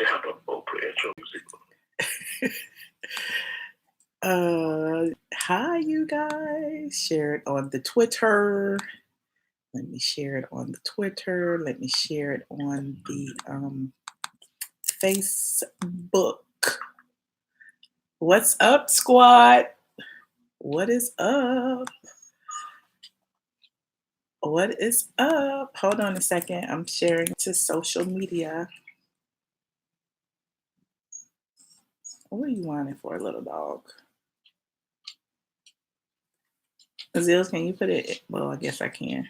should have a Oprah intro music. Hi, you guys. Share it on the Twitter. Let me share it on the Twitter. Let me share it on the Facebook. What's up, squad? What is up? What is up? Hold on a second. I'm sharing to social media. What are you wanting for, a little dog? Azils, can you put it? Well, I guess I can.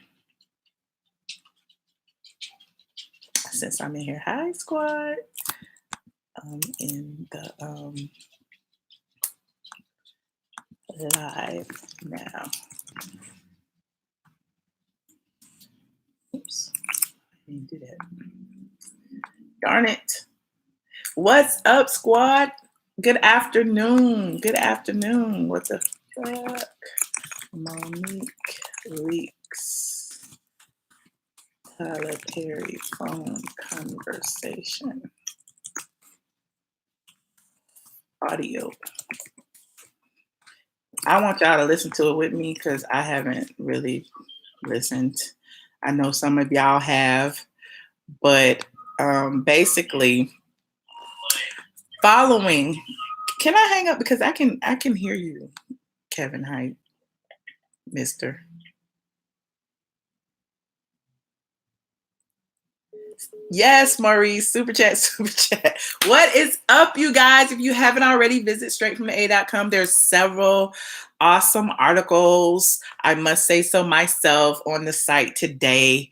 Since I'm in here. Hi, squad. I'm in the live now. Oops. I didn't do that. Darn it. What's up, squad? Good afternoon. Good afternoon. What the fuck? Monique leaks Tyler Perry phone conversation. Audio. I want y'all to listen to it with me because I haven't really listened. I know some of y'all have, but basically following. Can I hang up because I can hear you, Kevin Hyde, Mister. Yes, Maurice, super chat, super chat. What is up, you guys? If you haven't already, visit straightfromtheA.com. There's several awesome articles, I must say so myself, on the site today.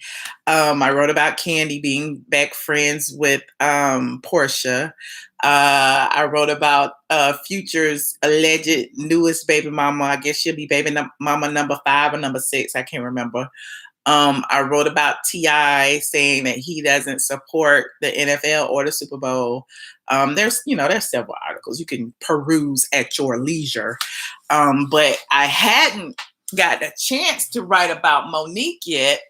I wrote about Candy being back friends with Portia. I wrote about Future's alleged newest baby mama. I guess she'll be baby mama number 5 or number 6. I can't remember. I wrote about T.I. saying that he doesn't support the NFL or the Super Bowl. There's several articles you can peruse at your leisure. But I hadn't got a chance to write about Monique yet.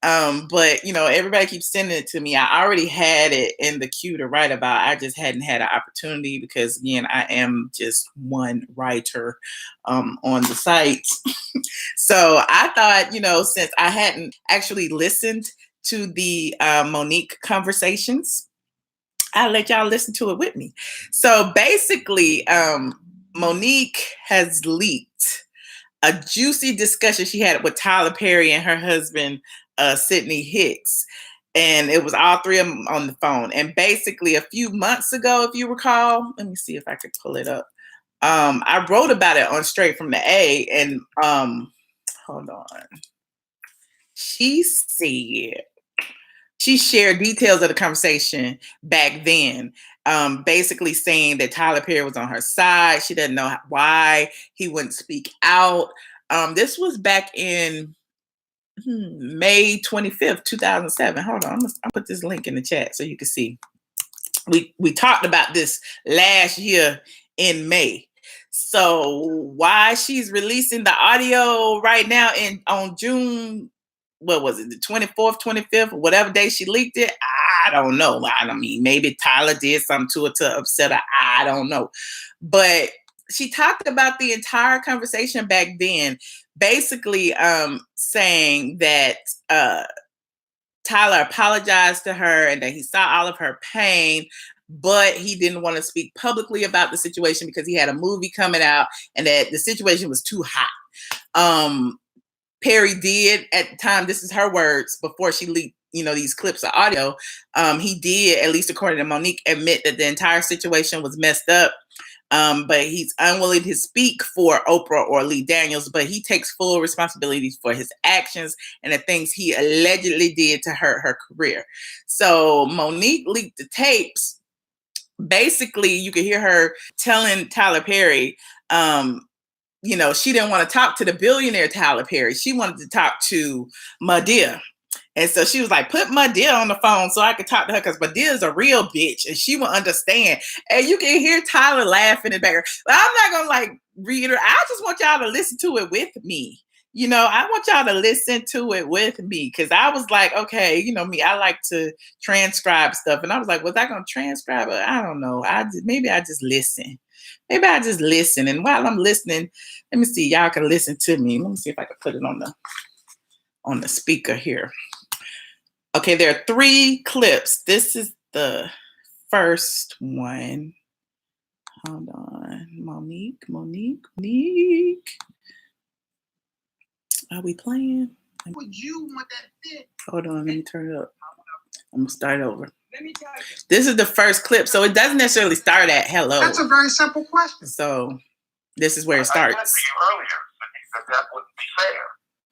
But everybody keeps sending it to me. I already had it in the queue to write about. I just hadn't had an opportunity because, again, I am just one writer on the site. So I thought, since I hadn't actually listened to the Monique conversations, I'll let y'all listen to it with me. So basically, Monique has leaked a juicy discussion she had with Tyler Perry and her husband, Sidney Hicks. And it was all three of them on the phone. And basically, a few months ago, if you recall, let me see if I could pull it up. I wrote about it on Straight from the A. And hold on. She shared details of the conversation back then. Basically saying that Tyler Perry was on her side. She doesn't know why he wouldn't speak out. This was back in May 25th, 2007. Hold on, I'll put this link in the chat so you can see. We talked about this last year in May. So why she's releasing the audio right now on June, what was it, the 24th, 25th, or whatever day she leaked it, I don't know. I mean, maybe Tyler did something to her to upset her. I don't know. But she talked about the entire conversation back then, basically saying that Tyler apologized to her and that he saw all of her pain, but he didn't want to speak publicly about the situation because he had a movie coming out and that the situation was too hot. Perry did at the time, this is her words, before she leaked, these clips of audio, he did, at least according to Monique, admit that the entire situation was messed up. But he's unwilling to speak for Oprah or Lee Daniels, but he takes full responsibility for his actions and the things he allegedly did to hurt her career. So Monique leaked the tapes. Basically, you could hear her telling Tyler Perry, she didn't want to talk to the billionaire Tyler Perry. She wanted to talk to Madea. And so she was like, put Madea on the phone so I could talk to her because Madea is a real bitch and she will understand. And you can hear Tyler laughing in the background. But I'm not going to read her. I just want y'all to listen to it with me. you know, I want y'all to listen to it with me because I was like, okay, you know me, I like to transcribe stuff, and I was like, was I gonna transcribe it? I don't know. Maybe I just listen. Maybe I just listen, and while I'm listening, let me see. Y'all can listen to me. Let me see if I can put it on the speaker here. Okay, there are 3 clips. This is the first one. Hold on, Monique. Are we playing? Would you want that fit? Hold on, let me turn it up. I'm gonna start over. Let me tell you. This is the first clip, so it doesn't necessarily start at hello. That's a very simple question. So this is where it starts. I said to you earlier that wouldn't be fair.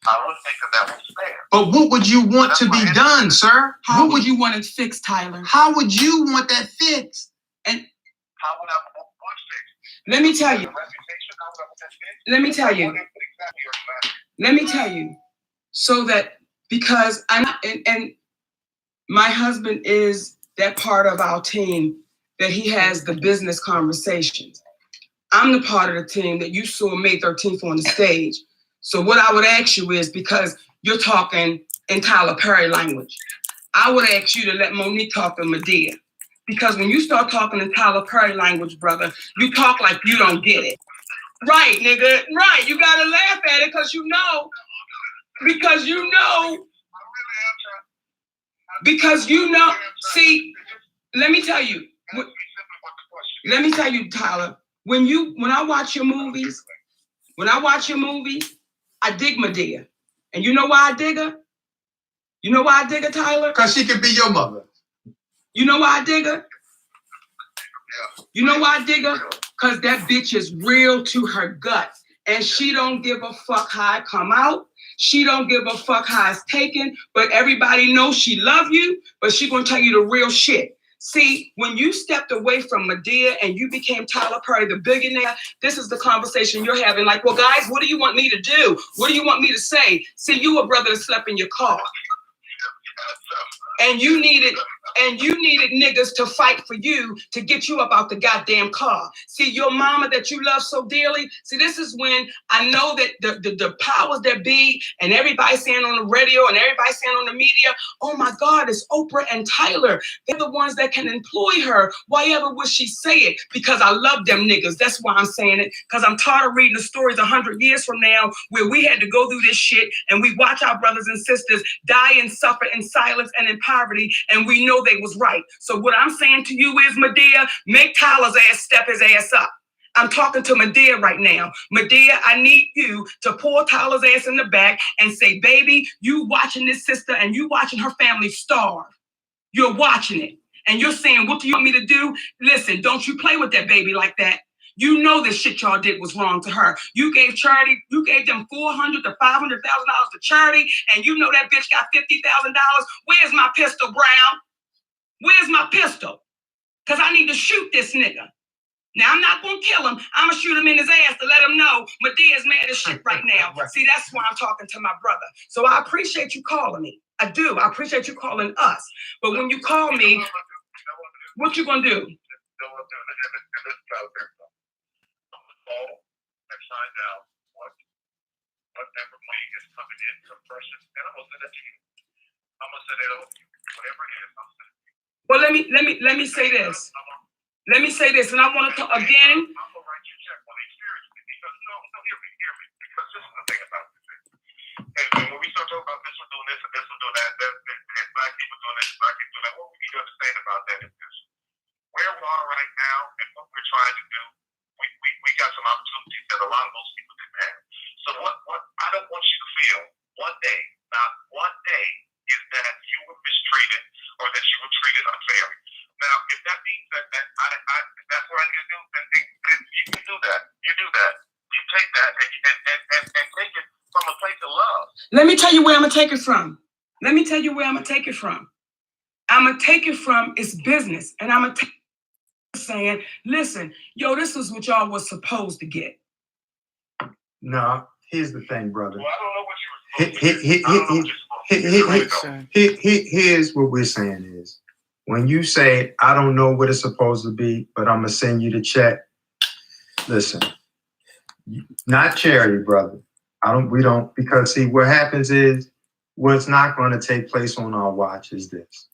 I would think that was fair. But what would you want to be done, sir? How would you want it fixed, Tyler? How would you want that fixed? And how would I want fixed? let me tell you. Let me tell you. Let me tell you. So that because I'm and my husband is that part of our team that he has the business conversations. I'm the part of the team that you saw May 13th on the stage. So what I would ask you is, because you're talking in Tyler Perry language, I would ask you to let Monique talk to Medea. Because when you start talking in Tyler Perry language, brother, you talk like you don't get it. Right, nigga. Right. You gotta laugh at it because you know. See, let me tell you, Tyler, when I watch your movies, I dig Medea. And you know why I dig her? You know why I dig her, Tyler? Because she can be your mother. You know why I dig her? You know why I dig her? Because that bitch is real to her gut. And she don't give a fuck how I come out. She don't give a fuck how it's taken. But everybody knows she love you. But she gonna tell you the real shit. See, when you stepped away from Medea and you became Tyler Perry, the billionaire, this is the conversation you're having. Like, well, guys, what do you want me to do? What do you want me to say? See, you a brother that slept in your car. And you needed niggas to fight for you to get you up out the goddamn car. See, your mama that you love so dearly. See, this is when I know that the powers that be and everybody saying on the radio and everybody saying on the media, oh my God, it's Oprah and Tyler. They're the ones that can employ her. Why ever would she say it? Because I love them niggas. That's why I'm saying it. Because I'm tired of reading the stories 100 years from now where we had to go through this shit and we watch our brothers and sisters die and suffer in silence and in poverty, and we know they was right. So what I'm saying to you is, Medea, make Tyler's ass step his ass up. I'm talking to Medea right now. Medea, I need you to pull Tyler's ass in the back and say, baby, you watching this sister and you watching her family starve. You're watching it. And you're saying, what do you want me to do? Listen, don't you play with that baby like that. You know the shit y'all did was wrong to her. You gave them $400,000 to $500,000 to charity, and you know that bitch got $50,000. Where's my pistol, Brown? Where's my pistol? Because I need to shoot this nigga. Now, I'm not going to kill him. I'm going to shoot him in his ass to let him know Medea's mad as shit right now. See, that's why I'm talking to my brother. So I appreciate you calling me. I do. I appreciate you calling us. But when you call me, what you going to do? And find out whatever money is coming in from persons, and I'm gonna send that to you. I'm gonna send it over to you. Whatever it is, I'm sending it to you. Well, let me say this. Let me say this, and I want to talk again. I'm gonna write you a check on experience because no, hear me. Because this is the thing about this. And when we start talking about this one doing this and this one doing that, and black people doing this, black people doing that, what we need to understand about that is this: where we are right now and what we're trying to do. We got some opportunities that a lot of those people didn't have. So what I don't want you to feel one day, not one day, is that you were mistreated or that you were treated unfairly. Now, if that means that that's what I need to do, then you can do that. You do that. You take that and take it from a place of love. Let me tell you where I'm gonna take it from. I'm gonna take it from it's business, and I'm gonna take saying, listen, yo, this is what y'all was supposed to get. No, here's the thing, brother. Well, I don't know what you were supposed to get. Here's what we're saying is, when you say, I don't know what it's supposed to be, but I'm going to send you the check. Listen, not charity, brother. We don't, because see, what happens is what's not going to take place on our watch is this.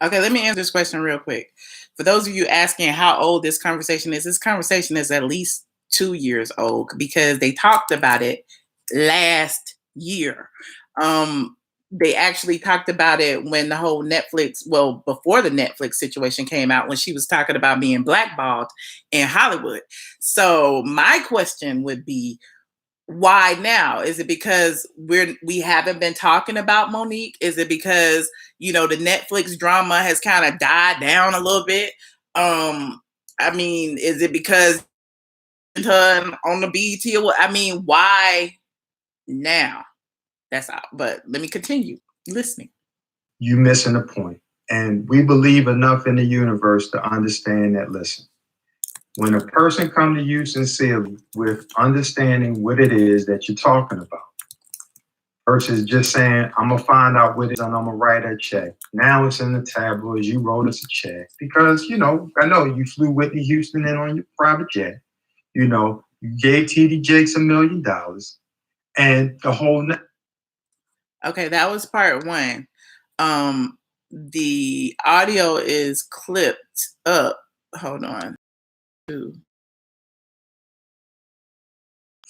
Okay, let me answer this question real quick. For those of you asking how old this conversation is at least 2 years old because they talked about it last year. They actually talked about it when the whole before the Netflix situation came out, when she was talking about being blackballed in Hollywood. So my question would be, why now? Is it because we haven't been talking about Monique? Is it because, the Netflix drama has kind of died down a little bit? Is it because her on the BET or what? Why now? That's all. But let me continue listening. You missing the point. And we believe enough in the universe to understand that, listen, when a person comes to you sincerely with understanding what it is that you're talking about, versus just saying, I'm going to find out what it is and I'm going to write a check. Now it's in the tabloids, you wrote us a check. Because, I know you flew Whitney Houston in on your private jet. You gave TD Jakes $1 million. And the whole... Okay, that was part one. The audio is clipped up. Hold on.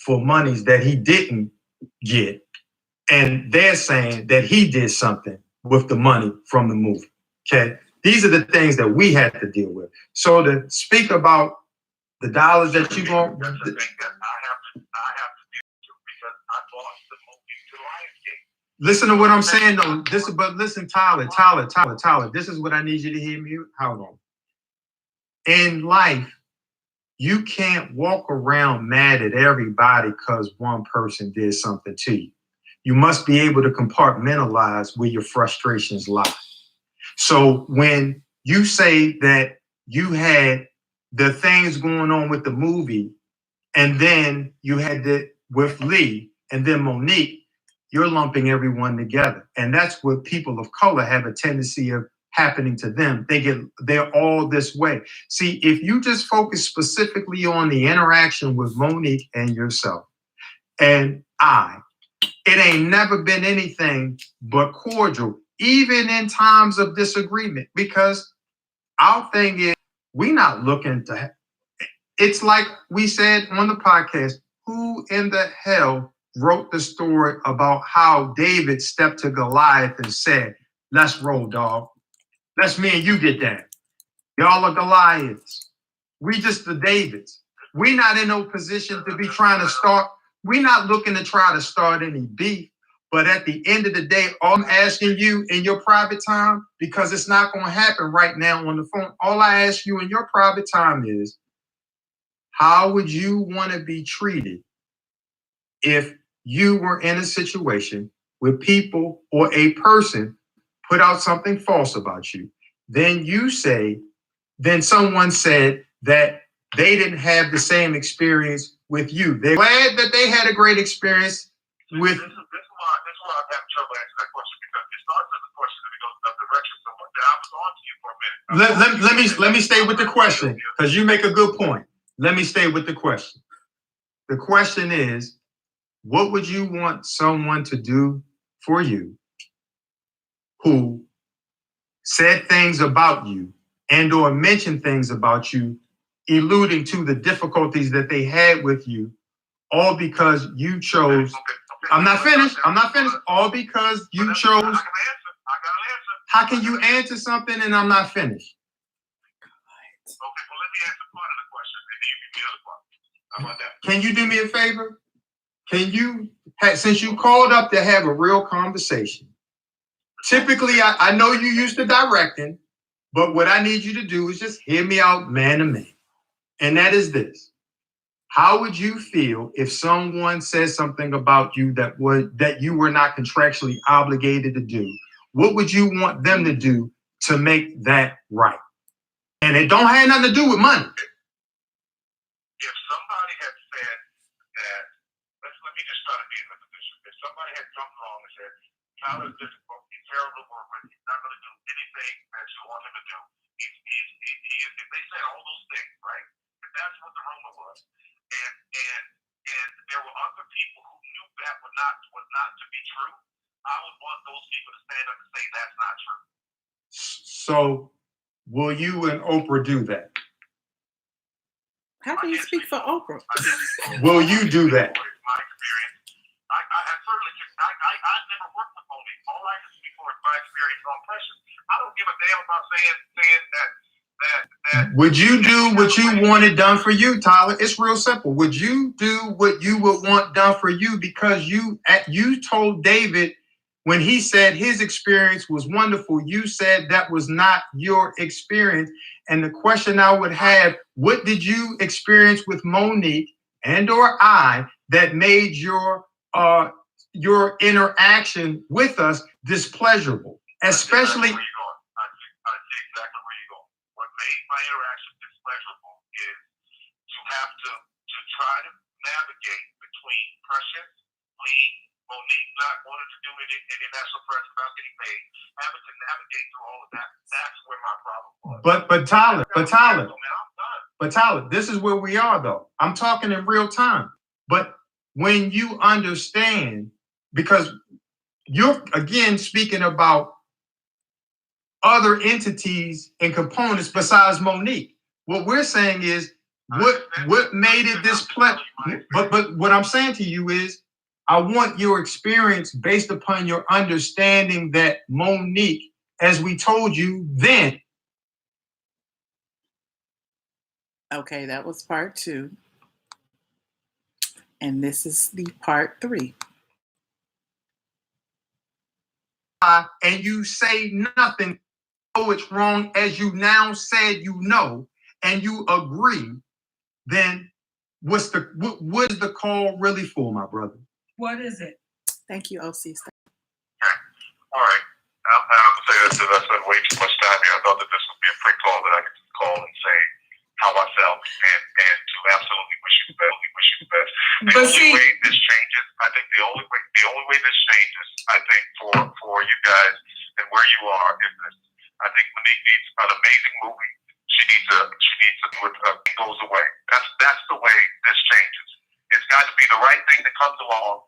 For monies that he didn't get. And they're saying that he did something with the money from the movie. Okay. These are the things that we had to deal with. So to speak about the dollars that you want. That's the thing that I have to deal with because I lost the movie to Lionsgate. Listen to what I'm saying though. But listen, Tyler, this is what I need you to hear me. Hold on. In life, you can't walk around mad at everybody because one person did something to you. You must be able to compartmentalize where your frustrations lie. So when you say that you had the things going on with the movie, and then you had it with Lee, and then Monique, you're lumping everyone together. And that's what people of color have a tendency of happening to them. They're all this way. See, if you just focus specifically on the interaction with Monique and yourself, and it ain't never been anything but cordial, even in times of disagreement, because our thing is, we're not looking to, it's like we said on the podcast, who in the hell wrote the story about how David stepped to Goliath and said, let's roll, dog. Let's me and you get that. Y'all are Goliaths. We just the Davids. We not in no position to be trying to start. We're not looking to try to start any beef. But at the end of the day, all I'm asking you in your private time, because it's not going to happen right now on the phone, all I ask you in your private time is, how would you want to be treated if you were in a situation where people or a person put out something false about you? Then someone said that they didn't have the same experience with you. They're glad that they had a great experience with. This is why I'm having trouble answering that question, because it starts as a question and it goes in that direction. So I was on to you for a minute. Let me stay with the question, because you make a good point. Let me stay with the question. The question is, what would you want someone to do for you who said things about you and or mentioned things about you, alluding to the difficulties that they had with you, all because you chose. I'm not finished. All because you chose. I got an answer. How can you answer something and I'm not finished? Okay, well, let me answer part of the question and then you give me the other part. How about that? Can you do me a favor? Can you, since you called up to have a real conversation, typically I know you used to directing, but what I need you to do is just hear me out man to man. And that is this. How would you feel if someone says something about you that you were not contractually obligated to do? What would you want them to do to make that right? And it don't have nothing to do with money. If somebody had said that, let me just try to be in the position. If somebody had come along and said, Tyler's difficult, he's terrible to work with, he's not going to do anything that you want him to do. If they said all those things, right? If that's what the rumor was, and there were other people who knew that was to be true, I would want those people to stand up and say that's not true. So, will you and Oprah do that? How can you speak for Oprah? Will you do that? My experience. I certainly can. I've never worked with Monique. All I can speak for is my experience on Precious. I don't give a damn about saying that. Would you do what you wanted done for you, Tyler? It's real simple. Would you do what you would want done for you? Because you told David when he said his experience was wonderful, you said that was not your experience. And the question I would have, what did you experience with Monique and or I that made your interaction with us displeasurable? Especially. I see exactly where you're going. What made my interaction displeasurable is to have to try to navigate between Precious, Lee, Monique not wanting to do any national press about getting paid, having to navigate through all of that. That's where my problem was. But Tyler, this is where we are though. I'm talking in real time. But when you understand, because you're again speaking about other entities and components besides Monique. What we're saying is what made it this but what I'm saying to you is I want your experience based upon your understanding that Monique, as we told you then. Okay, that was part 2. And this is the part 3. And you say nothing. Oh, it's wrong, as you now said you know, and you agree, then what is the call really for, my brother? What is it? Thank you, OC. Okay. All right. I'm going to say this because I spent way too much time here. I thought that this would be a free call that I could just call and say how I felt and to absolutely wish you the best. The only way this changes, I think the only way this changes, I think for you guys and where you are is this. I think Monique needs an amazing movie. She needs to do it. It goes away. That's the way this changes. It's got to be the right thing that comes along.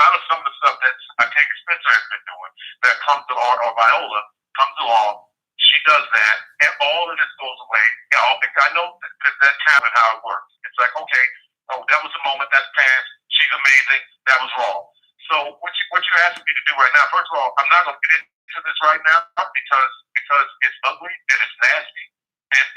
Kind of some of the stuff that I take Spencer has been doing that comes to or Viola comes along. She does that, and all of this goes away. I know that's kind of how it works. It's like, okay, that was a moment that's passed. She's amazing. That was wrong. So what you're asking me to do right now? First of all, I'm not going to get into this right now because it's ugly and it's nasty, and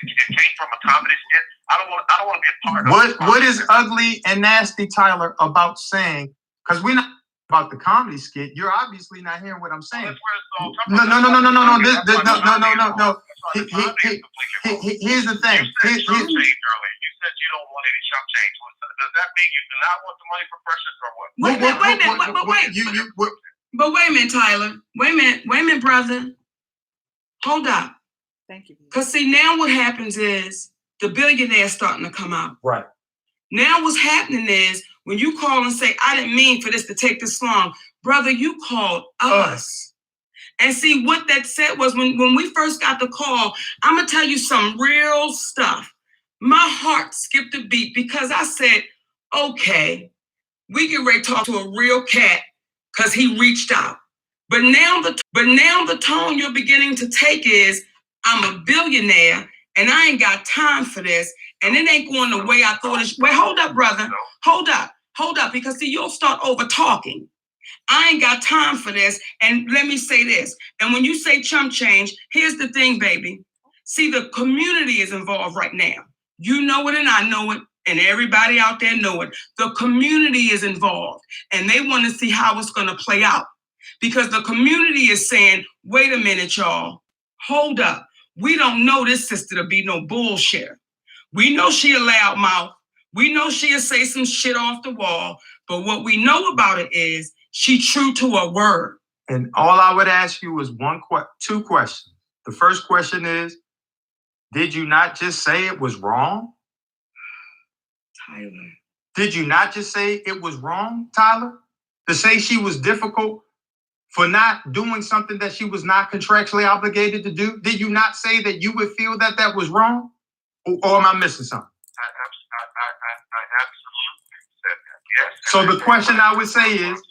it came from a comedy skit. I don't want to be a part of it. What is ugly and nasty, Tyler, about saying? Because we're not about the comedy skit. You're obviously not hearing what I'm saying. No. Here's the thing. You said chump change earlier. You said you don't want any chump change. Does that mean you do not want the money for Precious or what? But wait a minute, Tyler. Wait a minute, brother. Hold up. Thank you. Because see, now what happens is the billionaire's starting to come out. Right. Now what's happening is when you call and say, I didn't mean for this to take this long, brother, you called us. And see, what that said was when we first got the call, I'm going to tell you some real stuff. My heart skipped a beat because I said, okay, we get ready to talk to a real cat because he reached out. But now the tone you're beginning to take is, I'm a billionaire and I ain't got time for this. And it ain't going the way I thought it should. Wait, hold up, brother. Hold up. Because see, you'll start over talking. I ain't got time for this. And let me say this. And when you say chump change, here's the thing, baby. See, the community is involved right now. You know it and I know it. And everybody out there know it. The community is involved. And they want to see how it's going to play out. Because the community is saying, wait a minute, y'all. Hold up. We don't know this sister to be no bullshit. We know she a loud mouth. We know she'll say some shit off the wall. But what we know about it is she true to her word. And all I would ask you is two questions. The first question is, did you not just say it was wrong? Tyler. Did you not just say it was wrong, Tyler? To say she was difficult for not doing something that she was not contractually obligated to do? Did you not say that you would feel that that was wrong? Or am I missing something? I absolutely said that, yes. So the question I would say is,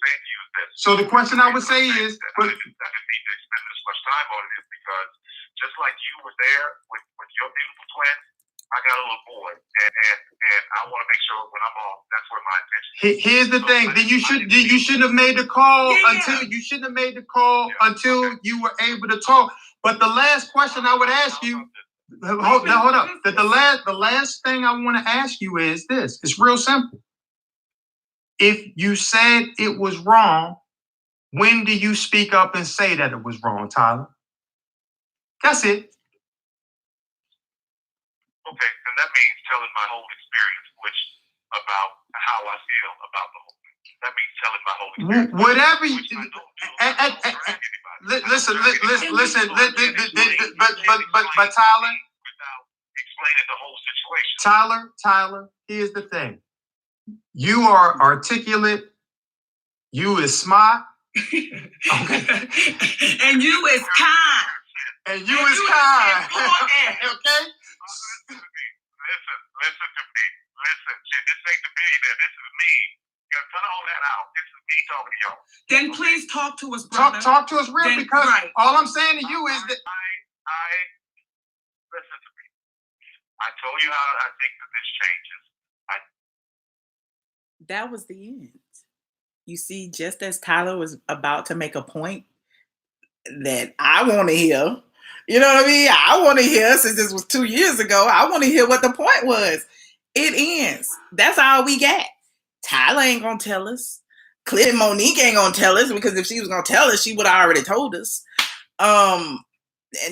So the question I would say is, I didn't need to spend this much time on it is because just like you were there with your beautiful twin, I got a little boy, and I want to make sure when I'm off, that's where my attention is. here's the thing: then you shouldn't have made the call until you were able to talk. But the last question I would ask you, hold up. That the last thing I want to ask you is this: it's real simple. If you said it was wrong, when do you speak up and say that it was wrong, Tyler? That's it. Okay, and that means telling my whole experience, which about how I feel about the whole thing. That means telling my whole experience. Whatever you which I don't do. listen, but Tyler, without explaining the whole situation. Tyler, here's the thing. You are articulate. You is smart. Okay. And you is kind. And you is kind. Okay? Listen to me. Listen, shit, this ain't the billionaire. This is me. You gotta cut all that out. This is me talking to y'all. Then please talk to us, brother. Talk to us real, because all I'm saying to you is that I listen to me. I told you how I think that this changes. That was the end. You see, just as Tyler was about to make a point that I want to hear, you know what I mean? I want to hear, since this was 2 years ago, I want to hear what the point was. It ends. That's all we got. Tyler ain't going to tell us. Clearly, Monique ain't going to tell us, because if she was going to tell us, she would have already told us. And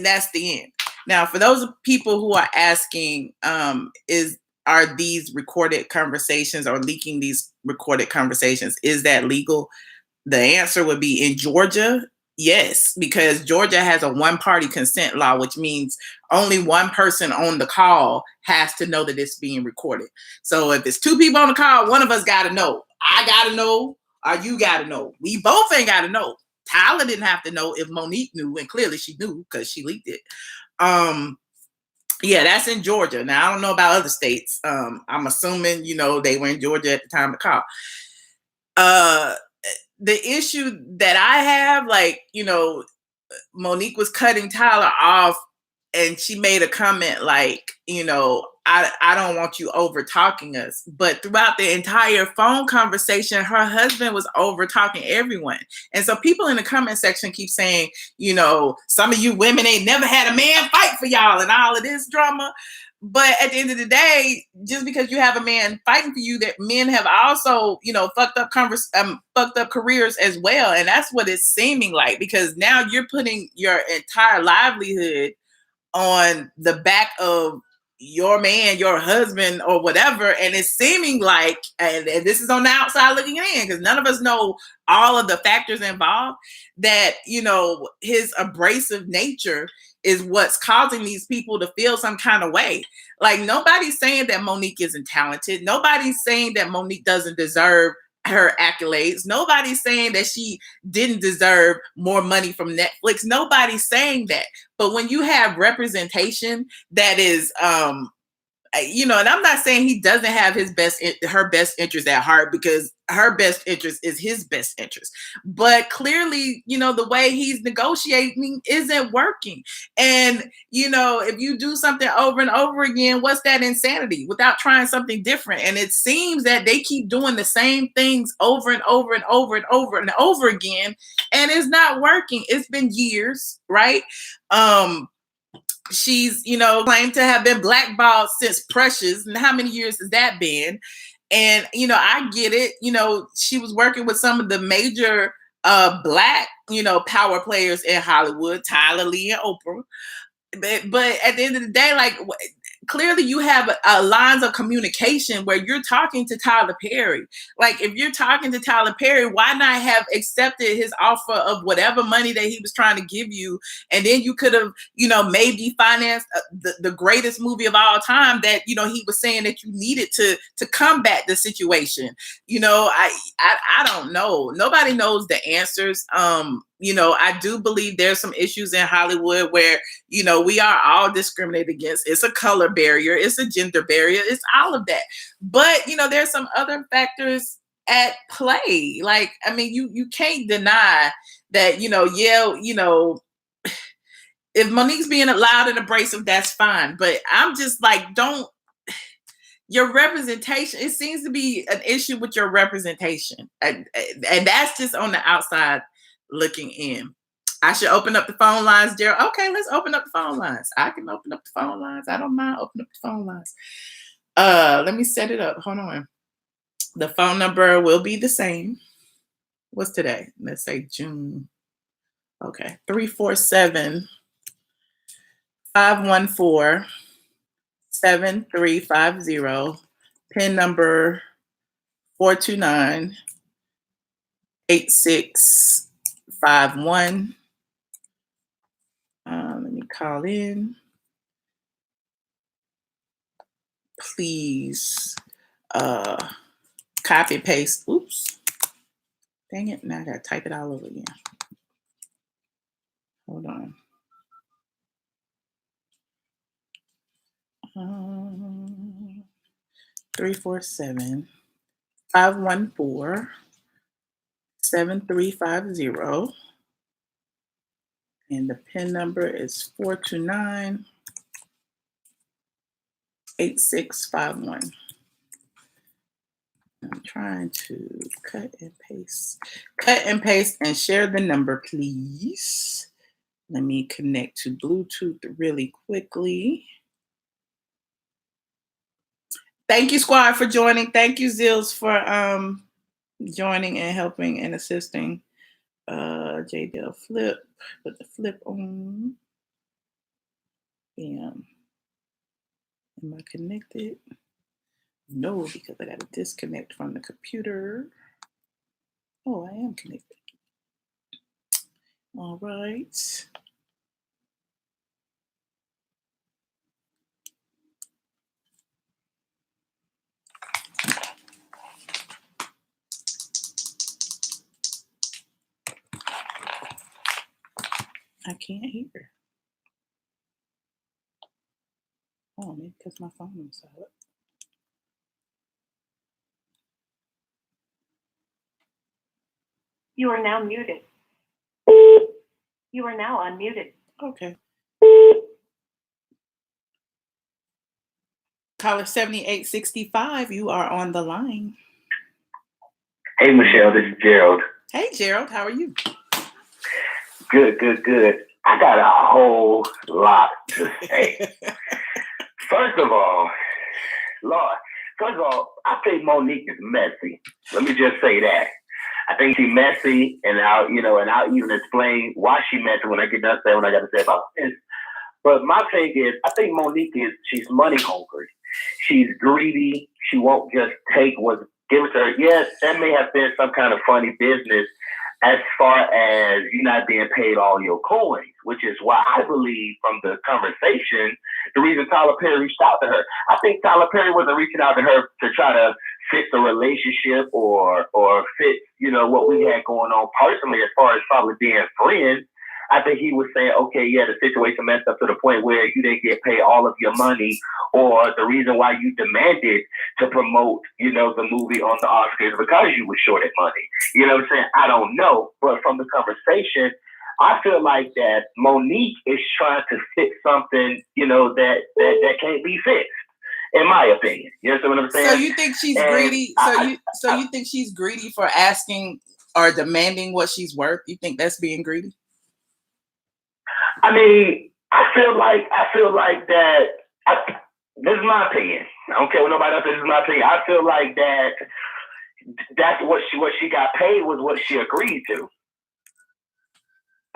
that's the end. Now, for those people who are asking, are these recorded conversations or leaking these recorded conversations, is that legal? The answer would be, in Georgia, yes, because Georgia has a one-party consent law, which means only one person on the call has to know that it's being recorded. So if it's two people on the call, one of us got to know. I got to know, or you got to know. We both ain't got to know. Tyler didn't have to know if Monique knew, and clearly she knew because she leaked it. Yeah, that's in Georgia. Now, I don't know about other states. I'm assuming, they were in Georgia at the time of the call. The issue that I have, Monique was cutting Tyler off, and she made a comment like, I don't want you over talking us. But throughout the entire phone conversation, her husband was over talking everyone. And so people in the comment section keep saying, some of you women ain't never had a man fight for y'all and all of this drama. But at the end of the day, just because you have a man fighting for you, that men have also, fucked up careers as well. And that's what it's seeming like, because now you're putting your entire livelihood on the back of your man, your husband, or whatever. And it's seeming like, and this is on the outside looking in, because none of us know all of the factors involved, that, his abrasive nature is what's causing these people to feel some kind of way. Like, nobody's saying that Monique isn't talented. Nobody's saying that Monique doesn't deserve her accolades. Nobody's saying that she didn't deserve more money from Netflix. Nobody's saying that. But when you have representation that is, and I'm not saying he doesn't have her best interest at heart, because her best interest is his best interest. But clearly, the way he's negotiating isn't working. And, if you do something over and over again, what's that insanity without trying something different? And it seems that they keep doing the same things over and over and over and over and over again, and it's not working. It's been years, right? She's, claimed to have been blackballed since Precious. And how many years has that been? And, I get it. She was working with some of the major black, power players in Hollywood, Tyler, Lee, and Oprah. But at the end of the day, clearly you have lines of communication where you're talking to Tyler Perry. Like, if you're talking to Tyler Perry, why not have accepted his offer of whatever money that he was trying to give you? And then you could have, maybe financed the greatest movie of all time that, he was saying that you needed to combat the situation. I don't know. Nobody knows the answers. I do believe there's some issues in Hollywood where, we are all discriminated against. It's a color barrier. It's a gender barrier. It's all of that. But, there's some other factors at play. Like, I mean, you can't deny that, if Monique's being loud and abrasive, that's fine. But I'm just like, your representation, it seems to be an issue with your representation. And that's just on the outside looking in. I should open up the phone lines, Daryl. Okay, let's open up the phone lines. I can open up the phone lines. I don't mind opening up the phone lines. Let me set it up. Hold on. The phone number will be the same. What's today? Let's say June. Okay. 347-514-7350. PIN number 429-8651. Let me call in. Please copy paste. Oops. Dang it. Now I gotta type it all over again. Hold on. 347-514-7350. And the PIN number is 429-8651. I'm trying to cut and paste and share the number, please. Let me connect to Bluetooth really quickly. Thank you, squad, for joining. Thank you, Zills, for joining and helping and assisting. JDL flip, put the flip on. Bam. Am I connected? No, because I got to disconnect from the computer. Oh, I am connected. All right. I can't hear. Oh, maybe because my phone is silent. You are now muted. You are now unmuted. Okay. Caller 7865, you are on the line. Hey, Michelle, this is Gerald. Hey, Gerald, how are you? Good. I got a whole lot to say. First of all, I think Monique is messy. Let me just say that. I think she's messy, and I'll even explain why she's messy when I get done saying what I got to say about this. But my thing is, I think Monique she's money hungry. She's greedy. She won't just take what's given to her. Yes, that may have been some kind of funny business as far as you not being paid all your coins, which is why I believe from the conversation, the reason Tyler Perry reached out to her. I think Tyler Perry wasn't reaching out to her to try to fix the relationship or fix, what we had going on personally as far as probably being friends. I think he was saying, okay, yeah, the situation messed up to the point where you didn't get paid all of your money, or the reason why you demanded to promote, the movie on the Oscars because you were shorted money. You know what I'm saying? I don't know. But from the conversation, I feel like that Monique is trying to fix something, that can't be fixed, in my opinion. You know what I'm saying? So you think she's greedy? So you think she's greedy for asking or demanding what she's worth? You think that's being greedy? I mean, I feel like that. This is my opinion. I don't care what nobody else says. This is my opinion. I feel like that's what she got paid was what she agreed to.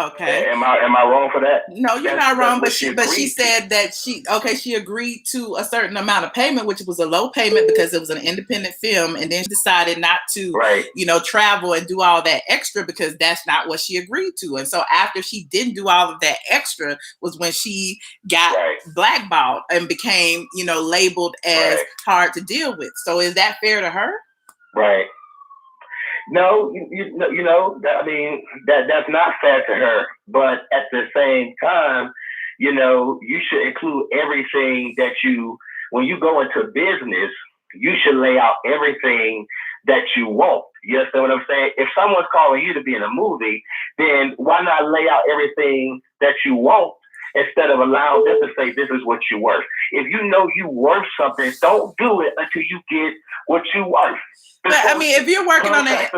Okay. Am I wrong for that? No, you're not wrong. But she said that she agreed to a certain amount of payment, which was a low payment because it was an independent film, and then she decided not to, travel and do all that extra because that's not what she agreed to. And so after she didn't do all of that extra was when she got blackballed and became, labeled as hard to deal with. So is that fair to her? Right. No, that's not fair to her. But at the same time, you should include everything that when you go into business, you should lay out everything that you want. You understand what I'm saying? If someone's calling you to be in a movie, then why not lay out everything that you want instead of allowing them to say this is what you're worth? If you know you worth something, don't do it until you get what you worth. But I mean, if you're working on it,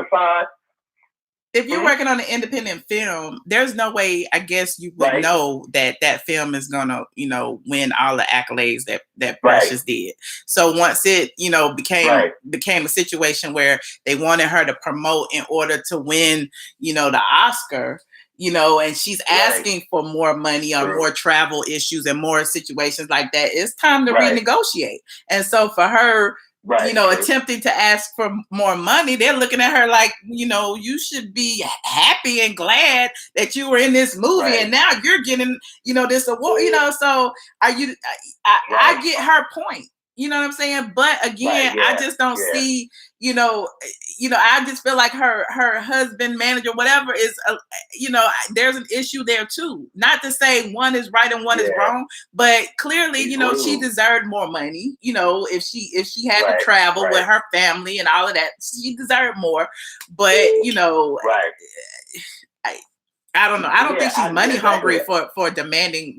if you're Mhm. working on an independent film, there's no way, I guess, you would Right. know that that film is gonna, win all the accolades that Right. Precious did. So once it, became Right. a situation where they wanted her to promote in order to win, the Oscar, and she's Right. asking for more money or True. more travel issues and more situations like that, it's time to Right. renegotiate. And so for her, Right. True. attempting to ask for more money, they're looking at her like, you should be happy and glad that you were in this movie, Right. and now you're getting, this award, so are you, I Right. get her point, you know what I'm saying? But again, Right, I yeah, just don't yeah. see, I just feel like her husband, manager, whatever is, there's an issue there too. Not to say one is right and one is Yeah. wrong, but clearly, He's she rude. deserved more money. If she had to Right, travel with right. her family and all of that, she deserved more. But Right. I don't know. I don't Yeah, think she's I- money exactly. hungry for demanding,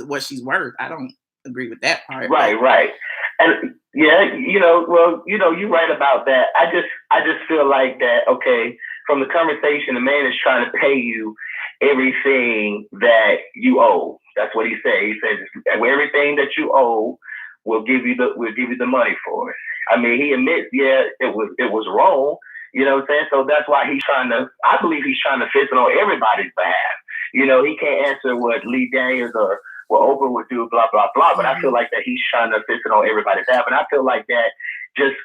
what she's worth. I don't agree with that part. Right, right. And yeah, you're right about that. I just feel like that, okay, from the conversation, the man is trying to pay you everything that you owe. That's what he said. He says everything that you owe, we'll give you the money for it. I mean, he admits, yeah, it was wrong. You know what I'm saying? So that's why I believe he's trying to fix it on everybody's behalf. He can't answer what Lee Daniels or what Oprah would do, blah, blah, blah. But I feel like that he's trying to fix it on everybody's behalf. And I feel like that just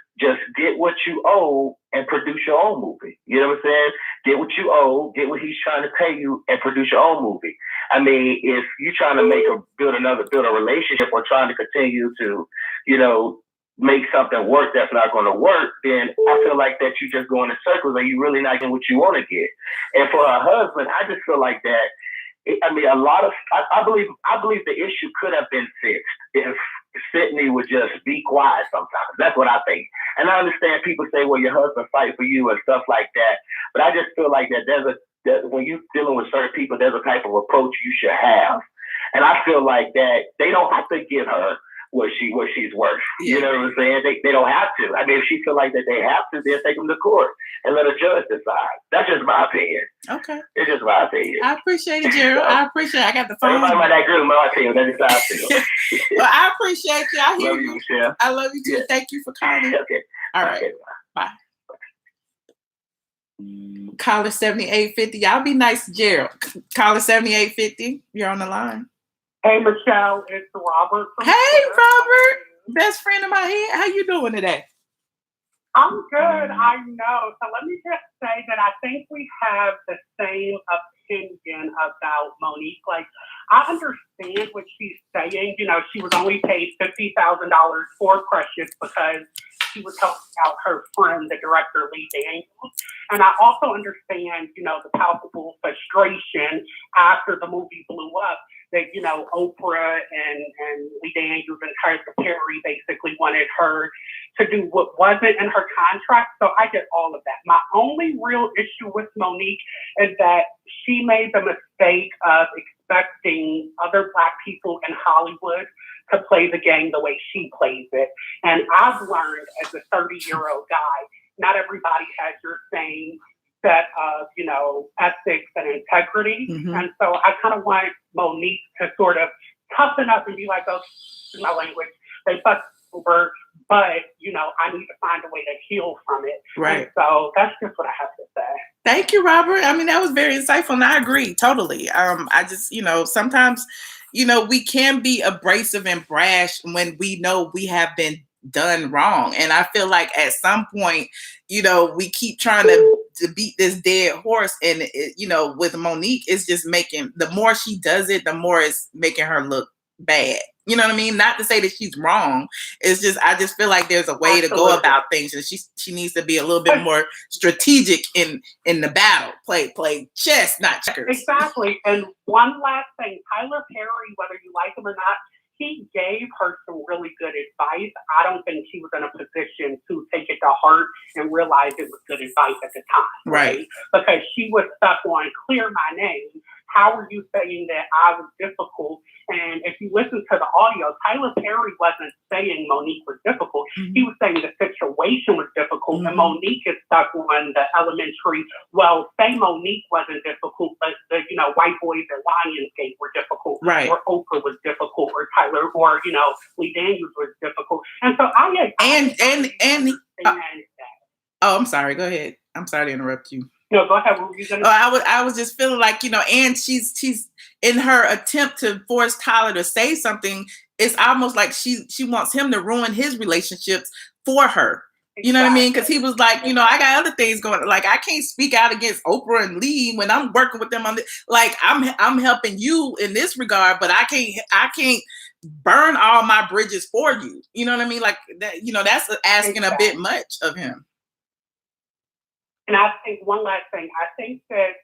get what you owe and produce your own movie. You know what I'm saying? Get what you owe, get what he's trying to pay you, and produce your own movie. I mean, if you're trying to build a relationship or trying to continue to, make something work that's not going to work, then I feel like that you just go in circles and you really not getting what you want to get. And for her husband, I just feel like that. I mean, I believe the issue could have been fixed if Sidney would just be quiet sometimes. That's what I think. And I understand people say, well, your husband fight for you and stuff like that. But I just feel like that when you're dealing with certain people, there's a type of approach you should have. And I feel like that they don't have to give her what she's worth. Yeah. You know what I'm saying? They don't have to. I mean, if she feel like that they have to, they'll take them to court and let a judge decide. That's just my opinion. Okay. It's just my opinion. I appreciate it, Gerald. I appreciate it. I got the phone. Everybody might not agree with my opinion. That's just how I feel. Well, I appreciate you. I hear Love you, you. Michelle. I love you too. Yeah. Thank you for calling. Okay. All right. Okay. Bye. Caller 7850. Y'all be nice to Gerald. Caller 7850. You're on the line. Hey, Michelle, it's Robert. Hey, Robert. Best friend of my head. How you doing today? I'm good. I know. So let me just say that I think we have the same opinion about Monique. Like, I understand what she's saying. She was only paid $50,000 for Precious because she was helping out her friend, the director, Lee Daniels. And I also understand, the palpable frustration after the movie blew up that, Oprah and Lee Daniels and Tyler Perry basically wanted her to do what wasn't in her contract. So I get all of that. My only real issue with Monique is that she made the mistake of expecting other Black people in Hollywood to play the game the way she plays it. And I've learned as a 30-year-old guy, not everybody has your same set of, ethics and integrity. Mm-hmm. And so I kind of want Monique to sort of toughen up and be like, oh, my language, they fucked over, but, I need to find a way to heal from it. Right. And so that's just what I have to say. Thank you, Robert. I mean, that was very insightful, and I agree totally. I just, sometimes, we can be abrasive and brash when we know we have been done wrong. And I feel like at some point, we keep trying to beat this dead horse. And, with Monique, it's just the more she does it, the more it's making her look bad. You know what I mean? Not to say that she's wrong. It's just, I just feel like there's a way to go about things. And she needs to be a little bit more strategic in the battle. Play chess, not checkers. Exactly. And one last thing, Tyler Perry, whether you like him or not, he gave her some really good advice. I don't think she was in a position to take it to heart and realize it was good advice at the time. Right. Because she was stuck on clear my name. How are you saying that I was difficult? And if you listen to the audio, Tyler Perry wasn't saying Monique was difficult. Mm-hmm. He was saying the situation was difficult. Mm-hmm. And Monique is stuck on the elementary, well, say Monique wasn't difficult, but the, white boys at Lionsgate were difficult. Right. Or Oprah was difficult, or Tyler, or, Lee Daniels was difficult. And so oh, I'm sorry. Go ahead. I'm sorry to interrupt you. No, go ahead. What were you gonna say? I was just feeling like, and she's in her attempt to force Tyler to say something. It's almost like she wants him to ruin his relationships for her. You know what I mean? Because he was like, I got other things going. Like, I can't speak out against Oprah and Lee when I'm working with them on this. Like, I'm helping you in this regard, but I can't burn all my bridges for you. You know what I mean? Like that. That's asking a bit much of him. And I think one last thing, I think that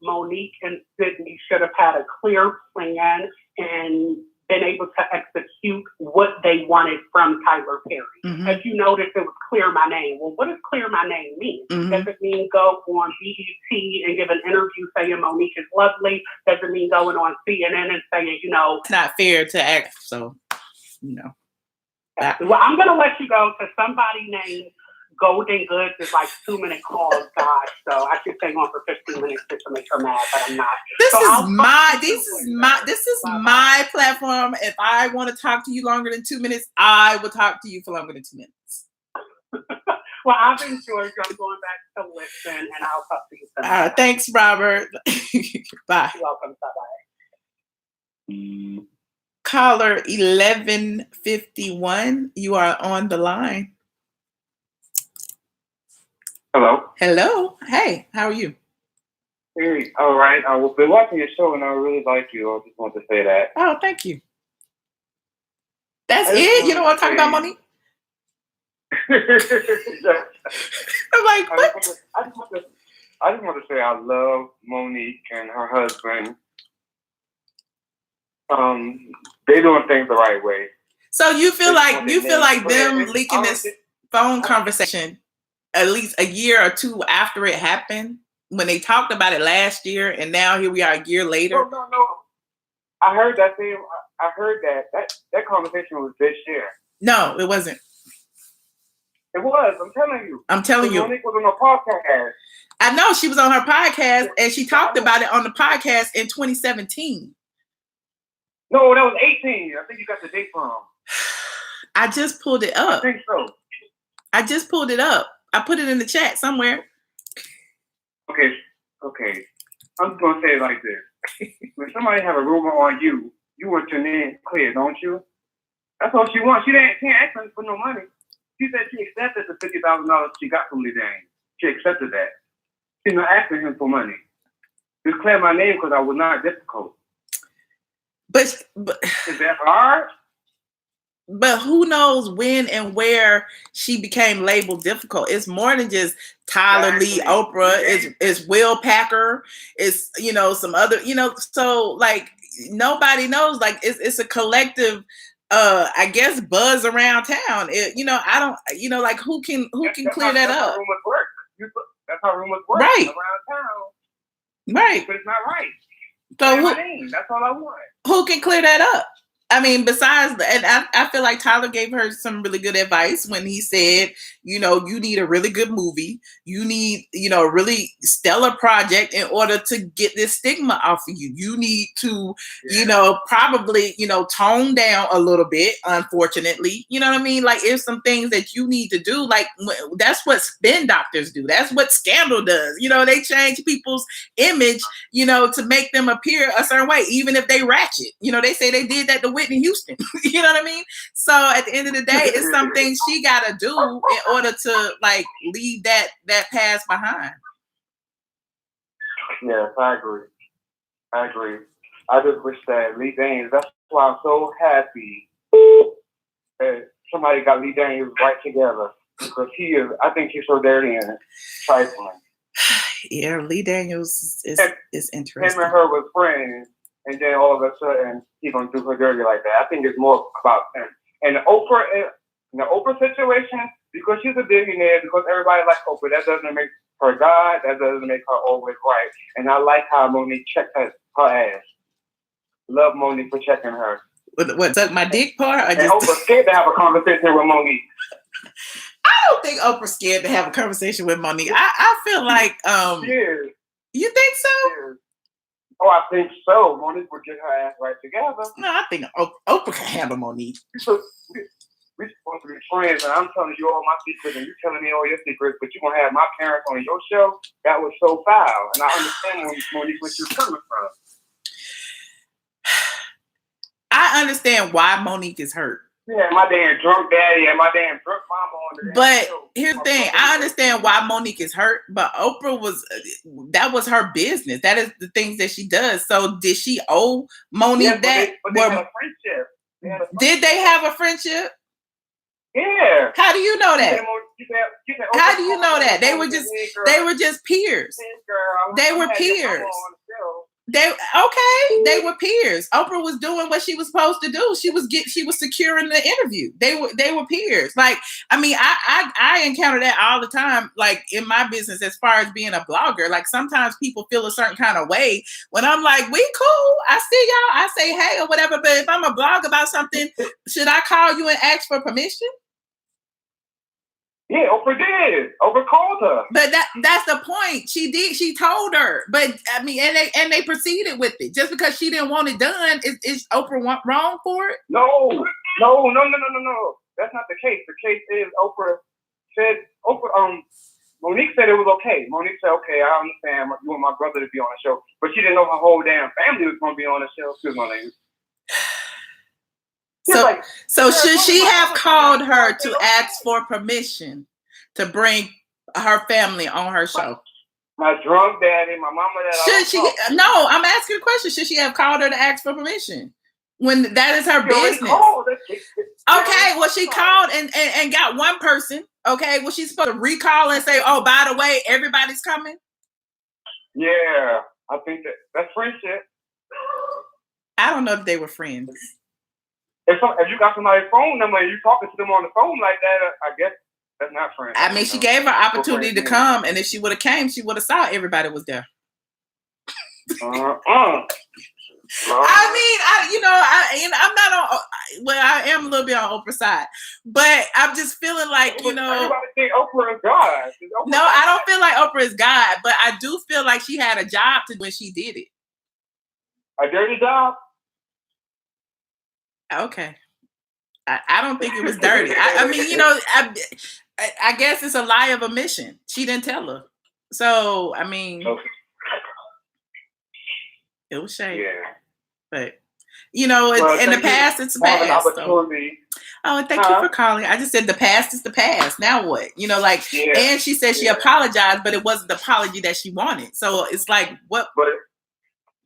Monique and Sidney should have had a clear plan and been able to execute what they wanted from Tyler Perry. Mm-hmm. As you noticed, it was clear my name. Well, what does clear my name mean? Mm-hmm. Does it mean go on BET and give an interview saying Monique is lovely? Does it mean going on CNN and saying, It's not fair to act, so, Well, I'm going to let you go to somebody named Golden Goods is like 2-minute calls, gosh. So I should stay on for 15 minutes just to make her mad, but I'm not. This is my platform. If I want to talk to you longer than 2 minutes, I will talk to you for longer than 2 minutes. Well, I've enjoyed you. I'm going back to listen, and I'll talk to you soon. Thanks, Robert. Bye. You're welcome. Bye-bye. Caller 1151, you are on the line. Hello. Hello. Hey, how are you? Hey, all right. I've been watching your show and I really like you. I just want to say that. Oh, thank you. That's it? You don't want to talk about money? I'm like, what? I just want to say I love Monique and her husband. They're doing things the right way. So you feel like them leaking this phone conversation at least a year or two after it happened, when they talked about it last year, and now here we are a year later? No. I heard that thing. I heard that conversation was this year. No, it wasn't. It was. I'm telling you. Monique was on a podcast. I know she was on her podcast, and she talked about it on the podcast in 2017. No, that was 18. I think you got the date wrong. I just pulled it up. I think so. I just pulled it up. I put it in the chat somewhere. Okay. I'm just gonna say it like this. When somebody have a rumor on you, you want your name clear, don't you? That's all she wants. She can't ask for no money. She said she accepted the $50,000 she got from Lee Daniels. She accepted that. She's not asking him for money. Just clear my name because I was not difficult. But is that hard? But who knows when and where she became labeled difficult? It's more than just Tyler Lee, Oprah. It's Will Packer. It's some other So like nobody knows. Like it's a collective. I guess buzz around town. I don't. Like who can clear that up? How rumors work. That's how rumors work right around town. Right. But it's not right. So that's all I want. Who can clear that up? I mean, besides, and I feel like Tyler gave her some really good advice when he said, you need a really good movie. You need, a really stellar project in order to get this stigma off of you. You need to, probably, tone down a little bit, unfortunately. You know what I mean? Like, there's some things that you need to do. Like, that's what spin doctors do. That's what Scandal does. They change people's image, to make them appear a certain way, even if they ratchet. They say they did that to Whitney Houston. You know what I mean? So at the end of the day, it's something she got to do in order to leave that past behind. Yes, I agree. I just wish that Lee Daniels, that's why I'm so happy that somebody got Lee Daniels right together, because I think he's so dirty and trifling. Yeah, Lee Daniels is interesting. Him and her was friends. and then all of a sudden he's gonna do her dirty like that. I think it's more about him. And the Oprah situation, because she's a billionaire, because everybody likes Oprah, that doesn't make her God. That doesn't make her always right. And I like how Monique checked her ass. Love Monique for checking her. What suck my dick part? And Oprah's scared to have a conversation with Monique. I don't think Oprah's scared to have a conversation with Monique. I feel like She is. You think so? She is. Oh, I think so. Monique would get her ass right together. No, I think Oprah can handle Monique. So, we're supposed to be friends, and I'm telling you all my secrets, and you're telling me all your secrets, but you're going to have my parents on your show? That was so foul. And I understand, Monique, where you're coming from. I understand why Monique is hurt. Yeah, my damn drunk daddy and my damn drunk mama on the But show. here's the thing. I understand why Monique is hurt, but Oprah that was her business. That is the things that she does. So did she owe Monique that? But they had a friendship. Did they have a friendship? Yeah. How do you know that? How do you know that? They were just peers. They were peers. They were peers. Oprah was doing what she was supposed to do. She was securing the interview. They were peers. Like, I mean, I encounter that all the time, like in my business, as far as being a blogger. Like sometimes people feel a certain kind of way when I'm like, we cool. I see y'all, I say hey or whatever. But if I'm a blog about something, should I call you and ask for permission? Yeah, Oprah did. Oprah called her. But that's the point. She did. She told her. But I mean, and they proceeded with it. Just because she didn't want it done, is Oprah wrong for it? No. That's not the case. The case is Monique said it was okay. Monique said, okay, I understand you want my brother to be on the show. But she didn't know her whole damn family was going to be on the show. Excuse my language. So should she have called her to ask for permission to bring her family on her show? My drunk daddy, my mama that No, I'm asking a question. Should she have called her to ask for permission when that is her business? Okay, well, she called and got one person. Okay, well, she's supposed to recall and say, oh, by the way, everybody's coming? Yeah, I think that's friendship. I don't know if they were friends. If you got somebody's phone number and you talking to them on the phone like that, I guess that's not friends. I mean, she gave her opportunity to come, and if she would have came, she would have saw everybody was there. I mean, I'm not on. Well, I am a little bit on Oprah's side, but I'm just feeling like Everybody think Oprah is God. No, I don't feel like Oprah is God, but I do feel like she had a job to do when she did it. A dirty job. Okay. I don't think it was dirty. I mean, I guess it's a lie of omission. She didn't tell her. So, I mean, it was shady. Yeah. But, in the past, it's the past. So. Oh, thank you for calling. I just said the past is the past. Now what? And she said she apologized, but it wasn't the apology that she wanted. So it's like, what? But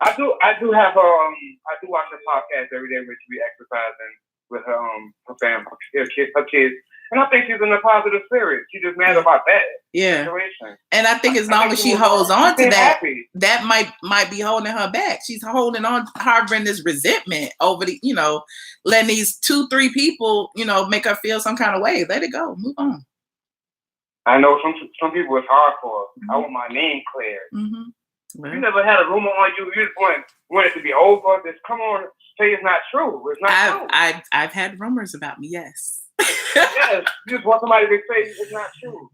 I do have I do watch her podcast every day where she be exercising with her family, her kids, and I think she's in a positive spirit. She's just mad about that situation. And I think as long as she holds on to that, that might be holding her back. She's holding on, harboring this resentment over letting these 2-3 people, make her feel some kind of way. Let it go. Move on. I know some people it's hard for. I want my name cleared. Mm-hmm. Well, you never had a rumor on you. You just want it to be over. Just come on, say it's not true. It's not true. I've had rumors about me. Yes. Yes. You just want somebody to say it's not true.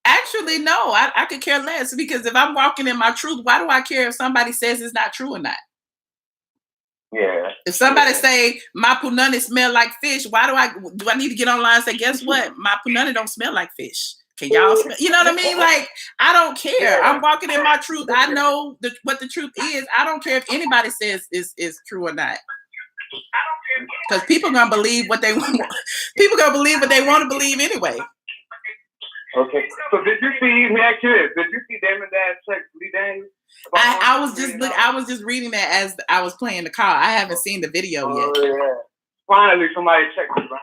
Actually, no. I could care less because if I'm walking in my truth, why do I care if somebody says it's not true or not? Yeah. If somebody say my punani smell like fish, why do I need to get online and say, guess what? My punani don't smell like fish. Can y'all smell? You know what I mean? Like, I don't care. I'm walking in my truth. I know what the truth is. I don't care if anybody says is true or not. Because people gonna believe what they want. People gonna believe what they want to believe anyway. Okay. So did you see? Let me ask you this: did you see Damon Dad check Lee Daniels? I was just reading that as I was playing the call. I haven't seen the video yet. Yeah. Finally, somebody checked me behind.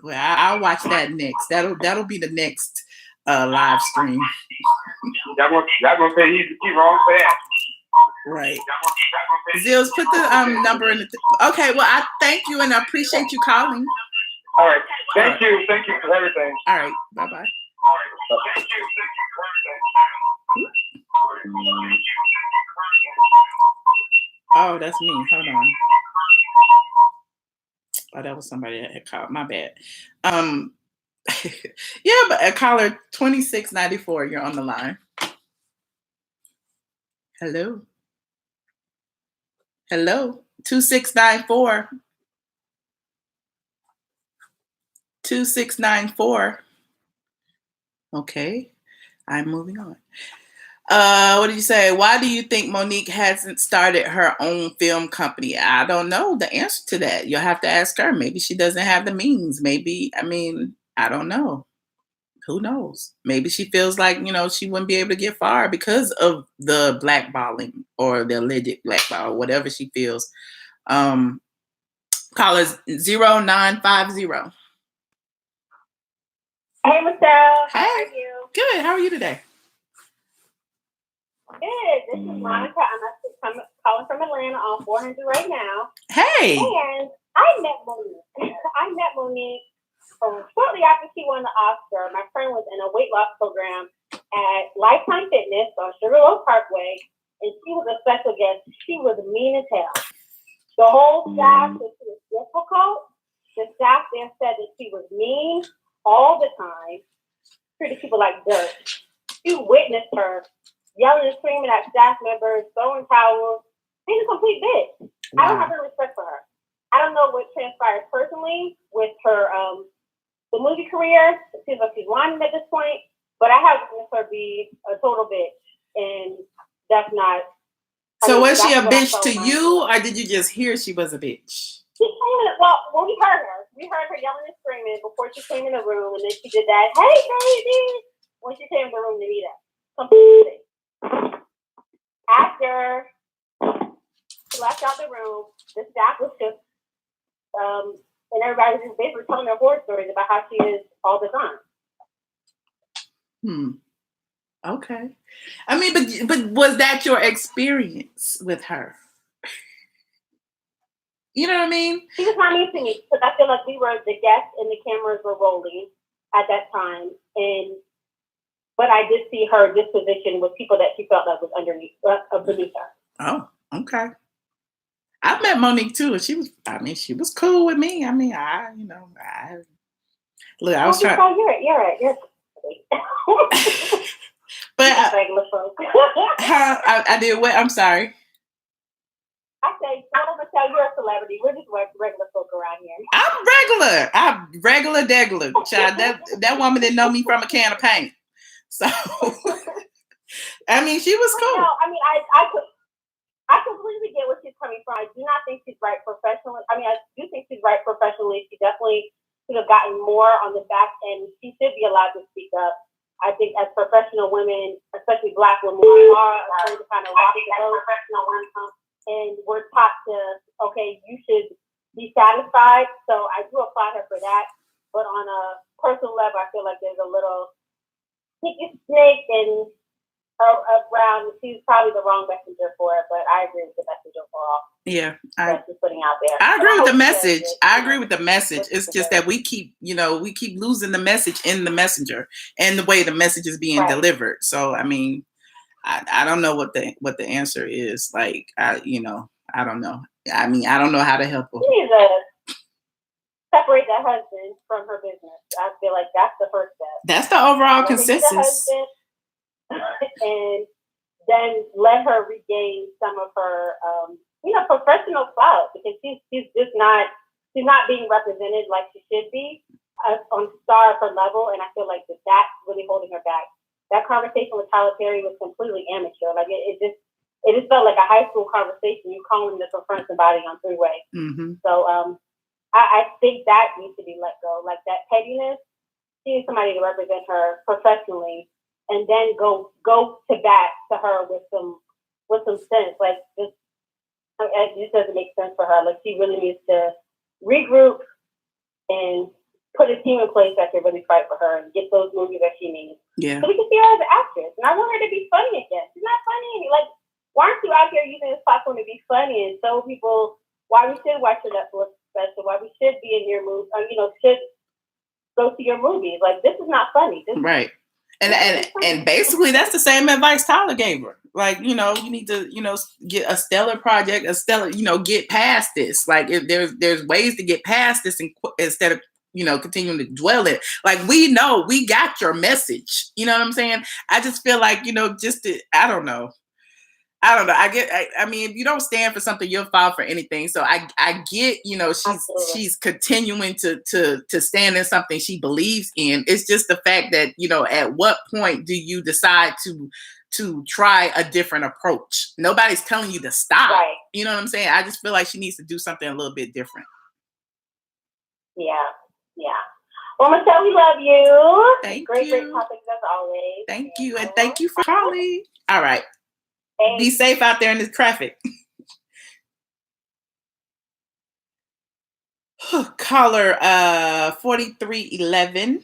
Well, I'll watch that next. That'll be the next live stream. Y'all gonna say he's wrong for that? Right. Zills, put the number in the. Okay. Well, I thank you and I appreciate you calling. All right. Thank you. Thank you for everything. All right. Bye bye. Oh, that's me. Hold on. Oh, that was somebody that had called. My bad. Yeah, but a caller 2694. You're on the line. Hello. Hello. 2694. 2694. Okay. I'm moving on. What did you say? Why do you think Monique hasn't started her own film company? I don't know the answer to that. You'll have to ask her. Maybe she doesn't have the means. Maybe, I don't know. Who knows? Maybe she feels like, she wouldn't be able to get far because of the blackballing or the alleged blackball, whatever she feels. Call us 0950. Hey, Michelle. Hey. How are you? Good. How are you today? Good. This is Monica. I'm calling from Atlanta on 400 right now. Hey. And I met Monique shortly after she won the Oscar. My friend was in a weight loss program at Lifetime Fitness on Sugarloaf Parkway, and she was a special guest. She was mean as hell. The whole staff said she was difficult. The staff there said that she was mean all the time, treated people like dirt. You witnessed her yelling and screaming at staff members, throwing towels. She's a complete bitch. Wow. I don't have any respect for her. I don't know what transpired personally with her the movie career. It seems like she's lying at this point, but I have witnessed her be a total bitch, and that's not. So was she a bitch to you, or did you just hear she was a bitch? Well, we heard her. We heard her yelling and screaming before she came in the room, and then she did that, hey, baby, when she came in the room to meet us. Completely. After she left out the room, the staff was just, and everybody was just basically telling their horror stories about how she is all the time. Okay. But was that your experience with her? You know what I mean? She was not mean to me because I feel like we were the guests and the cameras were rolling at that time. But I did see her disposition with people that she felt that was beneath her. Oh, okay. I met Monique too, and she was cool with me. I was trying. You're But regular folk. I did what? I'm sorry. I say, Michelle, you're a celebrity. We're just regular folk around here. I'm regular degular. Child, that woman didn't know me from a can of paint. So, she was cool. No, I completely get where she's coming from. I do not think she's right professionally. I do think she's right professionally. She definitely should have gotten more on the back end. She should be allowed to speak up. I think as professional women, especially Black women, are afraid to kind of rock the boat. And we're taught to, okay, you should be satisfied. So I do applaud her for that. But on a personal level, I feel like there's a little sneaky snake and around. She's probably the wrong messenger for it, but I agree with the messenger for all. Yeah, that's just putting out there. I agree with the message. I agree with the message. It's just that we keep losing the message in the messenger and the way the message is being delivered. So I don't know what the answer is. Like I don't know. I don't know how to help her. She needs to separate that husband from her business. I feel like that's the first step. That's the overall consensus. And then let her regain some of her, professional clout, because she's not being represented like she should be on star of her level, and I feel like that's really holding her back. That conversation with Tyler Perry was completely amateur. Like it just felt like a high school conversation. You calling to confront somebody on three-way. Mm-hmm. So I think that needs to be let go. Like that pettiness, she needs somebody to represent her professionally, and then go to bat to her with some sense. Like it just doesn't make sense for her. Like she really needs to regroup and put a team in place that can really fight for her and get those movies that she needs. Yeah. So we can see her as an actress. And I want her to be funny again. She's not funny. Like, why aren't you out here using this platform to be funny and show people why we should watch your Netflix special, why we should be in your movie, should go to your movies. Like, this is not funny. Right. And basically that's the same advice Tyler gave her. Like, you need to, get a stellar project, get past this. Like, if there's ways to get past this instead of, continuing to dwell in it. Like, we know we got your message. You know what I'm saying? I just feel like, I don't know. I mean, if you don't stand for something, you'll fall for anything. So I get, she's continuing to stand in something she believes in. It's just the fact that, at what point do you decide to try a different approach? Nobody's telling you to stop. Right. You know what I'm saying? I just feel like she needs to do something a little bit different. Yeah. Well, Michelle, we love you. Thank great, you. Great topics as always. Thank you. And thank you for calling. All right. Thanks. Be safe out there in this traffic. Caller 4311.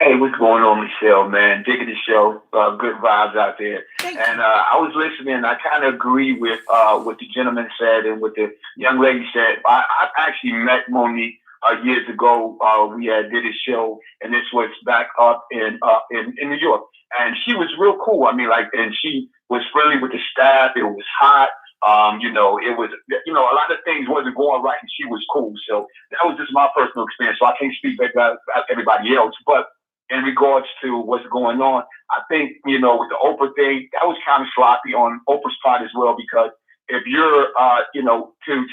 Hey, what's going on, Michelle, man? Digging the show. Good vibes out there. And I was listening. I kind of agree with what the gentleman said and what the young lady said. I actually met Monique years ago. We did a show, and this was back up in New York. And she was real cool. I mean, and she was friendly with the staff. It was hot. It was, a lot of things wasn't going right, and she was cool. So that was just my personal experience. So I can't speak about everybody else. But in regards to what's going on, I think, with the Oprah thing, that was kind of sloppy on Oprah's part as well, because if you're, to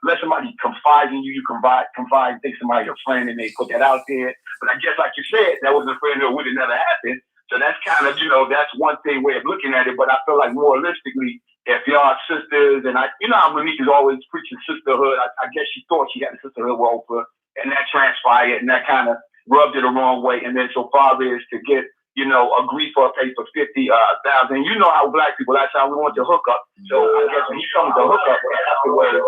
let somebody confide in you, you confide and think somebody's your friend, and they put that out there. But I guess, like you said, that was a friend that would have never happened. So that's kind of, that's one thing way of looking at it. But I feel like more realistically, if y'all are sisters, and how Monique is always preaching sisterhood, I guess she thought she had a sisterhood with Oprah, and that transpired, and that kind of rubbed it the wrong way. And then so far is to get, agree for a pay for 50,000. You know how black people, that's how we want to hook up. So I guess when he comes to hook up afterwards,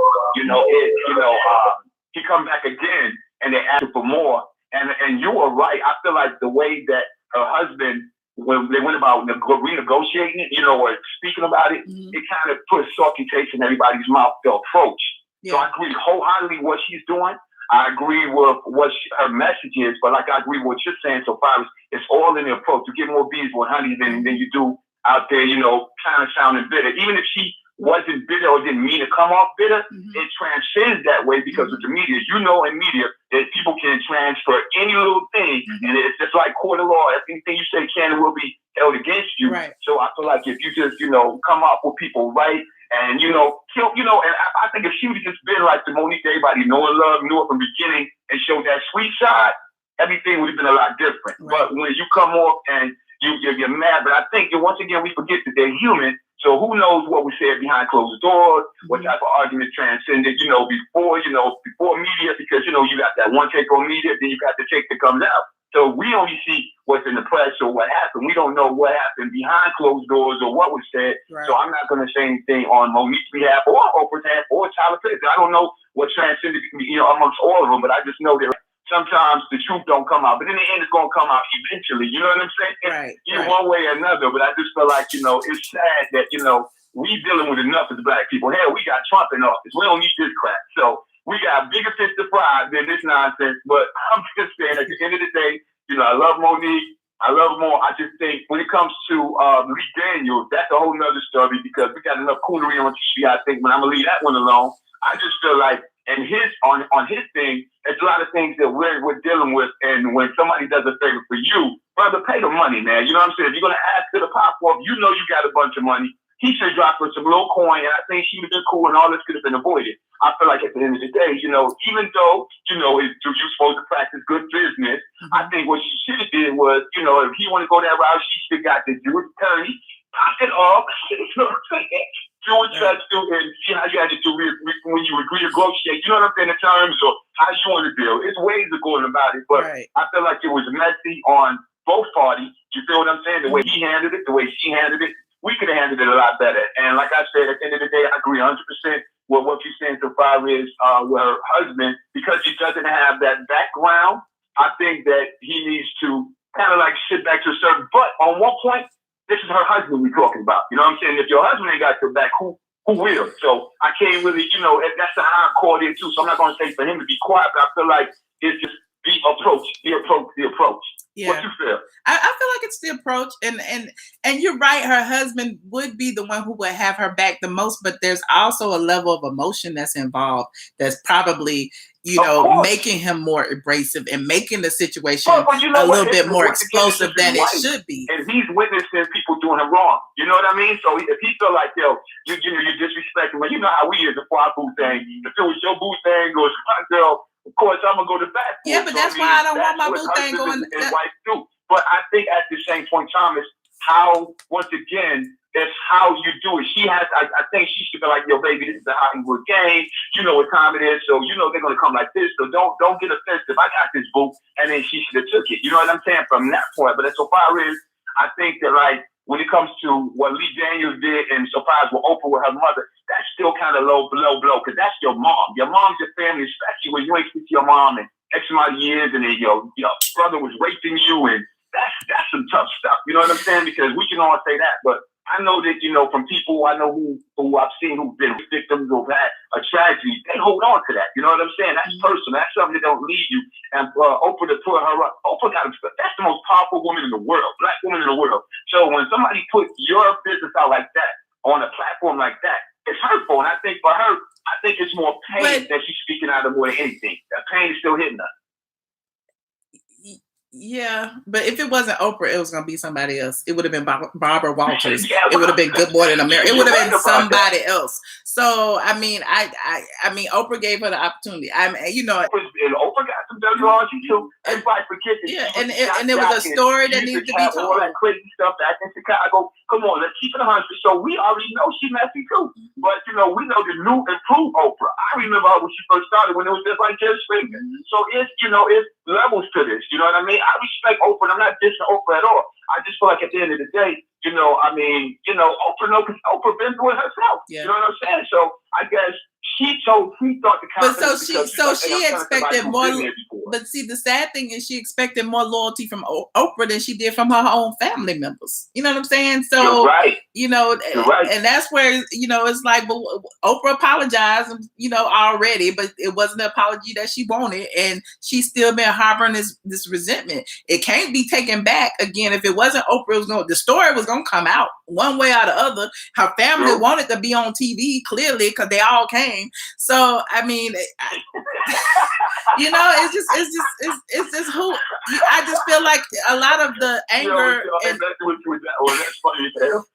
he come back again and they ask for more. And you were right. I feel like the way that her husband, when they went about renegotiating it, or speaking about it, it kind of put salty taste in everybody's mouth, the approach. Yeah. So I agree wholeheartedly what she's doing. I agree with what her message is, but like I agree with what you're saying so far, it's all in the approach. You get more bees with honey than you do out there, kind of sounding bitter. Even if she wasn't bitter or didn't mean to come off bitter, it transcends that way because of the media. In media, that people can transfer any little thing, and it's just like court of law. Anything you say can and will be held against you. Right. So I feel like if you just, come up with people right, and, kill, and I think if she would have just been like the Monique everybody knew and loved, knew it from the beginning, and showed that sweet side, everything would have been a lot different. Right. But when you come off and you're mad, but I think, once again, we forget that they're human. So who knows what we said behind closed doors, what type of argument transcended, before media, because, you got that one take on media, then you got the take that comes out. So we only see what's in the press or what happened. We don't know what happened behind closed doors or what was said. Right. So I'm not going to say anything on Monique's behalf or Oprah's behalf or Tyler Perry. I don't know what transcended, amongst all of them, but I just know that sometimes the truth don't come out. But in the end, it's going to come out eventually. You know what I'm saying? Right. One way or another. But I just feel like, it's sad that, we dealing with enough as black people. Hell, we got Trump in office. We don't need this crap. So we got bigger fish to fry than this nonsense. But I'm just saying, at the end of the day, I love Monique. I love more. I just think when it comes to Lee Daniels, that's a whole nother story because we got enough coonery on TV. I think, but I'm gonna leave that one alone. I just feel like, and on his thing, it's a lot of things that we're dealing with. And when somebody does a favor for you, brother, pay the money, man. You know what I'm saying? If you're gonna ask to the pop off, you got a bunch of money. He should drop her some little coin, and I think she would have been cool, and all this could have been avoided. I feel like at the end of the day, even though, you're supposed to practice good business, I think what she should have did was, if he want to go that route, she should have got the Jewish attorney, pop it off, do what you have to do, and see how you had to do when you agree to negotiate. You know what I'm saying? In terms of how you want to deal. It's ways of going about it, but I feel like it was messy on both parties. You feel what I'm saying? The way he handled it, the way she handled it. We could have handled it a lot better. And like I said, at the end of the day, I agree 100% with what you're saying so far is with her husband, because he doesn't have that background. I think that he needs to kind of like sit back to a certain, but on one point, this is her husband we're talking about. You know what I'm saying? If your husband ain't got your back, who will? So I can't really, you know, that's how I'm caught in too. So I'm not going to say for him to be quiet, but I feel like it's just the approach. Yeah. What you feel? I feel like it's the approach, and you're right. Her husband would be the one who would have her back the most, but there's also a level of emotion that's involved that's probably, you know, making him more abrasive and making the situation a little bit more explosive than it should be. And he's witnessing people doing him wrong. You know what I mean? So if he feel like, yo, you're disrespecting, well, you know how we is the far boo thing. If it was your boo thing or my girl, of course I'm gonna go to bat. Yeah, but that's why I don't want my boo thing going. And wife do. But I think at the same point, Thomas, how once again, it's how you do it. She has, I think she should be like, yo, baby, this is a Hollywood game. You know what time it is, so you know they're gonna come like this. So don't get offensive. I got this boo, and then she should have took it. You know what I'm saying? From that point, but as so far as I think that like when it comes to what Lee Daniels did and so far as with Oprah with her mother, that's still kind of low blow because that's your mom. Your mom's your family, especially when you ain't speak to your mom in X amount of years, and then your brother was raping you, and that's some tough stuff. You know what I'm saying? Because we can all say that, but I know that, you know, from people I know who I've seen who've been victims of that, a tragedy, they hold on to that. You know what I'm saying? That's personal. That's something that don't leave you. And Oprah to put her up, that's the most powerful woman in the world, black woman in the world. So when somebody puts your business out like that, on a platform like that, it's hurtful. And I think for her, I think it's more pain that she's speaking out of more than anything. That pain is still hitting her. Yeah, but if it wasn't Oprah, it was gonna be somebody else. It would have been Barbara Walters. It would have been Good Morning America. It would have been somebody else. So I mean, I mean, Oprah gave her the opportunity. I mean, you know, and Oprah got some WRG too. Everybody forget that. Yeah, and it was a story that needed to be told. All that crazy stuff back in Chicago. Come on, let's keep it 100. So we already know she messy too. But you know, we know the new improved Oprah. I remember her when she first started when it was just like Jerry Springer. So it's it's levels to this. You know what I mean? I respect Oprah, and I'm not dissing Oprah at all. I just feel like at the end of the day, Oprah knows because Oprah been through it herself. Yeah. You know what I'm saying? So I guess she thought the confidence. But so she expected more. But see, the sad thing is she expected more loyalty from Oprah than she did from her own family members. You know what I'm saying? So you're right. And that's where it's like, but Oprah apologized, already, but it wasn't the apology that she wanted, and she's still been harboring this resentment. It can't be taken back again. If it wasn't Oprah, the story was gonna come out one way or the other. Her family wanted to be on TV clearly because they all came. So I mean, it's just who. I just feel like a lot of the anger.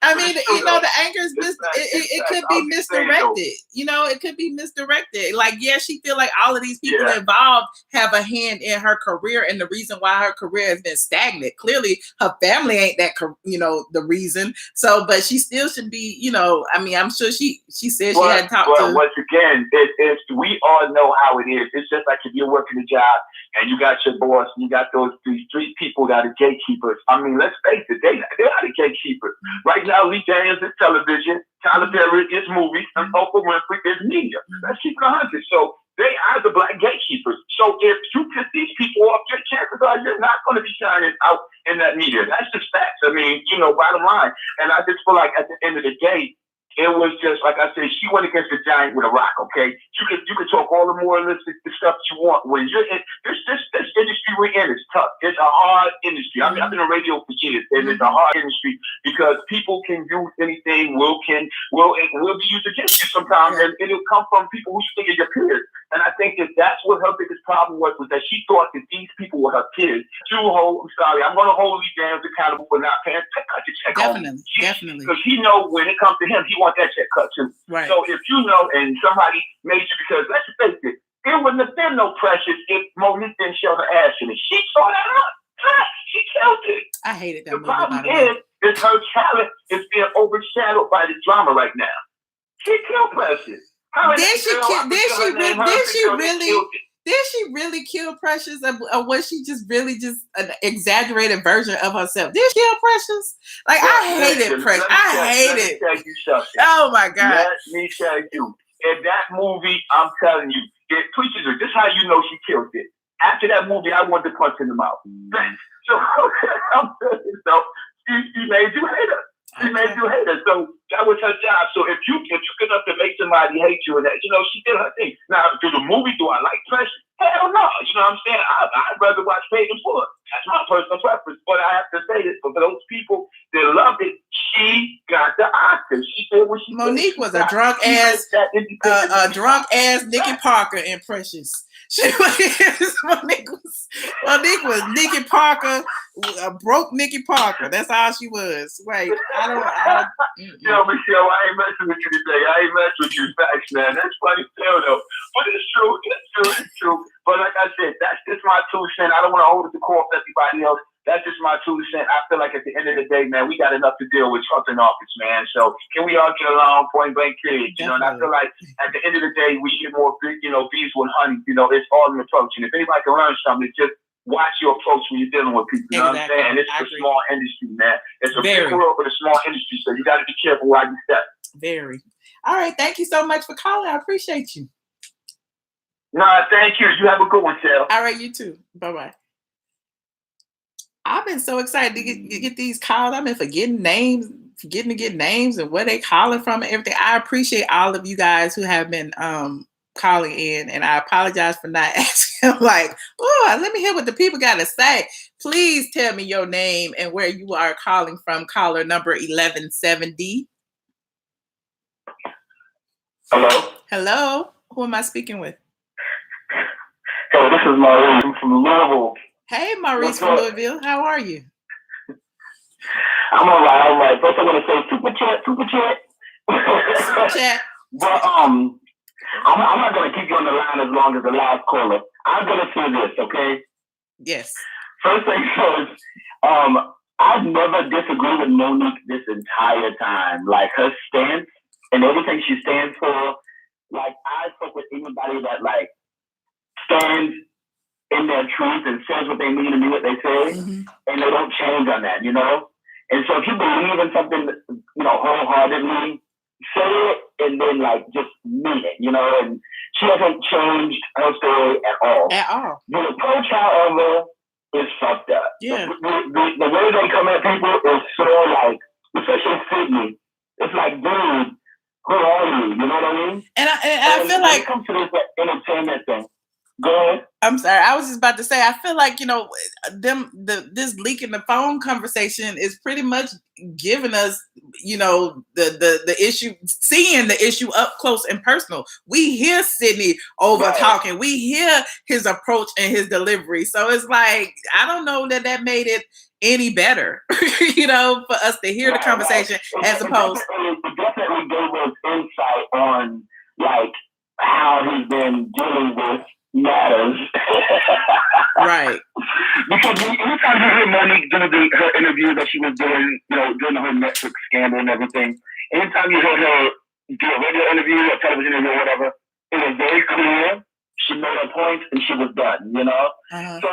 I mean, the anger is it could be misdirected. It could be misdirected. Like, yeah, she feel like all of these people involved have a hand in her career and the reason why her career has been stagnant. Clearly, her family ain't that, the reason. So, but she still should be, I mean, I'm sure she said she had talked to. Once again, we all know how it is. It's just like if you're working a job and you got your boss and you got these three people that are gatekeepers. I mean, let's face it, they're not the gatekeepers. Right now, Lee Daniels is television, Tyler Perry is movies, and Oprah Winfrey is media. Let's keep it 100. So they are the black gatekeepers. So if you piss these people off, your chances are you're not going to be shining out in that media. That's just facts. I mean, bottom line. And I just feel like at the end of the day, it was just, like I said, she went against the giant with a rock, okay? You could talk all the moralistic stuff you want. When you're in, this industry we're in is tough. It's a hard industry. I mean, I've been on radio for years, and it's a hard industry because people can use anything, will be used against you sometimes, and it'll come from people who you think are your peers. And I think that's what her biggest problem was that she thought that these people were her peers. I'm going to hold Lee Daniels accountable for not paying. Cut your check. Definitely. Because he knows when it comes to him, he wants that check cut too. Right. So if and somebody made you, because let's face it, there wouldn't have been no Precious if Monique didn't show her ass in it. She saw that up. She killed it. I hated that movie. The problem is her talent is being overshadowed by the drama right now. She killed Precious. Did she really kill Precious, or was she just really just an exaggerated version of herself? Did she kill Precious? Like, I hated Precious. I hated it. Oh my God. Let me tell you. In that movie, I'm telling you, this is how you know she killed it. After that movie, I wanted to punch in the mouth. So She made you hate her. She made you hate her. So that was her job. So if you took enough to make somebody hate you, and that, you know, she did her thing. Now, through the movie, do I like Precious? Hell no. You know what I'm saying? I'd rather watch Paid in Full. That's my personal preference. But I have to say this, for those people that loved it, she got the Oscar. She did what she Monique did. was a drunk ass Nique Parker in Precious. Monique was Nique Parker, a broke Nique Parker. That's all she was. Wait, Yo, Michelle, I ain't messing with you today. I ain't messing with you. Facts, man. That's funny still, though. But it's true. It's true. But like I said, that's just my 2 cents. I don't want to hold it to court for everybody else. That's just my 2 cents. I feel like at the end of the day, man, we got enough to deal with Trump in office, man. So can we all get along, point blank period? You know, and I feel like at the end of the day, we get more, you know, bees with honey. You know, it's all an approach. And if anybody can learn something, it's just watch your approach when you're dealing with people. You know what I'm saying? And it's a small industry, man. It's a big world, but a small industry. So you got to be careful how you step. Very. All right. Thank you so much for calling. I appreciate you. No, thank you. You have a good one, Sal. All right, you too. Bye-bye. I've been so excited to get these calls. I've been forgetting to get names and where they calling from and everything. I appreciate all of you guys who have been calling in, and I apologize for not asking. I'm like, oh, let me hear what the people got to say. Please tell me your name and where you are calling from. Caller number 1170. Hello? Hello? Who am I speaking with? Hey, this is Maurice. I'm from Louisville. Hey, Maurice from Louisville. How are you? I'm all right. First, I want to say super chat. Super chat. But I'm not going to keep you on the line as long as the last caller. I'm going to say this, okay? Yes. First thing first, I've never disagreed with Monique this entire time. Like, her stance and everything she stands for, like, I fuck with anybody that, like, stands in their truth and says what they mean and mean what they say, and they don't change on that, you know? And so if you believe in something, you know, wholeheartedly, say it and then, like, just mean it, you know? And she hasn't changed her story at all. At all. The approach, however, is fucked up. Yeah. The way they come at people is so, like, especially Sidney, it's like, dude, who are you? You know what I mean? And I feel like... When it comes to this entertainment thing, go ahead. I'm sorry. I was just about to say, I feel like, you know, this leaking the phone conversation is pretty much giving us, you know, the issue, seeing the issue up close and personal. We hear Sidney over talking. We hear his approach and his delivery. So it's like, I don't know that made it any better, you know, for us to hear the conversation as opposed. It definitely gave us insight on, like, how he's been dealing with matters. Right. Because anytime you hear Monique doing her interview that she was doing, you know, during her Netflix scandal and everything, anytime you heard her do a radio interview or television interview or whatever, it was very clear. She made her point and she was done, you know? So,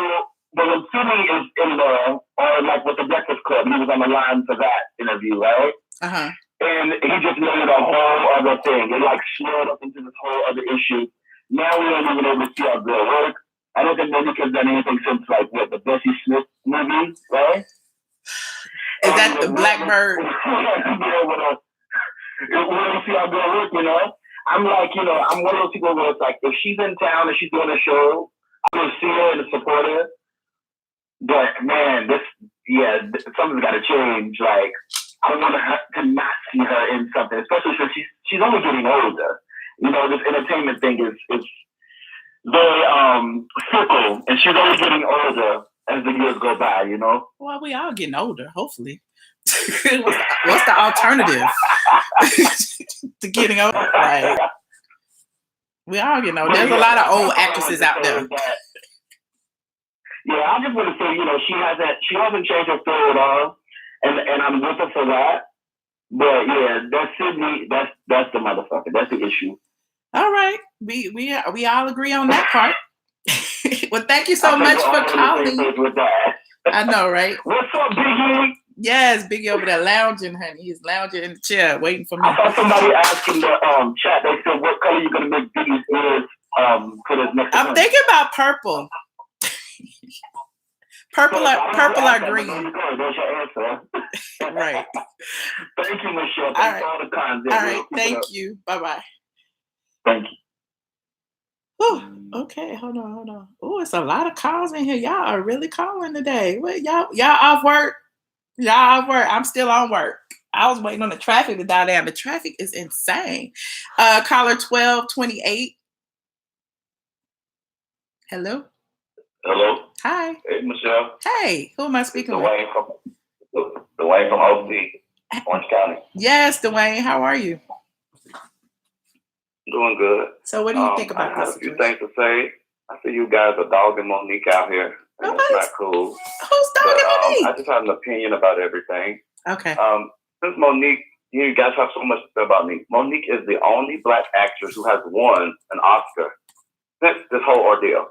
but when Sidney is in there, or like with the Breakfast Club, he was on the line for that interview, right? And he just made a whole other thing. It like slowed up into this whole other issue. Now we ain't even able to see our girl work. I don't think Monique has done anything since like what, the Bessie Smith movie, right? Is that the Blackbird? We don't see our girl work, you know? I'm like, you know, I'm one of those people where it's like, if she's in town and she's doing a show, I'm gonna see her and support her. But man, something's got to change. Like, I want to not see her in something, especially since she's only getting older. You know, this entertainment thing is very fickle, and she's only getting older as the years go by. You know. Well, we all getting older, hopefully. What's the alternative to getting older? Like, we all getting older. There's a lot of old actresses out there. Yeah, I just want to say, you know, she hasn't changed her story at all, and I'm with her for that. But yeah, that's Sidney. That's the motherfucker. That's the issue. All right, we all agree on that part. Well, thank you so much for calling. I know, right? What's up, Biggie? Yes, Biggie over there lounging, honey. He's lounging in the chair, waiting for me. I saw somebody asking the chat. They said, "What color you gonna make Biggie's ears for this next?" I'm thinking about purple. Purple So if I don't or ask that, green? there you go. That's your answer. Right. Thank you, Michelle. All Thanks right. for all the content. All We'll right. keep it Thank up. you. Bye-bye. Thank you. Whew. Okay, hold on. Oh, it's a lot of calls in here. Y'all are really calling today. What y'all off work? Y'all off work. I'm still on work. I was waiting on the traffic to die down. The traffic is insane. Caller 1228. Hello. Hello. Hi. Hey, Michelle. Hey, who am I speaking with? Dwayne from OC, Orange County. Yes, Dwayne. How are you? Doing good. So what do you think about I had this a few situation? things to say. I see you guys are dogging Monique out here, and it's not cool. Who's But dogging I Monique? just have an opinion about everything. Okay. Since Monique, you guys have so much to say about Monique. Monique is the only Black actress who has won an Oscar since this whole ordeal.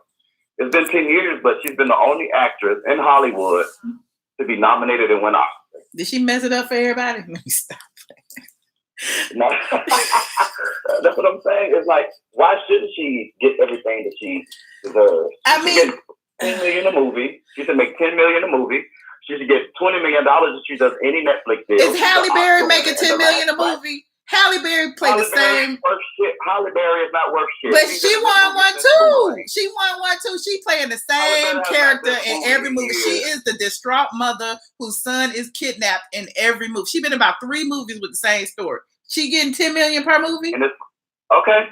It's been 10 years, but she's been the only actress in Hollywood to be nominated and win Oscar. Did she mess it up for everybody? Let me stop. No. That's what I'm saying. It's like, why shouldn't she get everything that she deserves? I mean, she should get $10 million a movie. She should make $10 million a movie. She should get $20 million if she does any Netflix deal. Is Halle Berry making $10 million a movie? Halle Berry played the same. Halle Berry is not worth shit. But she won one too. She won one too. She playing the same character in every movie. She is the distraught mother whose son is kidnapped in every movie. She's been in about 3 movies with the same story. She getting $10 million per movie. And okay.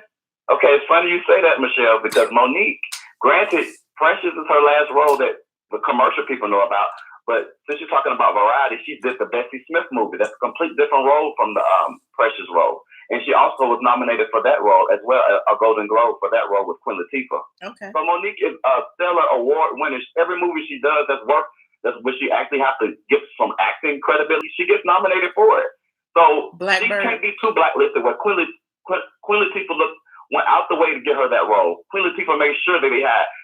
It's funny you say that, Michelle, because Monique, granted, Precious is her last role that the commercial people know about. But since you're talking about variety, she did the Bessie Smith movie. That's a complete different role from the Precious role. And she also was nominated for that role as well, a Golden Globe for that role with Queen Latifah. Okay. So Monique is a stellar award winner. Every movie she does that's where she actually has to get some acting credibility, she gets nominated for it. So she can't be too blacklisted where Queen Latifah went out the way to get her that role. Queen Latifah made sure that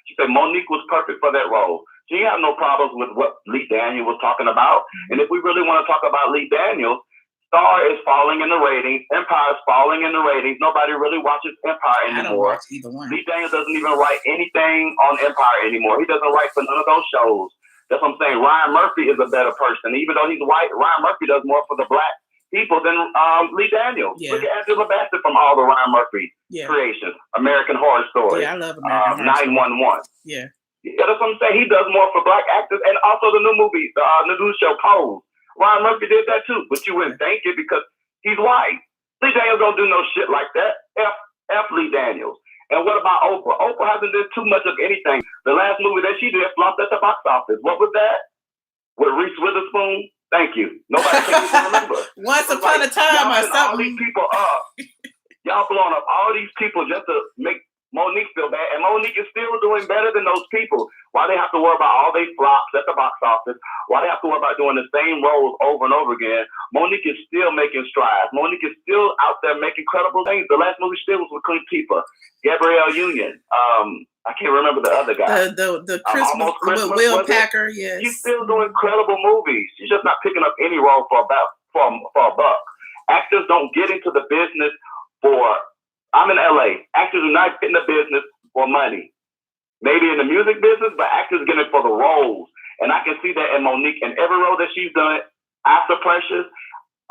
she said Monique was perfect for that role. She didn't have no problems with what Lee Daniels was talking about. And if we really want to talk about Lee Daniels, Star is falling in the ratings. Empire is falling in the ratings. Nobody really watches Empire anymore. I don't watch either one. Lee Daniels doesn't even write anything on Empire anymore. He doesn't write for none of those shows. That's what I'm saying. Ryan Murphy is a better person. Even though he's white, Ryan Murphy does more for the Black people than Lee Daniels. Yeah. Look at Angela Bassett from all the Ryan Murphy creations. American Horror Story. Yeah, I love American Horror Story. 911. Yeah. That's what I'm saying. He does more for Black actors, and also the new movie, the new show Pose. Ryan Murphy did that too, but you wouldn't think it because he's white. Lee Daniels don't do no shit like that. F Lee Daniels. And what about Oprah? Oprah hasn't done too much of anything. The last movie that she did flopped at the box office. What was that? With Reese Witherspoon? Thank you. Nobody can even remember. Once upon a time or something. All these people up. Y'all blowing up all these people just to make Monique feel bad, and Monique is still doing better than those people. Why they have to worry about all they flops at the box office? Why they have to worry about doing the same roles over and over again? Monique is still making strides. Monique is still out there making credible things. The last movie still was with Queen Latifah, Gabrielle Union. I can't remember the other guy. The Christmas with Will Packer. Yes, she's still doing credible movies. She's just not picking up any role for a buck. Actors don't get into the business for. I'm in LA. Actors are not getting the business for money. Maybe in the music business, but actors get it for the roles. And I can see that in Monique. And every role that she's done after Precious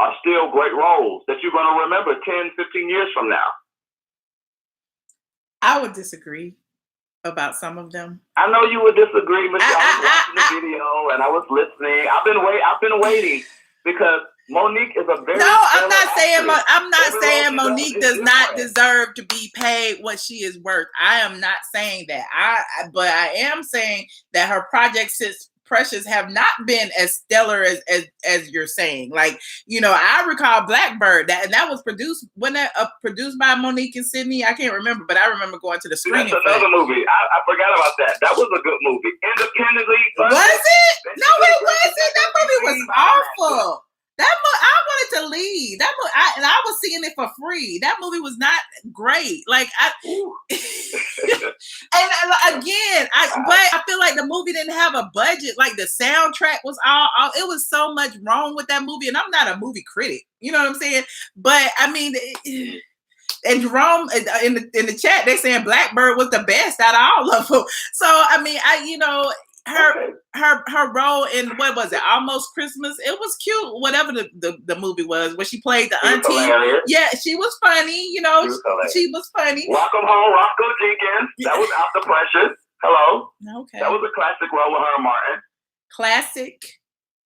are still great roles that you're going to remember 10, 15 years from now. I would disagree about some of them. I know you would disagree, but I was watching the video and I was listening. I've been waiting because Monique is a very. No, I'm not saying Monique does not deserve to be paid what she is worth. I am not saying that. But I am saying that her projects since Precious have not been as stellar as you're saying. Like, I recall Blackbird that was produced produced by Monique and Sidney. I can't remember, but I remember going to the screening. That's another movie. I forgot about that. That was a good movie. Independently. Was it? No, it wasn't. That movie was awful. I wanted to leave. I was seeing it for free. That movie was not great. Like but I feel like the movie didn't have a budget. Like the soundtrack was all it was so much wrong with that movie. And I'm not a movie critic. You know what I'm saying? But I mean, and Jerome in the chat, they're saying Blackbird was the best out of all of them. So I mean, her role in, what was it, Almost Christmas? It was cute, whatever the movie was, where she played the auntie. Yeah, she was funny, you know, she was funny. Welcome Home, Roscoe Jenkins. That was After Precious. Hello. Okay. That was a classic role with her and Martin. Classic.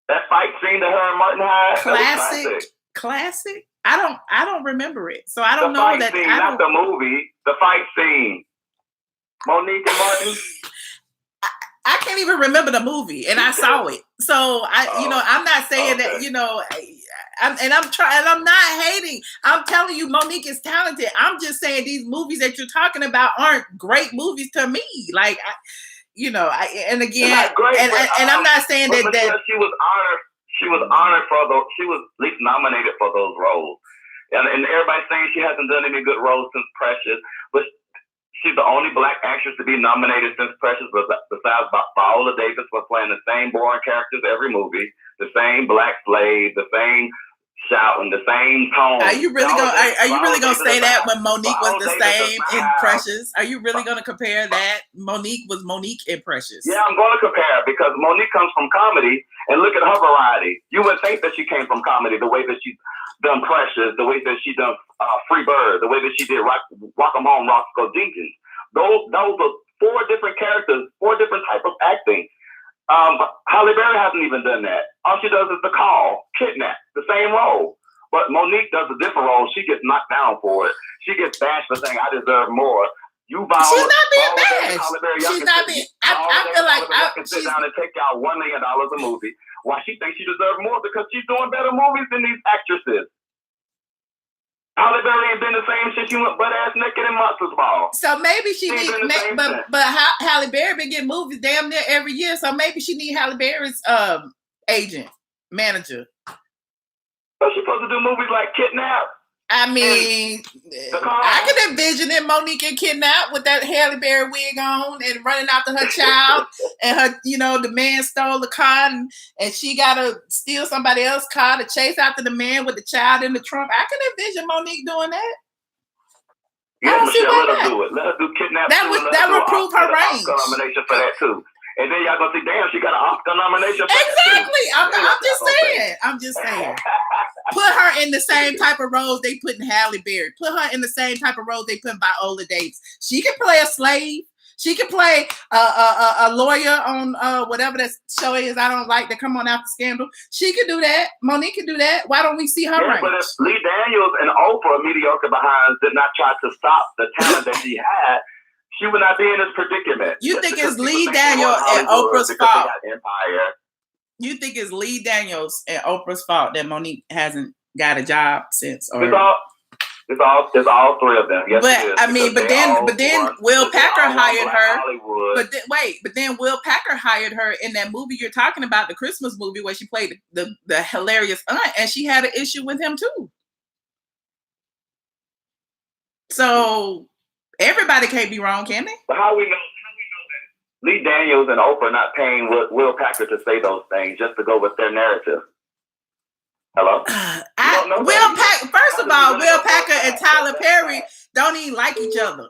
That fight scene that her and Martin had. Classic. I don't remember it, so I don't know that. Scene, not the movie. The fight scene. Monique and Martin. I can't even remember the movie, and I saw it. So I'm not saying that, I'm not hating. I'm telling you, Monique is talented. I'm just saying these movies that you're talking about aren't great movies to me. Like, and again, and I'm not saying that she was honored. She was honored for those. She was at least nominated for those roles, and everybody's saying she hasn't done any good roles since Precious, but she's the only Black actress to be nominated since Precious, besides Viola Davis for playing the same boring characters every movie, the same Black slave, the same shouting, the same tone. Are you really gonna say that when Monique was the same in Precious? Are you really gonna compare that? Monique was Monique in Precious. Yeah, I'm gonna compare because Monique comes from comedy, and look at her variety. You would think that she came from comedy, the way that she's done Precious, the way that she done Free Bird, the way that she did Rock 'em Home, Roscoe Jenkins. Those are 4 different characters, 4 different types of acting. Halle Berry hasn't even done that. All she does is The Call, Kidnap, the same role. But Monique does a different role. She gets knocked down for it. She gets bashed for saying, I deserve more. She's not being bashed. She's not being. I feel like I can sit down and take y'all $1 million a movie. Why she thinks she deserves more? Because she's doing better movies than these actresses. Halle Berry ain't been the same since she went butt ass naked in Monsters Ball. So maybe she needs, but Halle Berry been getting movies damn near every year. So maybe she need Halle Berry's agent, manager. So she's supposed to do movies like Kidnap. I mean, I can envision it, Monique and Kidnap with that Halle Berry wig on and running after her child, and her, the man stole the car and she gotta steal somebody else's car to chase after the man with the child in the trunk. I can envision Monique doing that. Yeah, Michelle, let her do it. Let her do Kidnap. That would prove her range. Nomination for that too. And then y'all gonna see, damn, she got an Oscar nomination. Exactly. I'm just saying. Put her in the same type of roles they put in Halle Berry. Put her in the same type of roles they put in Viola Davis. She can play a slave. She can play a lawyer on whatever that show is I don't like that come on after Scandal. She can do that. Monique can do that. Why don't we see her range? But if Lee Daniels and Oprah, mediocre behind, did not try to stop the talent that she had, she would not be in this predicament. You think it's Lee Daniels and Oprah's fault? You think it's Lee Daniels and Oprah's fault that Monique hasn't got a job since? Or it's all 3 of them. Yes, but I mean, but then Will Packer hired her. But then Will Packer hired her in that movie you're talking about, the Christmas movie where she played the hilarious aunt, and she had an issue with him too. So everybody can't be wrong, can they? But how we know that Lee Daniels and Oprah not paying Will Packer to say those things just to go with their narrative? Hello? First of all, Will Packer and Tyler Perry don't even like each other.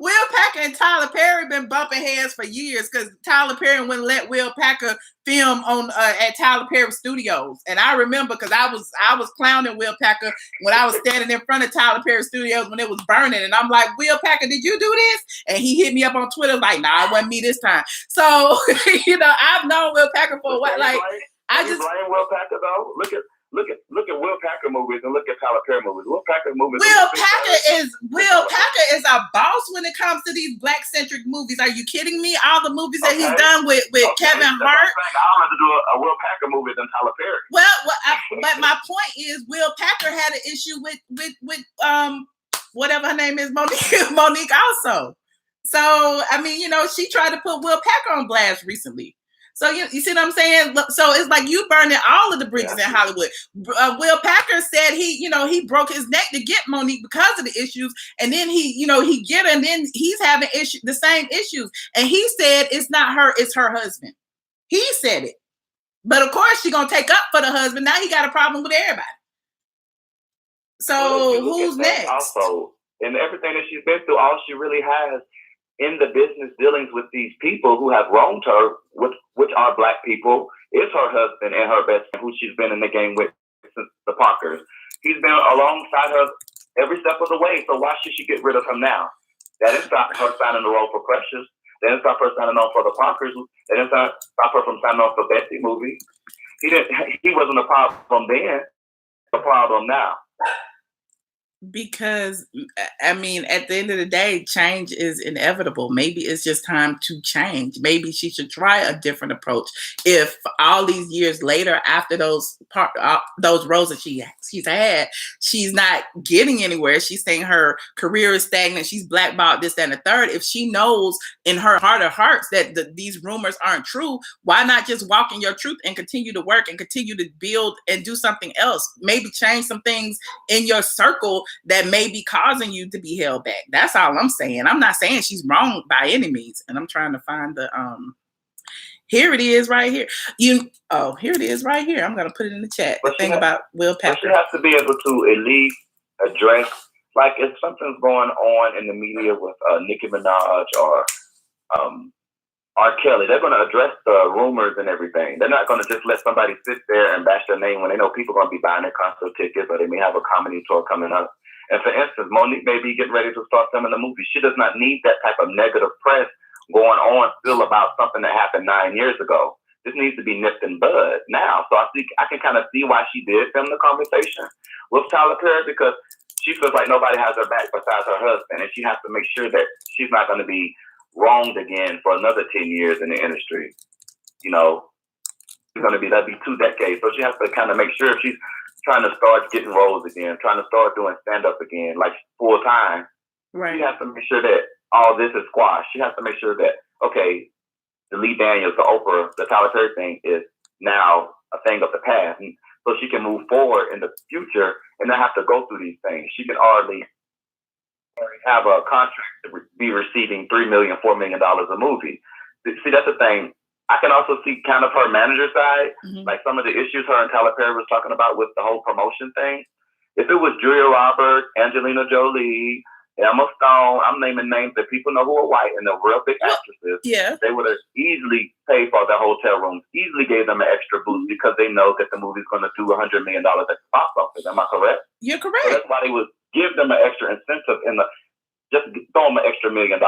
Will Packer and Tyler Perry been bumping heads for years because Tyler Perry wouldn't let Will Packer film on at Tyler Perry Studios. And I remember because I was clowning Will Packer when I was standing in front of Tyler Perry Studios when it was burning. And I'm like, Will Packer, did you do this? And he hit me up on Twitter like, nah, it wasn't me this time. So, I've known Will Packer for a while. Like, I just blame Will Packer though. Look at Will Packer movies and look at Tyler Perry movies. Will Packer movies. Will Packer is a boss when it comes to these Black centric movies. Are you kidding me? All the movies that he's done with Kevin Hart. I'll have to do a Will Packer movie than Tyler Perry. But my point is, Will Packer had an issue with whatever her name is, Monique also. So I mean, she tried to put Will Packer on blast recently. So you see what I'm saying? So it's like you burning all of the bridges in Hollywood. Will Packer said he broke his neck to get Monique because of the issues, and then he get her, and then he's having the same issues, and he said it's not her, it's her husband. He said it, but of course she's gonna take up for the husband. Now he got a problem with everybody. So who's next? Also, and everything that she's been through, all she really has in the business dealings with these people who have wronged her, which are black people, is her husband and her best friend, who she's been in the game with since the Parkers. He's been alongside her every step of the way. So why should she get rid of him now? That didn't stop her signing the role for Precious. That didn't stop her signing on for the Parkers. That didn't stop her from signing on for Betsy movie. He wasn't a problem then. A problem now. Because I mean, at the end of the day, change is inevitable. Maybe it's just time to change. Maybe she should try a different approach. If all these years later, after those roles that she's had, she's not getting anywhere. She's saying her career is stagnant. She's blackballed, this, that, and the third. If she knows in her heart of hearts that these rumors aren't true, why not just walk in your truth and continue to work and continue to build and do something else? Maybe change some things in your circle that may be causing you to be held back. That's all I'm saying. I'm not saying she's wrong by any means. And I'm trying to find the here it is right here. Here it is right here. I'm gonna put it in the chat. The thing about Will Packer. She has to be able to at least address, like, if something's going on in the media with Nicki Minaj or R. Kelly, they're going to address the rumors and everything. They're not going to just let somebody sit there and bash their name when they know people are going to be buying their concert tickets, or they may have a comedy tour coming up. And for instance, Monique may be getting ready to start filming a movie. She does not need that type of negative press going on still about something that happened 9 years ago. This needs to be nipped in bud now. So I can kind of see why she did film the conversation with Tyler Perry, because she feels like nobody has her back besides her husband, and she has to make sure that she's not going to be wronged again for another 10 years in the industry. You know, that'd be 2 decades. So she has to kind of make sure if she's trying to start getting roles again, trying to start doing stand-up again, like full time, right, she has to make sure that all this is squashed. She has to make sure that, okay, the Lee Daniels, the Oprah, the Tyler Perry thing is now a thing of the past. And so she can move forward in the future and not have to go through these things. She can already have a contract to be receiving $3 million, $4 million a movie. See, that's the thing. I can also see kind of her manager side, like some of the issues her and Tyler Perry was talking about with the whole promotion thing. If it was Julia Roberts, Angelina Jolie, Emma Stone, I'm naming names that people know who are white and they're real big actresses. Yeah, they would have easily paid for their hotel rooms, easily gave them an extra boost because they know that the movie's going to do $100 million at the box office. Am I correct? You're correct. So that's why they would give them an extra incentive just throw them an extra $1 million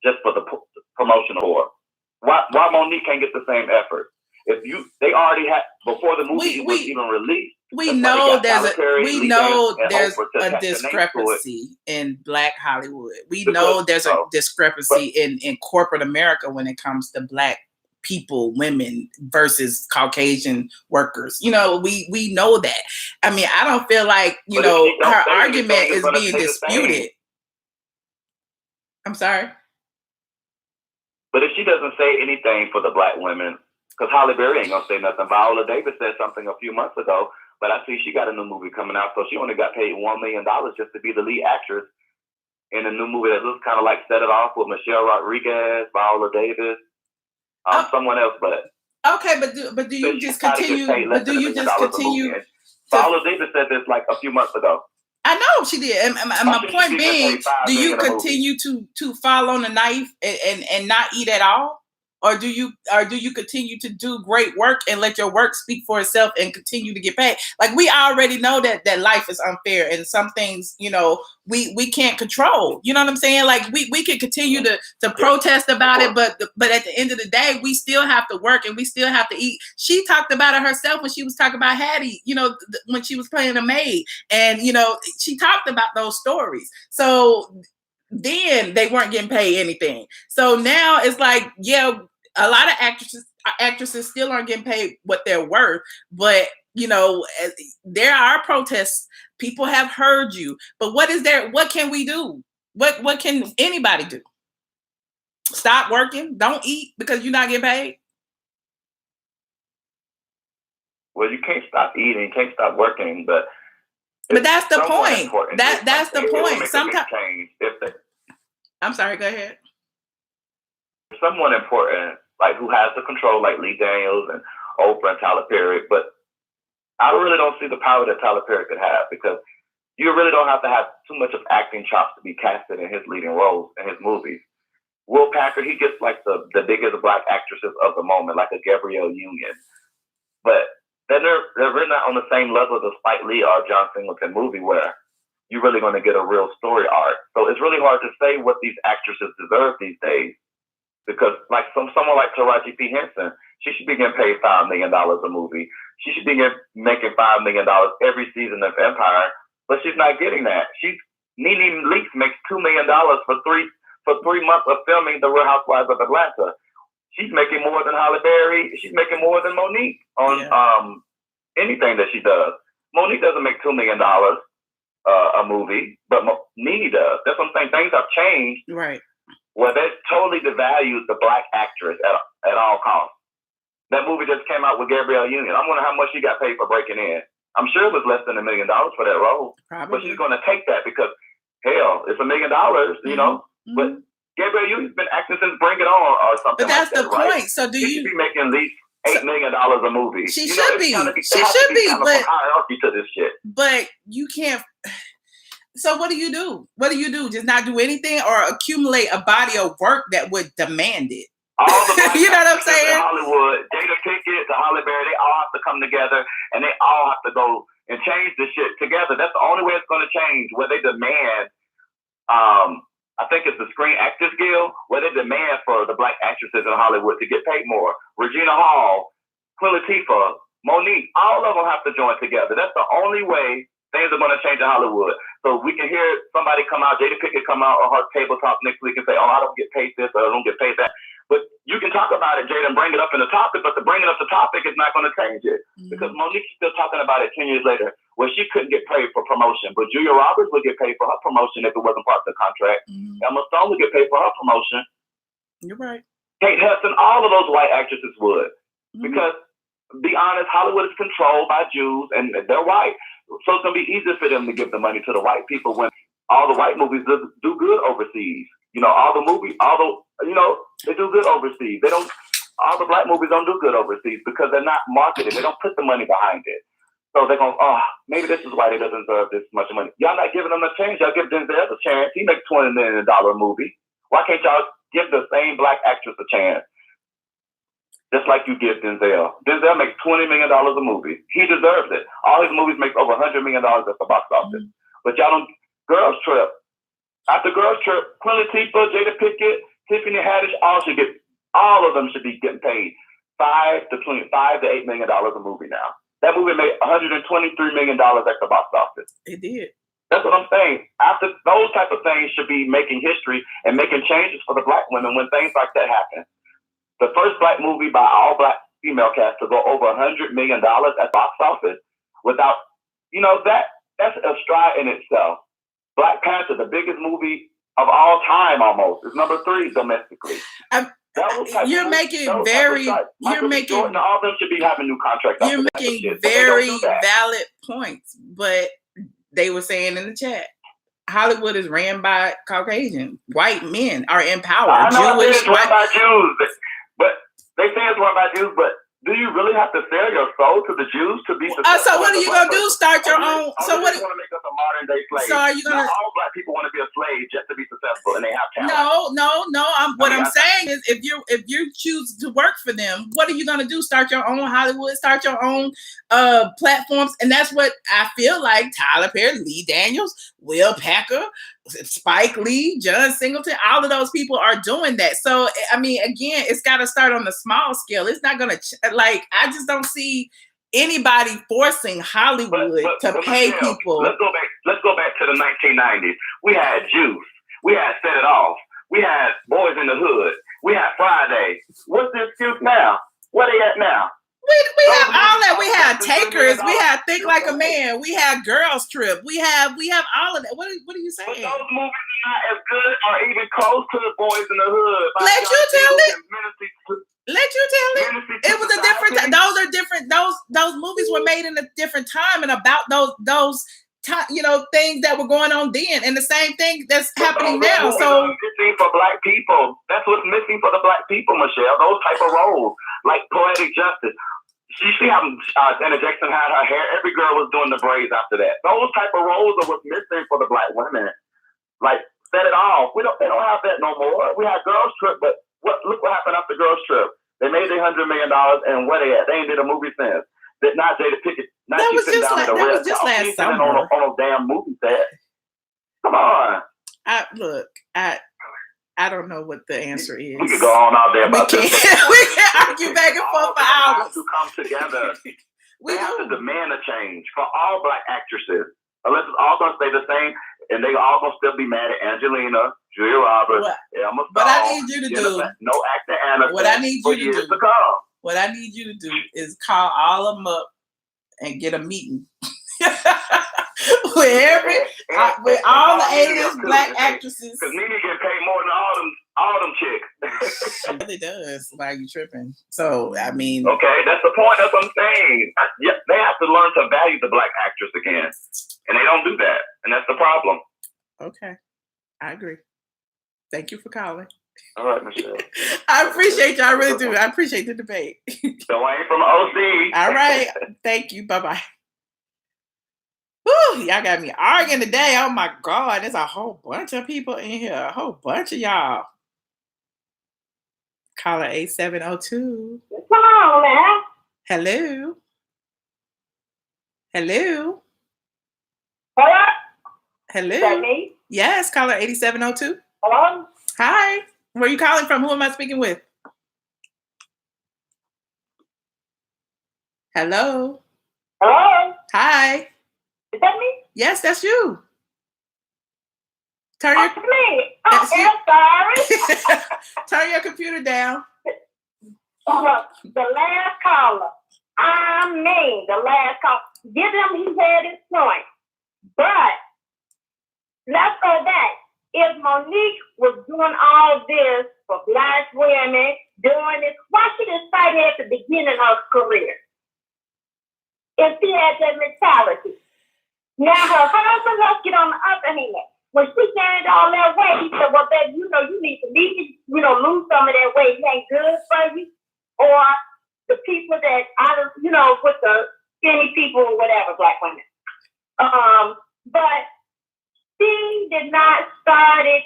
just for the promotional tour. Why Monique can't get the same effort? They already had before the movie was even released. We know there's a discrepancy in Black Hollywood. We know there's a discrepancy in corporate America when it comes to Black people, women versus Caucasian workers. You know, we know that. I mean, I don't feel like, her argument is being disputed. I'm sorry? But if she doesn't say anything for the Black women, because Halle Berry ain't gonna say nothing. Viola Davis said something a few months ago, but I see she got a new movie coming out, so she only got paid $1 million just to be the lead actress in a new movie that looks kind of like Set It Off with Michelle Rodriguez, Viola Davis, someone else, but okay, but do you just continue? But do you just continue? Viola Davis said this like a few months ago. I know she did, and my point being, do you continue to fall on the knife and not eat at all, or do you continue to do great work and let your work speak for itself and continue to get paid? Like, we already know that life is unfair, and some things, we can't control. You know what I'm saying? Like, we can continue to protest about it, but at the end of the day, we still have to work and we still have to eat. She talked about it herself when she was talking about Hattie, when she was playing a maid, and she talked about those stories. So then they weren't getting paid anything. So now it's like, yeah, a lot of actresses still aren't getting paid what they're worth, but there are protests. People have heard you, but what can we do? What can anybody do? Stop working? Don't eat because you're not getting paid? Well, you can't stop eating, can't stop working, but that's the point. That's the point. Sometimes. I'm sorry. Go ahead. Someone important, like who has the control, like Lee Daniels and Oprah and Tyler Perry, but I really don't see the power that Tyler Perry could have, because you really don't have to have too much of acting chops to be casted in his leading roles in his movies. Packer, he gets like the biggest black actresses of the moment, like a Gabrielle Union. But then they're really not on the same level as a Spike Lee or John Singleton movie where you're really going to get a real story arc. So it's really hard to say what these actresses deserve these days. Because like someone like Taraji P. Henson, she should be getting paid $5 million a movie. She should be making $5 million every season of Empire, but she's not getting that. Nene Leakes makes $2 million for 3 months of filming The Real Housewives of Atlanta. She's making more than Halle Berry. She's making more than Monique on anything that she does. Monique doesn't make $2 million a movie, but Nene does. That's what I'm saying. Things have changed. Right. Well, they totally devalued the black actress at all costs. That movie just came out with Gabrielle Union. I wonder how much she got paid for breaking in. I'm sure it was less than $1 million for that role. Probably. But she's going to take that because, hell, it's $1 million, you know? Mm-hmm. But Gabrielle Union's been acting since Bring It On or something. But that's like that, the point. Right? So do she you... should be making at least $8 million a movie. She should be. She should be. But hierarchy to this shit. But you can't... So what do you do? What do you do? Just not do anything or accumulate a body of work that would demand it? All the you know what I'm saying? Hollywood, Jada Pinkett to Halle Berry, they all have to come together and they all have to go and change this shit together. That's the only way it's going to change. Where they demand, I think it's the Screen Actors Guild, where they demand for the black actresses in Hollywood to get paid more. Regina Hall, Queen Latifah, Monique, all of them have to join together. That's the only way things are going to change in Hollywood. So we can hear somebody come out, Jada Pinkett come out on her table talk next week and say, oh, I don't get paid this or I don't get paid that. But you can talk about it, Jada, and bring it up in the topic, but the bringing up the topic is not going to change it. Mm-hmm. Because Monique's still talking about it 10 years later, where she couldn't get paid for promotion. But Julia Roberts would get paid for her promotion if it wasn't part of the contract. Mm-hmm. Emma Stone would get paid for her promotion. You're right. Kate Hudson, all of those white actresses would. Mm-hmm. Because, be honest, Hollywood is controlled by Jews, and they're white. So it's going to be easier for them to give the money to the white people when all the white movies do good overseas. You know, they do good overseas. All the black movies don't do good overseas because they're not marketed. They don't put the money behind it. So they're going, oh, maybe this is why they doesn't deserve this much money. Y'all not giving them a chance. Y'all give Denzel a chance. He makes $20 million a movie. Why can't y'all give the same black actress a chance? Just like you give Denzel. Denzel makes $20 million a movie. He deserves it. All his movies make over $100 million at the box office. Mm-hmm. But y'all don't. Girls Trip. After Girls Trip, Queen Latifah, Jada Pinkett, Tiffany Haddish, all of them should be getting paid $5 to $8 million a movie now. That movie made $123 million at the box office. It did. That's what I'm saying. After those type of things should be making history and making changes for the black women when things like that happen. The first black movie by all black female cast to go over $100 million at box office without, that's a stride in itself. Black Panther, the biggest movie of all time almost, is number 3 domestically. You're making all of them should be having new contracts. You're making very valid points, but they were saying in the chat, Hollywood is ran by Caucasian. White men are in power. I know it's run by Jews, but they say it's run by Jews, but do you really have to sell your soul to the Jews to be successful? So what are you going to do? Start your own? So what? You want to make us a modern day slave? So are you going to? All black people want to be a slave just to be successful, and they have talent. No. I'm saying is, if you choose to work for them, what are you going to do? Start your own Hollywood? Start your own platforms? And that's what I feel like Tyler Perry, Lee Daniels, Will Packer, Spike Lee, John Singleton, all of those people are doing that. So, I mean, again, it's got to start on the small scale. It's not going to, I just don't see anybody forcing Hollywood to pay people. Let's go back to the 1990s. We had Juice. We had Set It Off. We had Boys in the Hood. We had Friday. What's the excuse now? Where they at now? We have all that. We had Takers. We had Think Like a Man. We had Girls Trip. We have all of that. What are you saying? But those movies are not as good or even close to the Boys in the Hood. Let you tell it. It was a different time. Those are different. Those movies were made in a different time and about those things that were going on then, and the same thing that's happening now. So missing for black people. That's what's missing for the black people, Michelle. Those type of roles, like Poetic Justice. You see how Janet Jackson had her hair. Every girl was doing the braids after that. Those type of roles are what's missing for the black women. Like set it off. They don't have that no more. We had girls trip, but look what happened after girls trip. They made their $100 million, and where they at? They ain't did a movie since. That not Jada Pickett. Not That she was sitting just down like at a that red was just couch. last She's sitting summer. on a damn movie set. Come on. I don't know what the answer is. We could go on out there about we this. can argue back and forth for hours. Have to come together. We They have to do. demand a change for all black actresses. Unless it's all gonna stay the same, and they all gonna still be mad at Angelina, Julia Roberts, Emma Stone. What I need you to do, no actor Anderson. what I need for you to years do, to come. what I need you to do is call all of them up and get a meeting with all the A-list black actresses. Because Nique get paid more than all them chicks. It really does. Why are you tripping? So I mean, okay, that's the point. That's what I'm saying. They have to learn to value the black actress again, and they don't do that, and that's the problem. Okay, I agree. Thank you for calling. All right, Michelle. I appreciate you. I really do. I appreciate the debate. So I ain't from OC. All right. Thank you. Bye-bye. Whew, y'all got me arguing today. Oh my God. There's a whole bunch of people in here. A whole bunch of y'all. Caller 8702. Come on, man. Hello. Hello. Hello? Hello. Is that me? Yes, caller 8702. Hello? Hi. Where are you calling from? Who am I speaking with? Hello. Hello? Hi. Is that me? Yes, that's you. Turn That's your me. That's Okay, you. I'm sorry. turn your computer down. The last caller. I mean, the last caller. Give him he had his point. But let's go back. If Monique was doing all this for black women, doing this, why she didn't start at the beginning of her career? If she had that mentality. Now her husband, let's get on the other hand. When she gained all that weight, he said, well, baby, you need to lose some of that weight. It ain't good for you. Or the people that, with the skinny people or whatever, black women. But she did not start it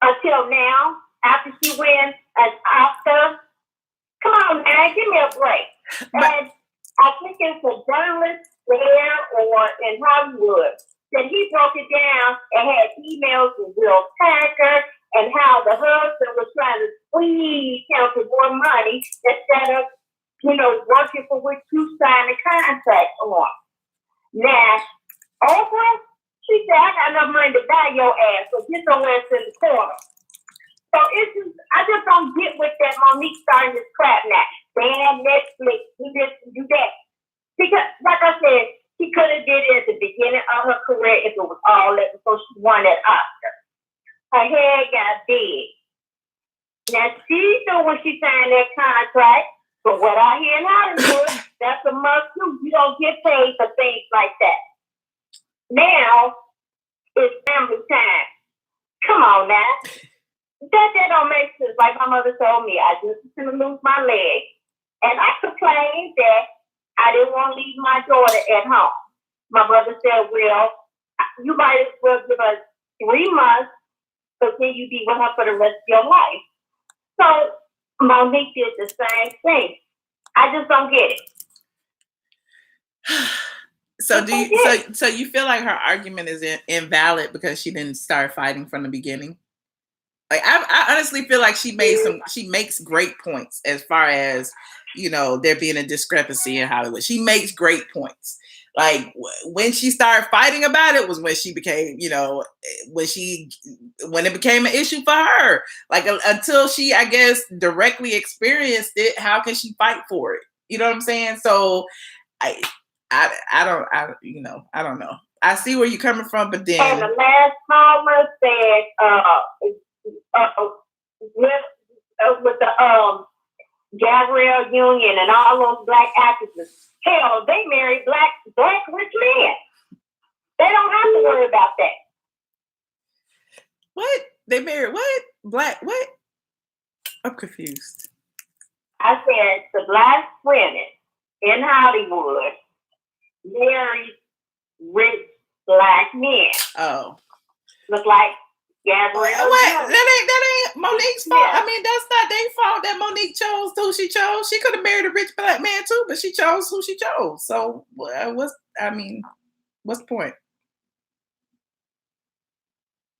until now, after she wins an Oscar. Come on, man, give me a break. And I think it's a journalist there or in Hollywood that he broke it down and had emails with Will Packer and how the husband was trying to squeeze him for more money instead of, working for which you signed a contract on. Now, Oprah, she said, I got enough money to buy your ass, so get your ass in the corner. So I just don't get with that Monique starting this crap now. Ban Netflix, do this, do that. Because, like I said, she could have did it at the beginning of her career if it was all that before she won that Oscar. Her head got big. Now, she knew when she signed that contract, but what I hear in Hollywood, that's a must do. You don't get paid for things like that. Now, it's family time. Come on now. That don't make sense. Like my mother told me, I just was going to lose my leg. And I complained that I didn't want to leave my daughter at home. My brother said, well, you might as well give us 3 months, so then you be with her for the rest of your life. So Monique did the same thing. I just don't get it. So you feel like her argument is invalid because she didn't start fighting from the beginning? Like I honestly feel like she makes great points as far as, there being a discrepancy in Hollywood. She makes great points. Like when she started fighting about it was when she became, when it became an issue for her. Like until she, I guess, directly experienced it, how can she fight for it? You know what I'm saying? So I don't know. I see where you're coming from, but then. And the last caller said, with the Gabrielle Union and all those black actresses, hell, they marry black rich men. They don't have to worry about that. What? They married what? Black what? I'm confused. I said the black women in Hollywood marry rich black men. Oh. Look like Yeah, What? That ain't Monique's fault. I mean, that's not their fault that Monique chose who she chose. She could have married a rich black man too, but she chose who she chose. So what's the point?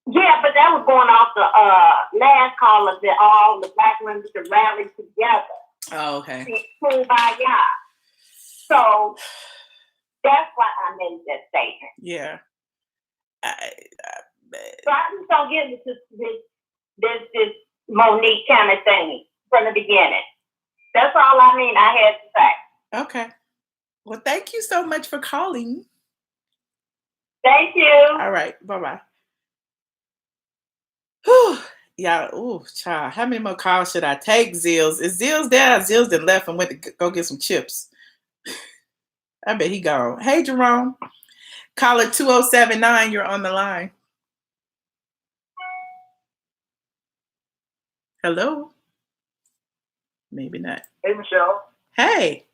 Yeah, but that was going off the last caller that all the black women could rally together. Oh, okay. Kumbaya. So that's why I made that statement. Yeah. So I just don't get into this Monique kind of thing from the beginning. That's all I mean. I had to say. Okay. Well, thank you so much for calling. Thank you. All right. Bye-bye. Whew. Yeah. Ooh, child. How many more calls should I take, Zills? Is Zills there? Zills then left and went to go get some chips. I bet he gone. Hey, Jerome. Caller 2079, you're on the line. Hello? Maybe not. Hey, Michelle. Hey.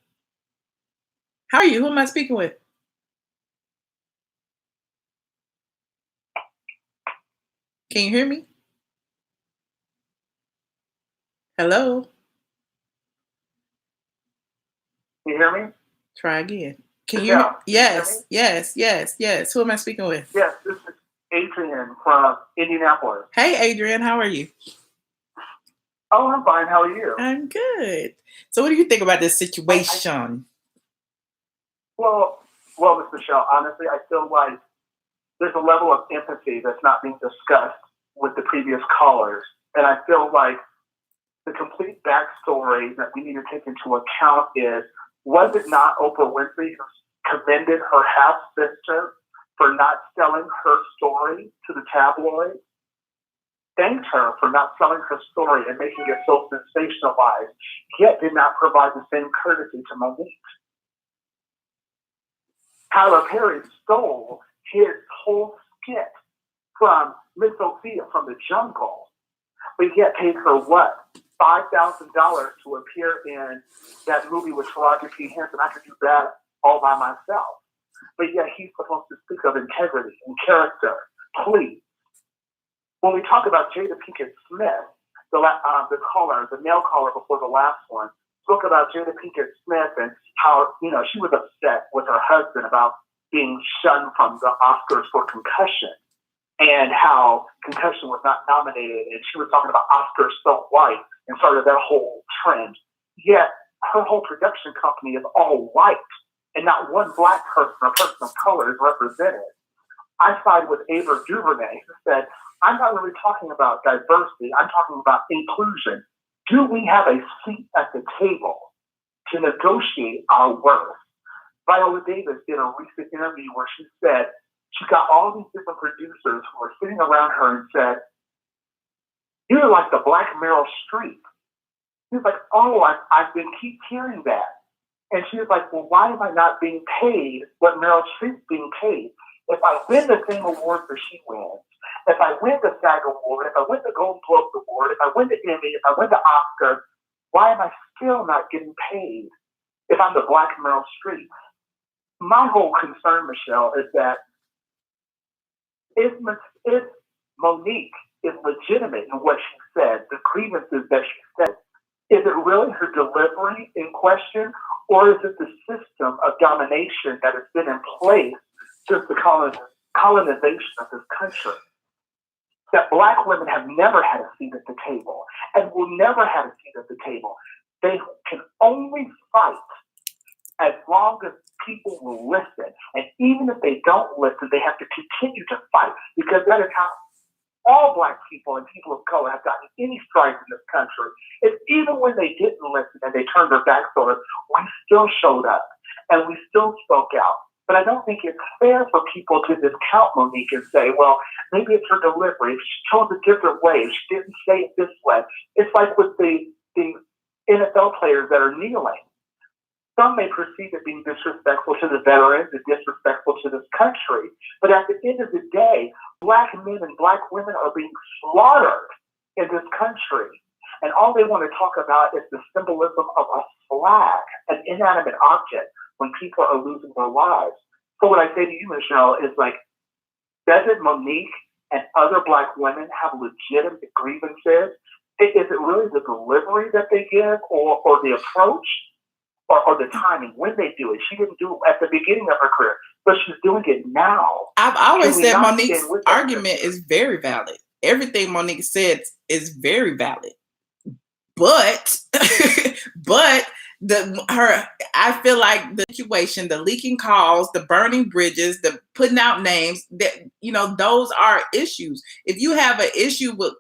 How are you? Who am I speaking with? Can you hear me? Hello? Can you hear me? Try again. Can Yeah. you? Yes, yes. Who am I speaking with? Yes, this is Adrian from Indianapolis. Hey, Adrian, how are you? Oh, I'm fine. How are you? I'm good. So what do you think about this situation? Well, Miss Michelle, honestly, I feel like there's a level of empathy that's not being discussed with the previous callers. And I feel like the complete backstory that we need to take into account is, was it not Oprah Winfrey who commended her half-sister for not selling her story to the tabloids? Thanked her for not selling her story and making it so sensationalized, yet did not provide the same courtesy to Monique. Tyler Perry stole his whole skit from Miss Sophia from the Jungle, but yet paid her what? $5,000 to appear in that movie with Taraji P. Henson. I could do that all by myself. But yet he's supposed to speak of integrity and character. Please. When we talk about Jada Pinkett Smith, the male caller before the last one, spoke about Jada Pinkett Smith and how, she was upset with her husband about being shunned from the Oscars for Concussion and how Concussion was not nominated. And she was talking about Oscars so white and started that whole trend. Yet her whole production company is all white and not one black person or person of color is represented. I side with Ava DuVernay, who said, I'm not really talking about diversity. I'm talking about inclusion. Do we have a seat at the table to negotiate our worth? Viola Davis did a recent interview where she said she got all these different producers who were sitting around her and said, you're like the black Meryl Streep. She was like, oh, I've been keep hearing that. And she was like, well, why am I not being paid what Meryl Streep's being paid? If I win the same award that she wins, if I win the SAG Award, if I win the Golden Globes Award, if I win the Emmy, if I win the Oscar, why am I still not getting paid if I'm the black Meryl Streep? My whole concern, Michelle, is that if Monique is legitimate in what she said, the grievances that she said, is it really her delivery in question, or is it the system of domination that has been in place since the colonization of this country? That black women have never had a seat at the table and will never have a seat at the table. They can only fight as long as people will listen. And even if they don't listen, they have to continue to fight, because that is how all black people and people of color have gotten any strides in this country. It's even when they didn't listen and they turned their backs on us, we still showed up and we still spoke out. But I don't think it's fair for people to discount Monique and say, well, maybe it's her delivery. If she chose a different way, if she didn't say it this way. It's like with the NFL players that are kneeling. Some may perceive it being disrespectful to the veterans and disrespectful to this country. But at the end of the day, black men and black women are being slaughtered in this country. And all they want to talk about is the symbolism of a flag, an inanimate object, when people are losing their lives. So what I say to you, Michelle, is like, doesn't Monique and other Black women have legitimate grievances, is it really the delivery that they give or the approach or the timing when they do it? She didn't do it at the beginning of her career, but she's doing it now. I've always Can we said not Monique's stand with that argument sister? is very valid. Everything Monique said is very valid. But I feel like the situation, the leaking calls, the burning bridges, the putting out names, that those are issues. If you have an issue with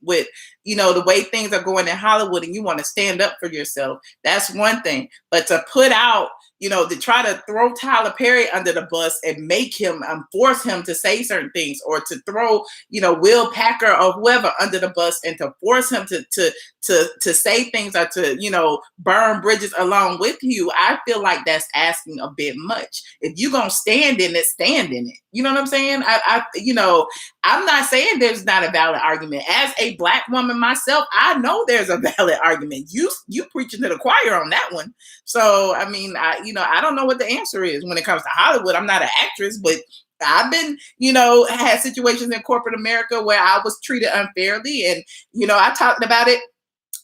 the way things are going in Hollywood and you want to stand up for yourself, that's one thing. But to put out, to try to throw Tyler Perry under the bus and make him force him to say certain things, or to throw Will Packer or whoever under the bus and to force him to say things, or to burn bridges along with you, I feel like that's asking a bit much. If you're gonna stand in it, stand in it. You know what I'm saying? I'm not saying there's not a valid argument. As a Black woman myself, I know there's a valid argument. You preaching to the choir on that one. So I mean, I don't know what the answer is when it comes to Hollywood. I'm not an actress, but I've been, had situations in corporate America where I was treated unfairly, and I talked about it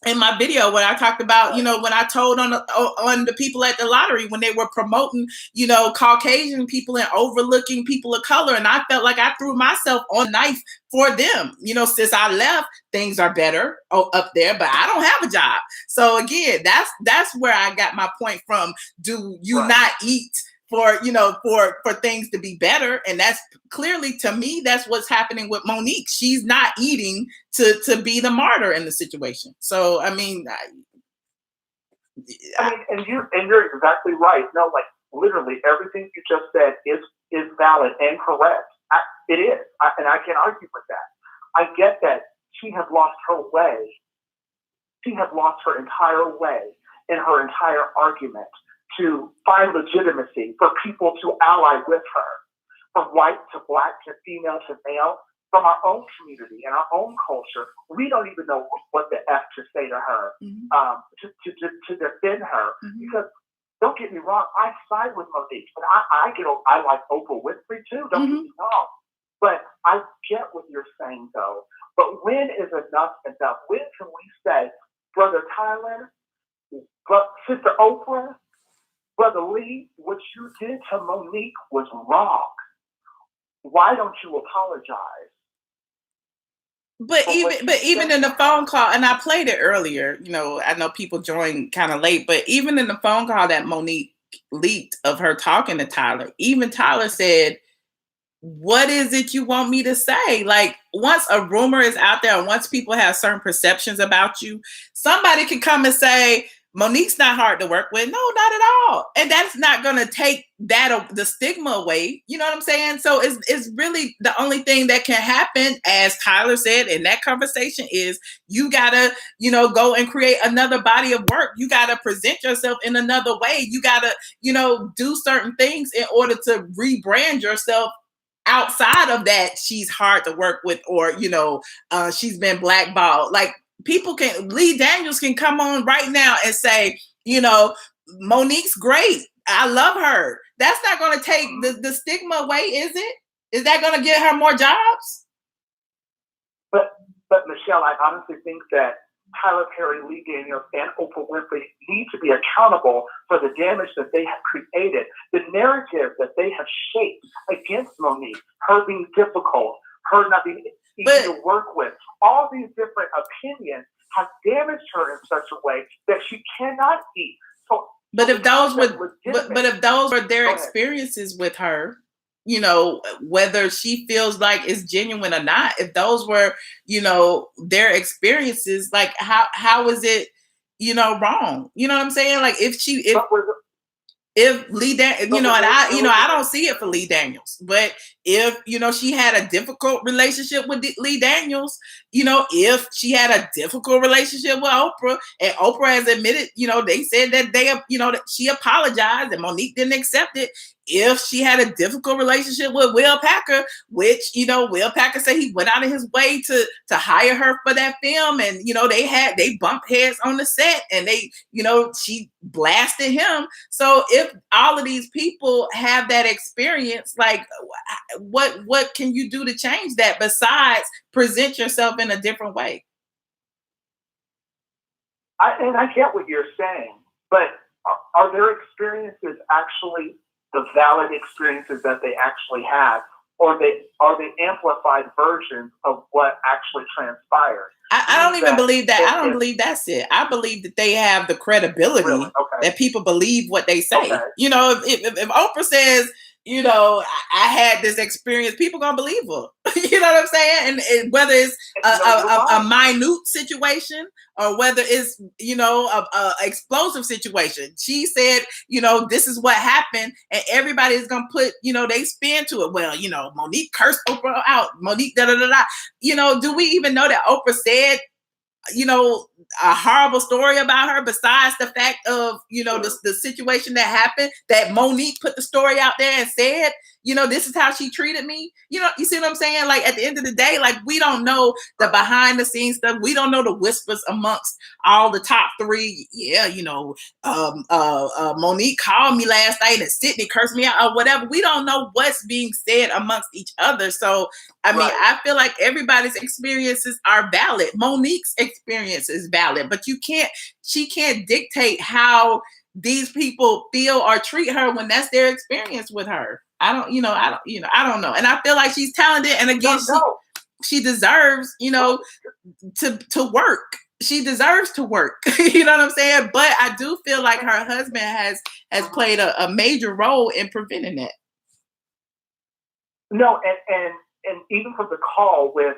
in my video when I talked about, when I told on the people at the lottery when they were promoting, Caucasian people and overlooking people of color, and I felt like I threw myself on a knife for them. Since I left, things are better up there, but I don't have a job. So again, that's where I got my point from. Do you not eat for things to be better? And that's clearly, to me, that's what's happening with Monique. She's not eating to be the martyr in the situation. So I mean, and you're exactly right. No, like literally everything you just said is valid and correct. It is, and I can't argue with that. I get that she has lost her way. She has lost her entire way in her entire argument to find legitimacy for people to ally with her, from white to Black to female to male, from our own community and our own culture. We don't even know what the F to say to her, to defend her. Because don't get me wrong, I side with Monique, but I like Oprah Winfrey too. Don't get me wrong, but I get what you're saying though. But when is enough enough? When can we say, Brother Tyler, Sister Oprah, Brother Lee, what you did to Monique was wrong. Why don't you apologize? But even in the phone call, and I played it earlier, I know people joined kind of late, but even in the phone call that Monique leaked of her talking to Tyler, even Tyler said, what is it you want me to say? Like, once a rumor is out there and once people have certain perceptions about you, somebody can come and say, Monique's not hard to work with. No, not at all. And that's not going to take the stigma away. You know what I'm saying? So it's really the only thing that can happen, as Tyler said in that conversation, is you got to, go and create another body of work. You got to present yourself in another way. You got to, do certain things in order to rebrand yourself outside of that. She's hard to work with, or, she's been blackballed. Like, Lee Daniels can come on right now and say, Monique's great. I love her. That's not going to take the stigma away, is it? Is that going to get her more jobs? But Michelle, I honestly think that Tyler Perry, Lee Daniels, and Oprah Winfrey need to be accountable for the damage that they have created, the narrative that they have shaped against Monique, her being difficult, her not being easy to work with. All these different opinions have damaged her in such a way that she cannot eat. So, but if those were their experiences with her, whether she feels like it's genuine or not, if those were, their experiences, like how is it, wrong? You know what I'm saying? Like if Lee Daniels, and I don't see it for Lee Daniels, but if, she had a difficult relationship with Lee Daniels, if she had a difficult relationship with Oprah, and Oprah has admitted, they said that that she apologized and Monique didn't accept it. if she had a difficult relationship with Will Packer, which, you know, Will Packer said he went out of his way to hire her for that film. And, you know, they bumped heads on the set and they, you know, she blasted him. So if all of these people have that experience, like what can you do to change that besides present yourself in a different way? I get what you're saying, but are their experiences actually the valid experiences that they actually had, or are they amplified versions of what actually transpired? I don't even believe that. I don't believe that's it. I believe that they have the credibility that people believe what they say. Okay. You know, if Oprah says, you know, I had this experience, people gonna believe her. You know what I'm saying? And whether it's a minute situation or whether it's, you know, a explosive situation. She said, you know, this is what happened, and everybody's gonna put, you know, they spin to it. Well, you know, Monique cursed Oprah out. Monique da da da da. You know, do we even know that Oprah said, you know, a horrible story about her besides the fact of, you know, the situation that happened, that Monique put the story out there and said, you know, this is how she treated me. You know, you see what I'm saying? Like at the end of the day, like we don't know the behind the scenes stuff. We don't know the whispers amongst all the top three. Yeah, you know, Monique called me last night and Sidney cursed me out or whatever. We don't know what's being said amongst each other. So, I mean, I feel like everybody's experiences are valid. Monique's experience is valid, but she can't dictate how these people feel or treat her when that's their experience with her. I don't know. And I feel like she's talented. And again, she deserves, you know, to work. She deserves to work. You know what I'm saying? But I do feel like her husband has played a major role in preventing that. No, and even from the call with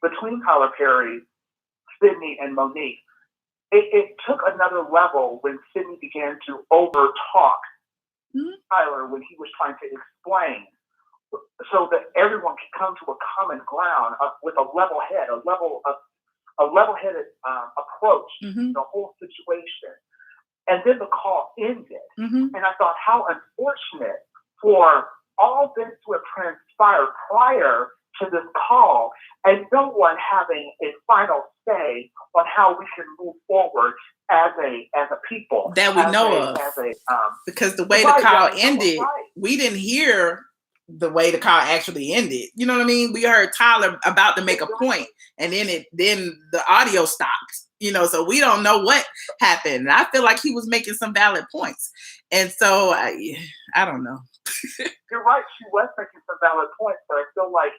between Tyler Perry, Sidney, and Monique, it took another level when Sidney began to over-talk Tyler when he was trying to explain, so that everyone could come to a common ground with a level-headed approach to the whole situation. And then the call ended, and I thought, how unfortunate for all this to have transpired prior to this call, and no one having a final say on how we can move forward as a people that we know of. Because the way the call ended, we didn't hear the way the call actually ended. You know what I mean? We heard Tyler about to make a point, and then the audio stopped. You know, so we don't know what happened. And I feel like he was making some valid points, and so I don't know. You're right. She was making some valid points, but I feel like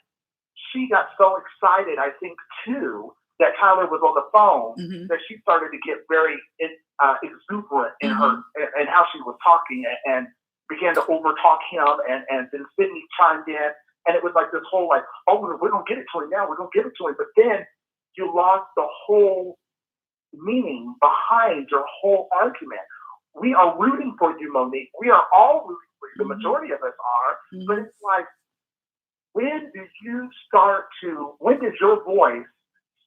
she got so excited, I think, too, that Tyler was on the phone, that she started to get very exuberant in her and how she was talking, and began to overtalk him. And then Sidney chimed in, and it was like this whole like, oh, we're gonna get it to him now. We're gonna give it to him. But then you lost the whole meaning behind your whole argument. We are rooting for you, Monique. We are all rooting for you. The majority of us are. But it's like, when did your voice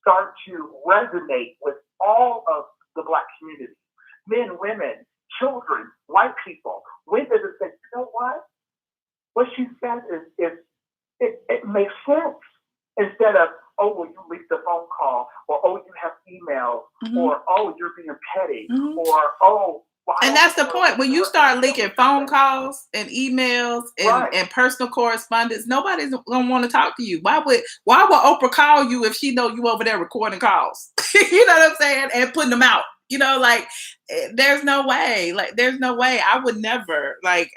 start to resonate with all of the Black community? Men, women, children, white people. When does it say, you know what? What she said is it makes sense. Instead of, oh, well, you leaked the phone call, or oh, you have emails, or oh, you're being petty, or oh. Well, and that's the point. When you start leaking phone calls and emails and personal correspondence, nobody's gonna want to talk to you. Why would Oprah call you if she know you over there recording calls? You know what I'm saying? And putting them out. You know, like there's no way. Like there's no way. I would never. Like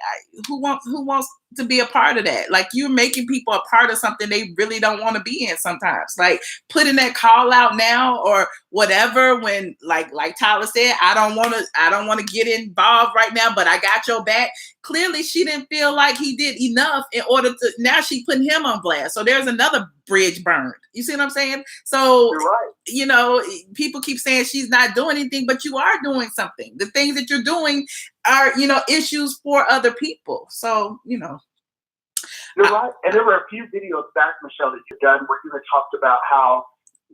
who wants to be a part of that? Like you're making people a part of something they really don't want to be in sometimes. Like putting that call out now or whatever when like Tyler said, I don't want to get involved right now, but I got your back. Clearly she didn't feel like he did enough in order to, now she putting him on blast. So there's another bridge burned. You see what I'm saying? So you're right. You know, people keep saying she's not doing anything, but you are doing something. The things that you're doing are, you know, issues for other people. So, you know. You're right. And there were a few videos back, Michelle, that you've done where you had talked about how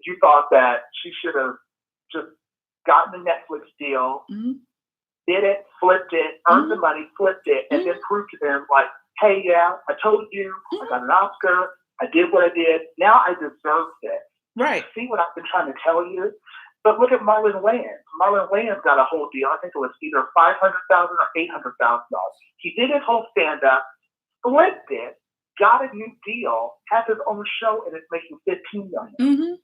you thought that she should have just gotten a Netflix deal, did it, flipped it, earned the money, flipped it, and then proved to them like, hey, yeah, I told you, I got an Oscar, I did what I did, now I deserved it. Right. See what I've been trying to tell you? But look at Marlon Wayans. Marlon Wayans got a whole deal. I think it was either $500,000 or $800,000. He did his whole stand-up, flipped it, got a new deal, has his own show, and it's making $15 million. Mm-hmm.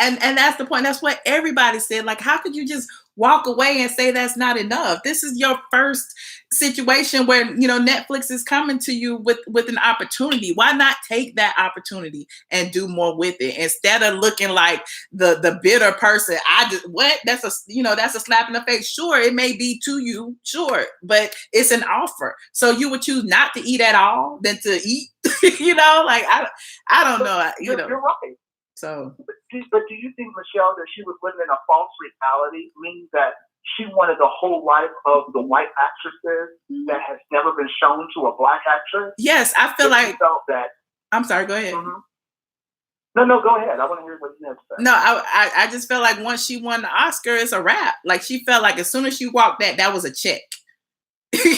And that's the point. That's what everybody said. Like, how could you just walk away and say that's not enough? This is your first situation where, you know, Netflix is coming to you with an opportunity. Why not take that opportunity and do more with it instead of looking like the bitter person? That's a slap in the face. Sure, it may be to you, sure, but it's an offer. So you would choose not to eat at all than to eat. You know, like I don't know. You're right. So, but do you think, Michelle, that she was living in a false reality, meaning that she wanted the whole life of the white actresses that has never been shown to a black actress? Yes, I feel like she felt that. I'm sorry. Go ahead. No, go ahead. I want to hear what you have to say. No, I just felt like once she won the Oscar, it's a wrap. Like she felt like as soon as she walked that was a check.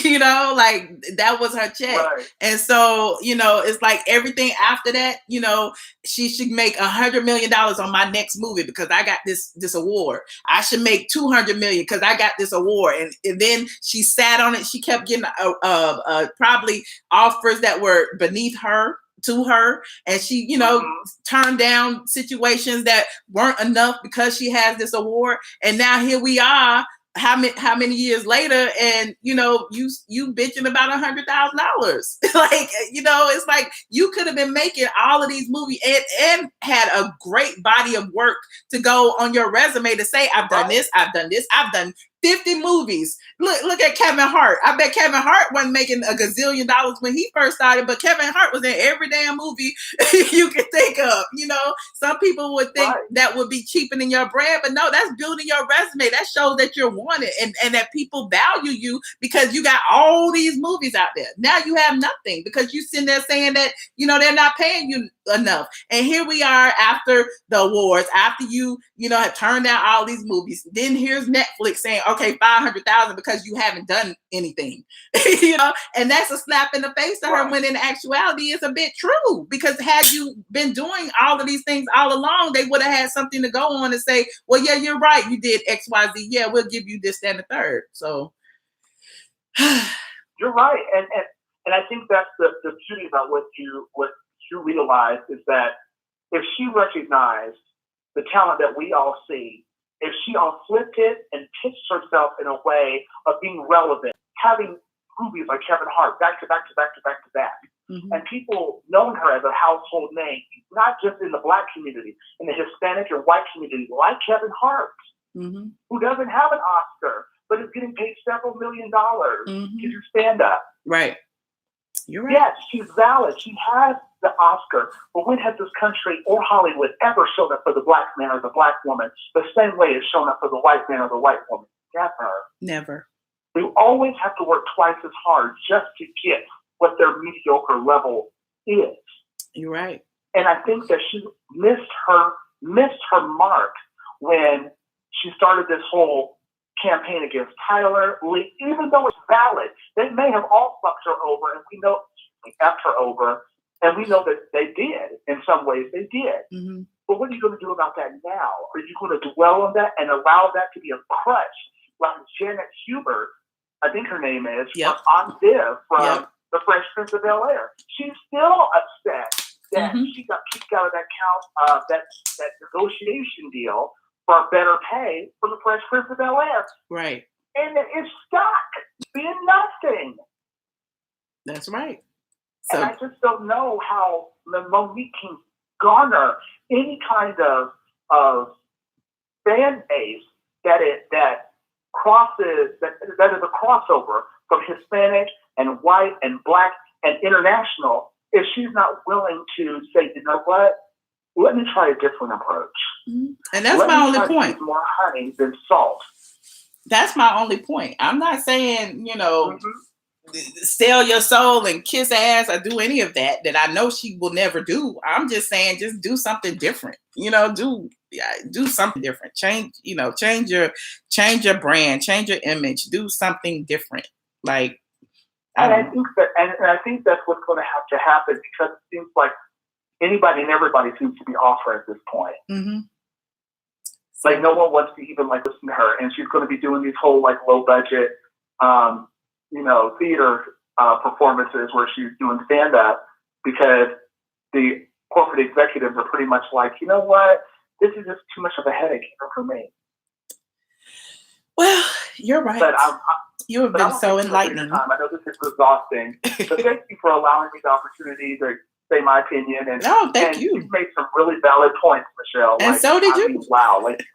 You know, like that was her check. Right. And so, you know, it's like everything after that, you know, she should make $100 million on my next movie because I got this award. I should make $200 million because I got this award. And then she sat on it. She kept getting probably offers that were beneath her to her. And she, you know, turned down situations that weren't enough because she has this award. And now here we are. How many years later, and you know, you bitching about $100,000? Like, you know, it's like you could have been making all of these movies and had a great body of work to go on your resume to say, I've done this, I've done 50 movies. Look at Kevin Hart. I bet Kevin Hart wasn't making $1 gazillion when he first started, but Kevin Hart was in every damn movie you could think of. You know, some people would think that would be cheapening your brand, but no, that's building your resume. That shows that you're wanted and that people value you because you got all these movies out there. Now you have nothing because you sitting there saying that, you know, they're not paying you enough. And here we are after the awards, after you know, have turned down all these movies. Then here's Netflix saying, okay, $500,000 because you haven't done anything, you know, and that's a slap in the face to her when in actuality it's a bit true because had you been doing all of these things all along, they would have had something to go on and say, well, yeah, you're right. You did X, Y, Z. Yeah, we'll give you this, that, and the third. So you're right. And I think that's the beauty about what you realize is that if she recognized the talent that we all see, if she all flipped it and pitched herself in a way of being relevant, having movies like Kevin Hart back to back to back to back to back, and people knowing her as a household name, not just in the Black community, in the Hispanic and white community, like Kevin Hart, who doesn't have an Oscar, but is getting paid several $1 million to do stand-up. Right. You're right. Yes, she's valid. She has the Oscar, but when has this country or Hollywood ever shown up for the Black man or the Black woman the same way it's shown up for the white man or the white woman? Never. We always have to work twice as hard just to get what their mediocre level is. You're right. And I think that she missed her mark when she started this whole campaign against Tyler Lee, even though it's valid. They may have all fucked her over, and we know they effed her over, and we know that they did. In some ways, they did. But what are you going to do about that now? Are you going to dwell on that and allow that to be a crutch, like Janet Hubert, I think her name is, from Aunt Viv from The Fresh Prince of Bel-Air? She's still upset that she got kicked out of that negotiation deal for better pay from The Fresh Prince of Bel-Air. Right. And it's stuck being nothing. That's right. And I just don't know how Monique can garner any kind of fan base that crosses, that is a crossover from Hispanic and white and Black and international, if she's not willing to say, you know what, let me try a different approach. And that's my only point. More honey than salt. That's my only point. I'm not saying, you know, sell your soul and kiss ass or do any of that I know she will never do. I'm just saying, just do something different. Do something different. Change your brand, change your image, do something different. Like, I think that's what's going to have to happen, because it seems like anybody and everybody seems to be off her at this point. Mm-hmm. Like, no one wants to even like listen to her, and she's going to be doing these whole like low budget, theater performances where she's doing stand up, because the corporate executives are pretty much like, you know what, this is just too much of a headache for me. Well, you're right. But you have been so enlightening. I know this is exhausting, but thank you for allowing me the opportunity to say my opinion. And thank you. You've made some really valid points, Michelle. And so did you. Wow, like,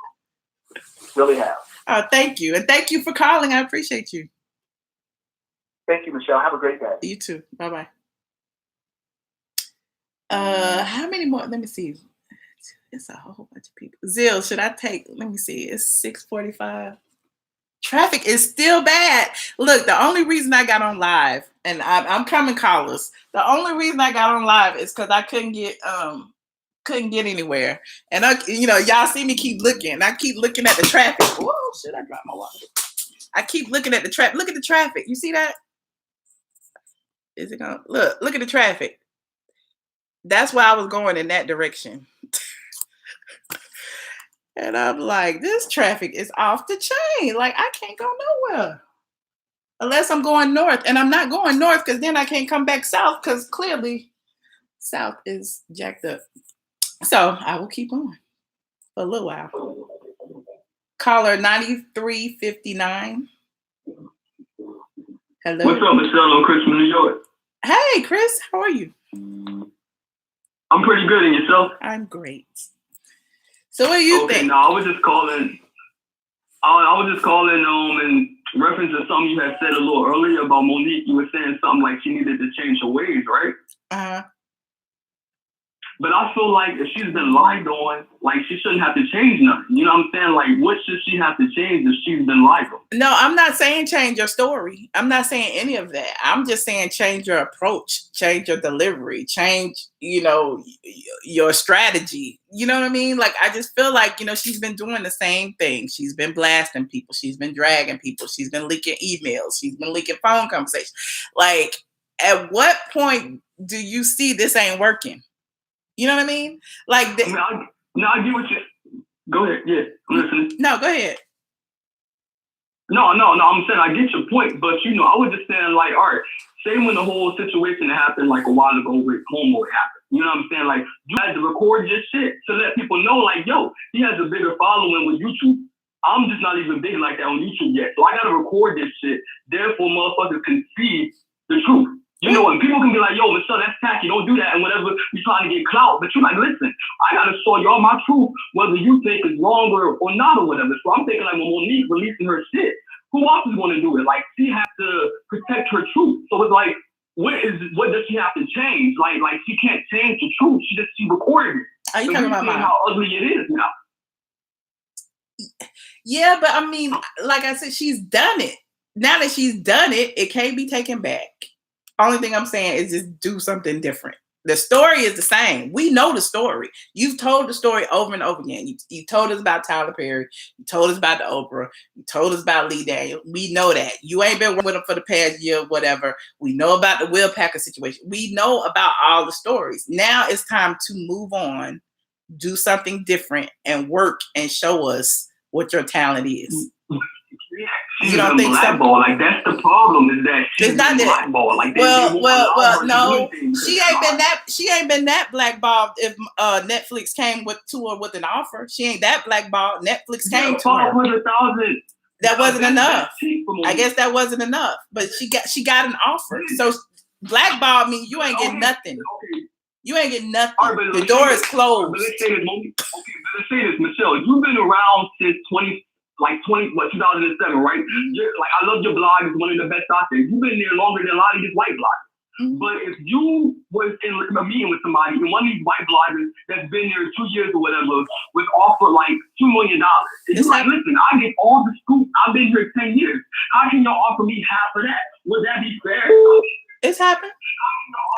really have. Thank you, and thank you for calling. I appreciate you. Thank you, Michelle. Have a great day. You too. Bye bye. How many more? Let me see. It's a whole bunch of people. Zill, should I take? Let me see. It's 6:45. Traffic is still bad. Look, the only reason I got on live, and I'm coming callers. The only reason I got on live is because I couldn't get anywhere. And y'all see me keep looking. I keep looking at the traffic. Whoa, shit, I dropped my wallet. I keep looking at the traffic. Look at the traffic. You see that? Is it gonna look at the traffic? That's why I was going in that direction. And I'm like, this traffic is off the chain. Like, I can't go nowhere unless I'm going north. And I'm not going north because then I can't come back south, because clearly south is jacked up. So I will keep on for a little while. Caller 9359. Hello. What's up, Michelle? I'm Chris from New York. Hey, Chris. How are you? I'm pretty good. And yourself? I'm great. So what do you think? No, I was just calling. I was just calling in reference to something you had said a little earlier about Monique. You were saying something like she needed to change her ways, right? Uh-huh. But I feel like if she's been lied on, like, she shouldn't have to change nothing. You know what I'm saying? Like, what should she have to change if she's been lied on? No, I'm not saying change your story. I'm not saying any of that. I'm just saying change your approach, change your delivery, change, your strategy. You know what I mean? Like, I just feel like, she's been doing the same thing. She's been blasting people. She's been dragging people. She's been leaking emails. She's been leaking phone conversations. Like, at what point do you see this ain't working? You know what I mean? Like, I get what you. Go ahead. Yeah, I'm listening. No, go ahead. No. I'm saying I get your point, but I was just saying, like, all right, say when the whole situation happened like a while ago with Homeboy happened. You know what I'm saying? Like, you had to record your shit to let people know, like, yo, he has a bigger following with YouTube. I'm just not even big like that on YouTube yet, so I gotta record this shit. Therefore, motherfuckers can see the truth. And people can be like, yo, Michelle, that's tacky. Don't do that. And whatever, you're trying to get clout. But you're like, listen, I got to show y'all my truth, whether you think it's wrong or not or whatever. So I'm thinking, like, when Monique releasing her shit, who else is going to do it? Like, she has to protect her truth. So it's like, what does she have to change? Like she can't change the truth. She recorded it. Are you talking about how ugly it is now? Yeah, but I mean, like I said, she's done it. Now that she's done it, it can't be taken back. Only thing I'm saying is just do something different. The story is the same. We know the story. You've told the story over and over again. You told us about Tyler Perry. You told us about the Oprah. You told us about Lee Daniels. We know that. You ain't been with him for the past year, whatever. We know about the Will Packer situation. We know about all the stories. Now it's time to move on, do something different, and work and show us what your talent is. You don't think so? Like, that's the problem, is that she's blackballed. Like, well, no, she ain't been that blackballed. If Netflix came to her with an offer, she ain't that blackballed. Netflix came to her. That wasn't enough. I guess that wasn't enough. But she got an offer. So blackball means you ain't getting nothing. You ain't getting nothing. Right, the door is closed. But let's say this, Michelle. You've been around since 2007, right? Like, I love your blog. It's one of the best out there. You've been there longer than a lot of these white bloggers. Mm-hmm. But if you was in a meeting with somebody, and one of these white bloggers that's been there 2 years or whatever was offered like $2 million, if you're like, listen, I get all the scoop. I've been here 10 years. How can y'all offer me half of that? would that be fair? It's happened.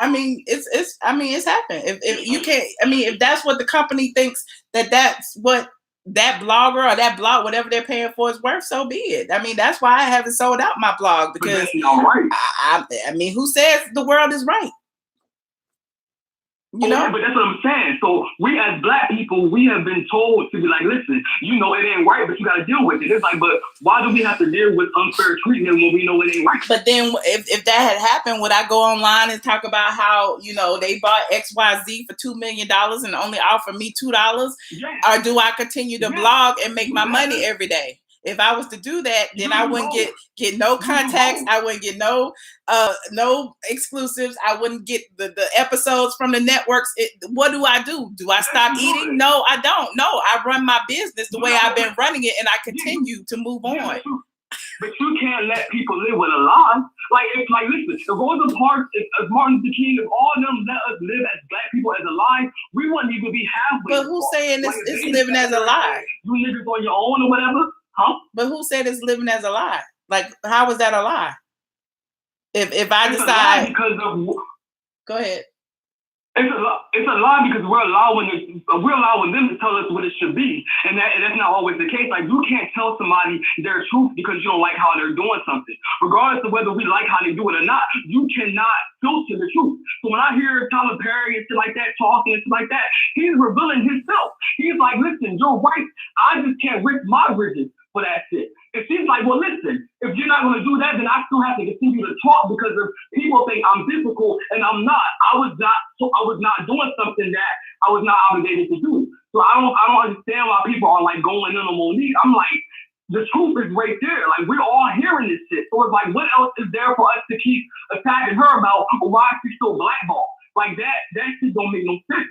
I mean, it's happened. If you can't, I mean, if that's what the company thinks that's what that blogger or that blog, whatever they're paying for, is worth, so be it. I mean, that's why I haven't sold out my blog, because I mean, who says the world is right? You know? Yeah, but that's what I'm saying. So we as Black people, we have been told to be like, listen, you know it ain't right, but you got to deal with it. It's like, but why do we have to deal with unfair treatment when we know it ain't right? But then if that had happened, would I go online and talk about how, you know, they bought XYZ for $2 million and only offer me $2? Yeah. Or do I continue to blog and make my money every day? If I was to do that, then I wouldn't get no contacts. I wouldn't get no exclusives. I wouldn't get the episodes from the networks. What do I do? Do I stop eating? No, I don't. No, I run my business the way I've been running it, and I continue to move on. But you can't let people live with a lie. Listen, if Rosa Parks, if Martin Luther King, if all of them let us live as Black people as a lie, we wouldn't even be halfway. But who's saying it's living as a lie? You niggas on your own or whatever? Huh? But who said it's living as a lie? Like, how is that a lie? If I decide, go ahead. It's a lie because we're allowing them to tell us what it should be, and that's not always the case. Like, you can't tell somebody their truth because you don't like how they're doing something, regardless of whether we like how they do it or not. You cannot filter the truth. So when I hear Tyler Perry and shit like that talking and shit like that, he's revealing himself. He's like, listen, you're right. I just can't risk my bridges for that shit. It seems like, well, listen, if you're not going to do that, then I still have to continue to talk because if people think I'm difficult and I'm not. I was not doing something that I was not obligated to do. So I don't understand why people are like going in on Monique. I'm like, the truth is right there. Like, we're all hearing this shit. So it's like, what else is there for us to keep attacking her about? Why is she still blackballed? Like, that shit don't make no sense.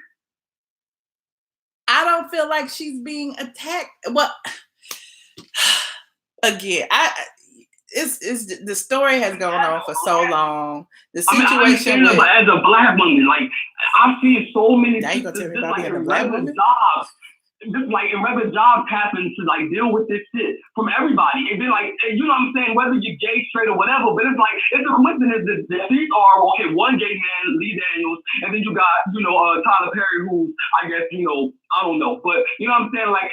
I don't feel like she's being attacked. Well, again, it's the story has gone on for so long. The situation but as a Black woman, like, I've seen so many now you gonna tell me about being a Black woman? Jobs. Just like in regular jobs happen to like deal with this shit from everybody. And then like, you know what I'm saying, whether you're gay, straight, or whatever, but it's like, it's a coincidence that these are, okay, one gay man, Lee Daniels, and then you got, Tyler Perry, who I guess, I don't know. But you know what I'm saying? Like,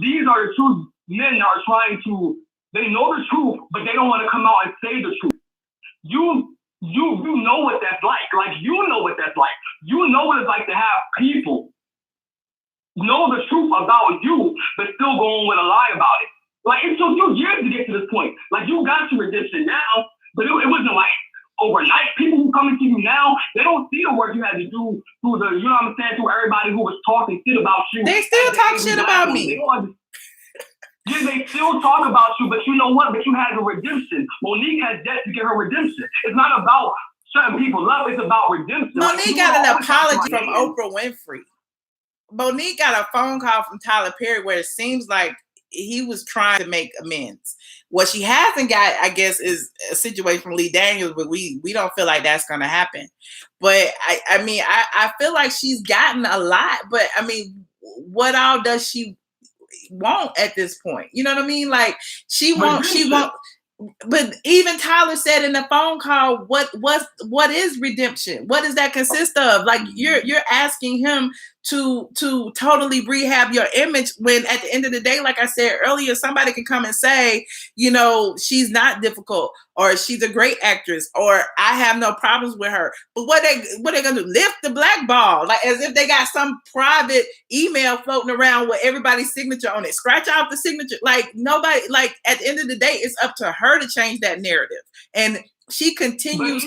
these are the truth. Men are trying to, they know the truth, but they don't want to come out and say the truth. You know what that's like. Like, you know what that's like. You know what it's like to have people know the truth about you, but still go on with a lie about it. Like, it took you years to get to this point. Like, you got your redemption now, but it wasn't like overnight. People who come into you now, they don't see the work you had to do through the, you know what I'm saying, through everybody who was talking shit about you. They still talk shit about me. Yeah, they still talk about you, but you know what? But you had a redemption. Monique has yet to get her redemption. It's not about certain people love, it's about redemption. Monique got an apology from Oprah Winfrey. Monique got a phone call from Tyler Perry where it seems like he was trying to make amends. What she hasn't got, I guess, is a situation from Lee Daniels, but we don't feel like that's going to happen. But I mean, I feel like she's gotten a lot, but I mean, what all does she want at this point? You know what I mean? Like, she won't. But even Tyler said in the phone call, what is redemption? What does that consist of? Like, you're asking him to totally rehab your image when at the end of the day, like I said earlier, somebody can come and say, she's not difficult, or she's a great actress, or I have no problems with her. But what they gonna do? Lift the black ball, like as if they got some private email floating around with everybody's signature on it. Scratch off the signature. Like, nobody, like, at the end of the day, it's up to her to change that narrative. And she continues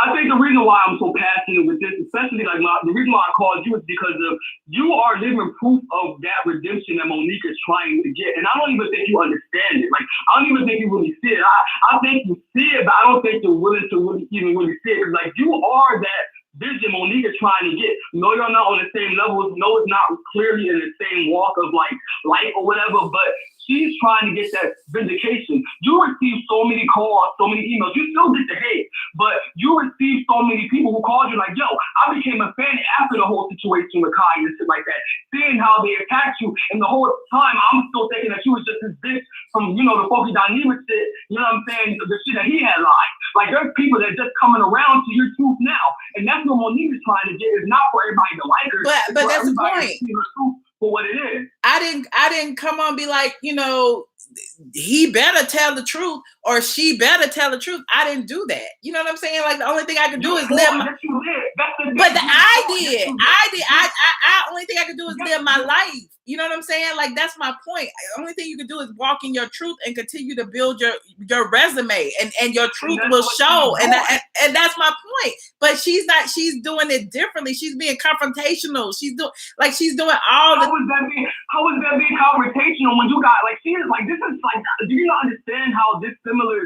I think the reason why I'm so passionate with this, especially like the reason why I called you, is because of you are living proof of that redemption that Monique is trying to get. And I don't even think you understand it. Like, I don't even think you really see it. I think you see it, but I don't think you're willing to really see it. Because like, you are that vision Monique is trying to get. No, you're not on the same level. No, it's not clearly in the same walk of like life or whatever, but she's trying to get that vindication. You receive so many calls, so many emails. You still get the hate, but you receive so many people who called you like, yo, I became a fan after the whole situation with Kai and shit like that. Seeing how they attacked you, and the whole time I'm still thinking that she was just this bitch from, you know, the Funky Dynamic shit, you know what I'm saying, the shit that he had lied. Like, there's people that just coming around to your truth now, and that's what Monique is trying to get. Is not for everybody to like her, but that's the point. See her truth for what it is. I didn't come on and be like, you know, he better tell the truth or she better tell the truth. I didn't do that. You know what I'm saying? Like, the only thing I could do is live my, only thing I could do is live my life. You know what I'm saying? Like, that's my point. The only thing you can do is walk in your truth and continue to build your resume, and your truth will show. And that's my point. But she's not. She's doing it differently. She's being confrontational. She's doing all the. How is that being confrontational when you got like she is like this is like? Do you not understand how this is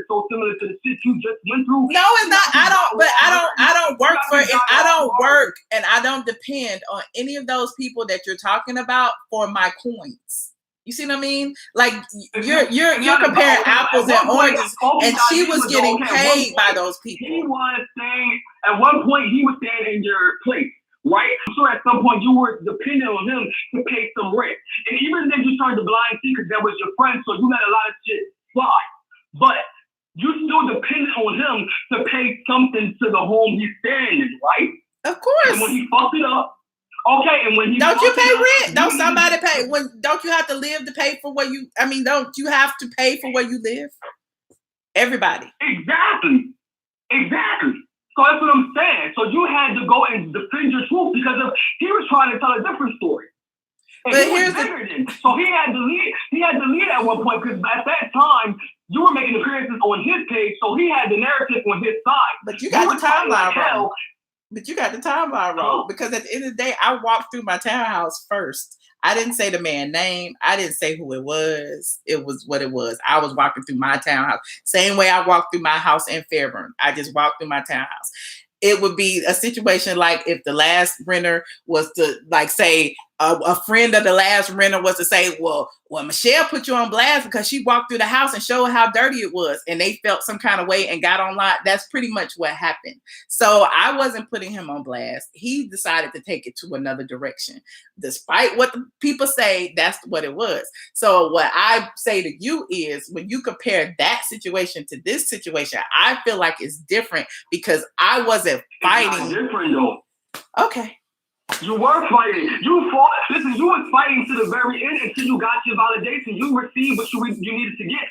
so similar to the shit you just went through? No, it's not. I don't work for it. I don't work and I don't depend on any of those people that you're talking about for my coins. You see what I mean? Like, you're comparing apples and oranges, and she was getting paid by those people. He was saying at one point he was staying in your place, right? So at some point you were dependent on him to pay some rent, and even then you turned the blind eye because that was your friend, so you let a lot of shit slide. But you still dependent on him to pay something to the home he's staying in, right? Of course. And when he fucked it up. Okay, and when don't you pay rent? Don't somebody pay? Don't you have to live to pay for where you? I mean, don't you have to pay for where you live? Everybody. Exactly. So that's what I'm saying. So you had to go and defend your truth because he was trying to tell a different story. And but so he had to leave. He had to leave at one point because at that time you were making appearances on his page, so he had the narrative on his side. But you got the timeline wrong. But you got the timeline wrong because at the end of the day, I walked through my townhouse first. I didn't say the man's name. I didn't say who it was. It was what it was. I was walking through my townhouse. Same way I walked through my house in Fairburn. I just walked through my townhouse. It would be a situation like if the last renter was to like say a friend of the last renter was to say, well, Michelle put you on blast because she walked through the house and showed how dirty it was, and they felt some kind of way and got online. That's pretty much what happened. So I wasn't putting him on blast. He decided to take it to another direction. Despite what the people say, that's what it was. So what I say to you is when you compare that situation to this situation, I feel like it's different because I wasn't fighting. It's not different though. Okay. You were fighting. You fought. Listen, you were fighting to the very end until you got your validation. You received what you needed to get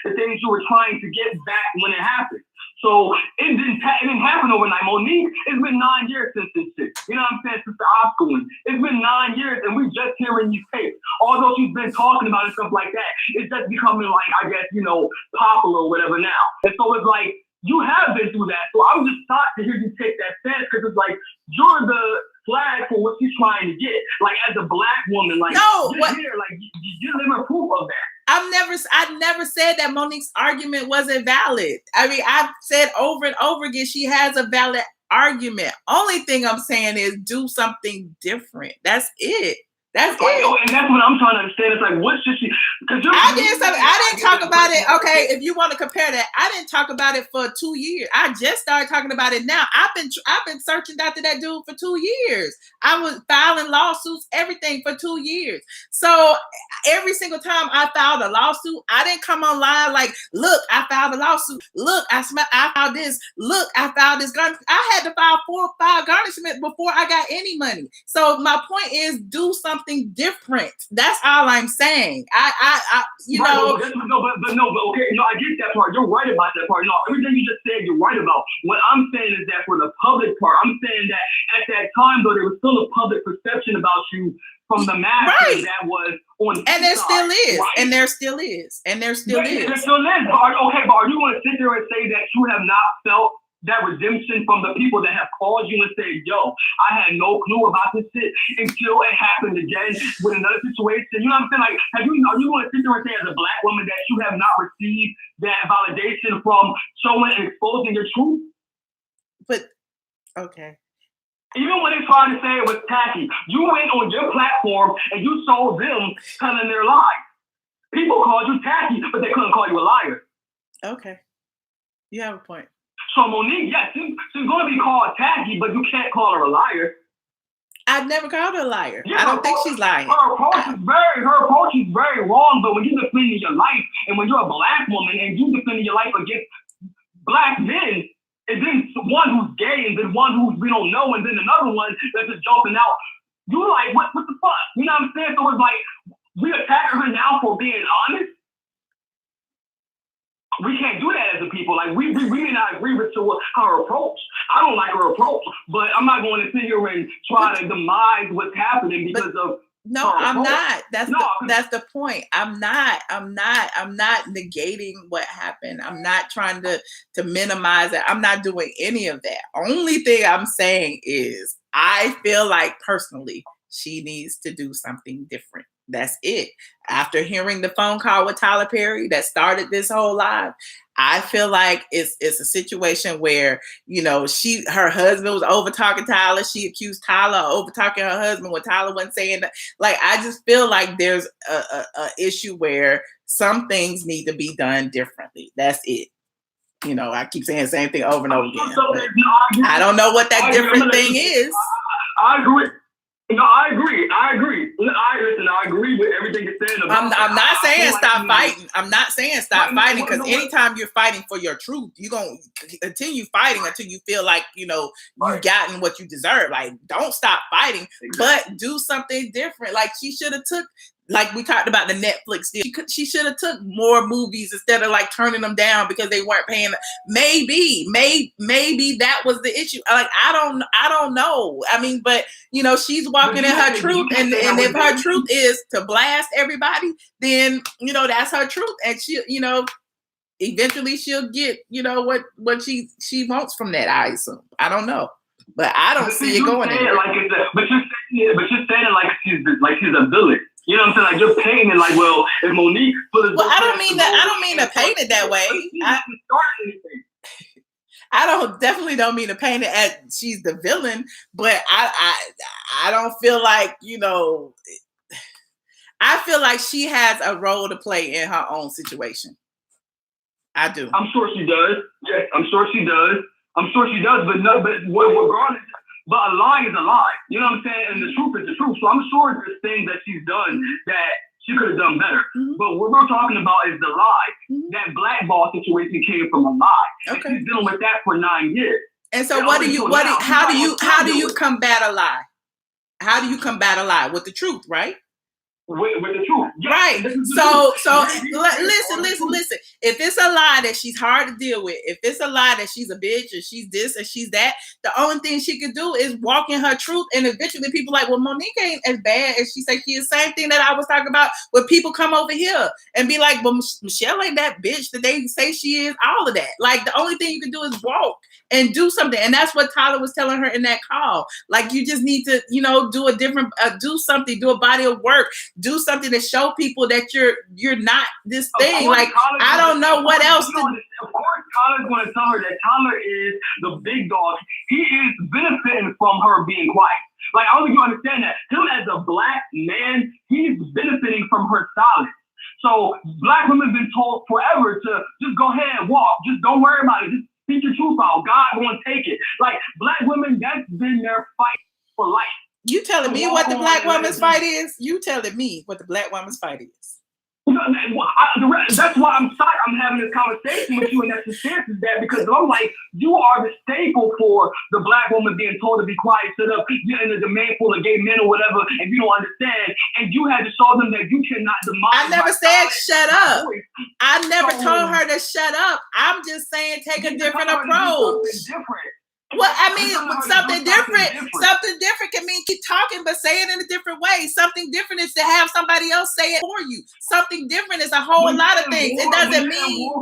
the things you were trying to get back when it happened. So it didn't happen overnight. Monique, it's been 9 years since this shit. You know what I'm saying? Since the Oscar win. It's been 9 years and we just hearing these tapes. Although she's been talking about it, stuff like that, it's just becoming like, I guess, popular or whatever now. And so it's like, you have been through that. So I'm just shocked to hear you take that stance because it's like, you're the flag for what she's trying to get. Like, as a black woman, like, you're living proof of that. I never said that Monique's argument wasn't valid. I mean, I've said over and over again, she has a valid argument. Only thing I'm saying is do something different. That's it. That's it. And that's what I'm trying to understand. It's like, what should she? I didn't talk about it. Okay, if you want to compare that, I didn't talk about it for 2 years. I just started talking about it now. I've been searching after that dude for 2 years. I was filing lawsuits, everything for 2 years. So every single time I filed a lawsuit, I didn't come online like, look, I filed a lawsuit. Look, I filed this. Look, I filed this garnish. I had to file 4 or 5 garnishments before I got any money. So my point is, do something different. That's all I'm saying. I get that part. You're right about that part. No, everything you just said, you're right about. What I'm saying is that for the public part, I'm saying that at that time, though, there was still a public perception about you from the masses that was on. And there still is. Right? And there still is. There still is. But are you going to sit there and say that you have not felt that redemption from the people that have called you and said, yo, I had no clue about this shit until it happened again with another situation? You know what I'm saying? Like, are you going to sit there and say as a black woman that you have not received that validation from showing and exposing your truth? But, okay. Even when they tried to say it was tacky, you went on your platform and you sold them telling their lies. People called you tacky, but they couldn't call you a liar. Okay. You have a point. So Monique, yes, she's going to be called tacky, but you can't call her a liar. I've never called her a liar. Yeah, I don't think she's lying. Her approach is very wrong, but when you're defending your life, and when you're a black woman and you defending your life against black men, and then one who's gay, and then one who we don't know, and then another one that's just jumping out, you're like, what the fuck? You know what I'm saying? So it's like, we attack her now for being honest. We can't do that as a people. Like, we may not agree with her approach. I don't like her approach, but I'm not going to sit here and try to demise what's happening because of. No, I'm not. That's the point. I'm not negating what happened. I'm not trying to minimize it. I'm not doing any of that. Only thing I'm saying is I feel like personally she needs to do something different. That's it. After hearing the phone call with Tyler Perry that started this whole live, I feel like it's a situation where, you know, her husband was over talking Tyler. She accused Tyler of over talking her husband when Tyler wasn't saying that. Like, I just feel like there's a issue where some things need to be done differently. That's it. You know, I keep saying the same thing over and over again. I don't know what that different thing is. I agree. No, I agree. I agree with everything you're saying. I'm not saying stop fighting. I'm not saying stop fighting, because anytime you're fighting for your truth, you're going to continue fighting until you feel like, you know, you've gotten what you deserve. Like, don't stop fighting, but do something different. Like, she should have took, like we talked about the Netflix deal. She should have took more movies instead of like turning them down because they weren't paying. Maybe that was the issue. Like, I don't know. I mean, but you know, she's walking in her truth, and if her truth is to blast everybody, then you know that's her truth, and she, you know, eventually she'll get, you know, what she wants from that. I assume. I don't know, but I don't see it going anywhere. But you're saying like she's a villain. You know what I'm saying? Like, you're painting it like, well, if Monique. Well, I don't mean to paint it that way. I definitely don't mean to paint it as she's the villain, but I don't feel like, you know, I feel like she has a role to play in her own situation. I do. I'm sure she does. Yes, I'm sure she does. But regardless. But a lie is a lie. You know what I'm saying? And the truth is the truth. So I'm sure there's things that she's done that she could have done better. Mm-hmm. But what we're talking about is the lie. Mm-hmm. That blackball situation came from a lie. Okay. And she's dealing with that for 9 years. And so how do you combat a lie? How do you combat a lie? With the truth, right? With the truth. Yeah. Right. So listen. If it's a lie that she's hard to deal with, if it's a lie that she's a bitch or she's this or she's that, the only thing she could do is walk in her truth. And eventually people like, well, Monique ain't as bad as she said she is. Same thing that I was talking about when people come over here and be like, well, Michelle ain't that bitch that they say she is. All of that. Like, the only thing you can do is walk and do something. And that's what Tyler was telling her in that call. Like, you just need to, you know, do a different, do something, do a body of work. Do something to show people that you're not this thing. Like, I don't know what else to do. Of course, Tyler's going to tell her that Tyler is the big dog. He is benefiting from her being quiet. Like, I don't think you understand that. Him as a black man, he's benefiting from her silence. So black women have been told forever to just go ahead and walk. Just don't worry about it. Just speak your truth out. God won't take it. Like, black women, that's been their fight for life. You telling me what the black woman's fight is? You telling me what the black woman's fight is? That's why I'm having this conversation with you, and that's the sense is that because I'm like, you are the staple for the black woman being told to be quiet, sit up, you're in a demand full of gay men or whatever, and you don't understand, and you had to show them that you cannot demand. I never said shut up. I never told her to shut up. I'm just saying take a different approach. Well, I mean, something different can mean keep talking, but say it in a different way. Something different is to have somebody else say it for you. Something different is a whole lot of things. It doesn't mean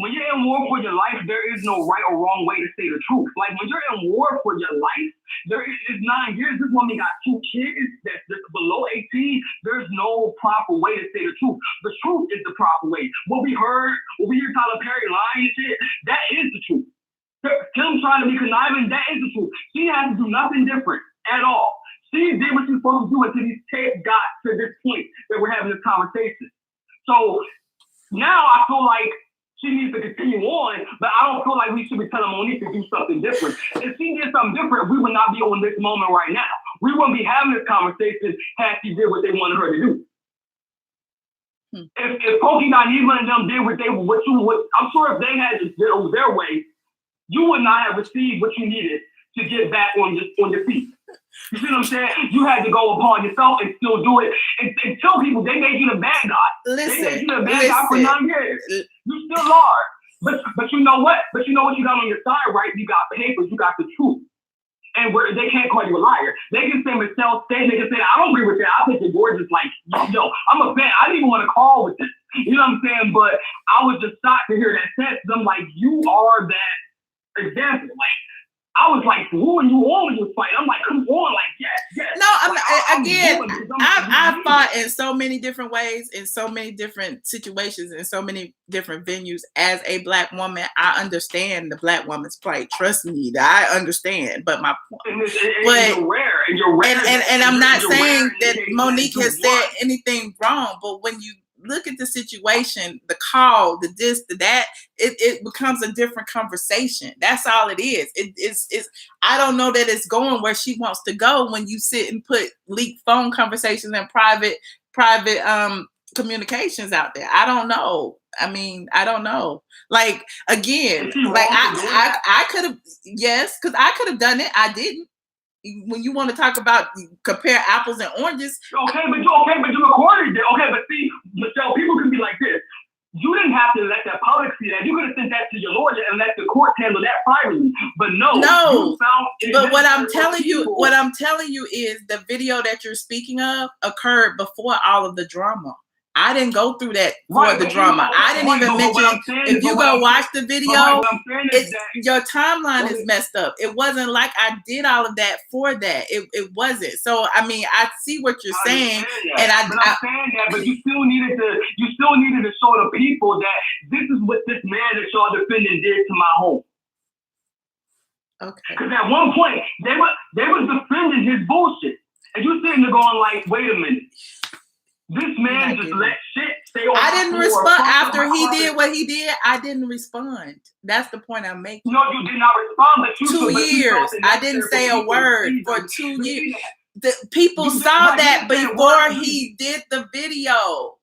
when you're in war for your life, there is no right or wrong way to say the truth. Like, when you're in war for your life, there is 9 years. This woman got 2 kids that's below 18. There's no proper way to say the truth. The truth is the proper way. What we hear Tyler Perry lying and shit, that is the truth. Him trying to be conniving, that is the truth. She has to do nothing different at all. She did what she's supposed to do until these tapes got to this point that we're having this conversation. So now I feel like she needs to continue on, but I don't feel like we should be telling Monique to do something different. If she did something different, we would not be on this moment right now. We wouldn't be having this conversation had she did what they wanted her to do. If Pokey Naiva and them did I'm sure if they had it their way, you would not have received what you needed to get back on your feet. You see what I'm saying? You had to go upon yourself and still do it and tell people they made you the bad guy. They made you the bad guy for 9 years. You still are. But you know what? But you know what you got on your side, right? You got papers, you got the truth. And they can't call you a liar. They can say Michelle State, they can say, I don't agree with that. I think you're gorgeous. Like, yo, I'm a fan. I didn't even want to call with this. You know what I'm saying? But I was just shocked to hear that text. I'm like, you are that example. Like, I was like, wooing you on when you fight. I'm like, come on, like, yes. No, I've fought in so many different ways, in so many different situations, in so many different venues. As a Black woman, I understand the Black woman's plight. Trust me, I understand. But my point, you're rare, and I'm not saying that Monique has said anything wrong, but when you look at the situation, the call, the this, the that, it becomes a different conversation. That's all it is. It's I don't know that it's going where she wants to go when you sit and put leaked phone conversations and private communications out there. I don't know. I mean, I don't know. Like, again, like I could have, yes, because I could have done it. I didn't. When you want to talk about compare apples and oranges. Okay, but you recorded it. Okay, but see, Michelle, people can be like this. You didn't have to let that public see that. You could have sent that to your lawyer and let the court handle that privately. But no. But what I'm telling you is the video that you're speaking of occurred before all of the drama. I didn't go through that for the drama. I didn't even mention. If you go watch the video, your timeline is messed up. It wasn't like I did all of that for that. It wasn't. So I mean, I see what you're saying, and I'm saying that, but you still needed to show the people that this is what this man that y'all defending did to my home. Okay. Because at one point they was defending his bullshit, and you sitting there going like, wait a minute. This man just let shit stay on. I didn't respond after he did what he did. I didn't respond. That's the point I'm making. No, you did not respond. But 2 years. I didn't say a word for 2 years. The people saw that before he did the video.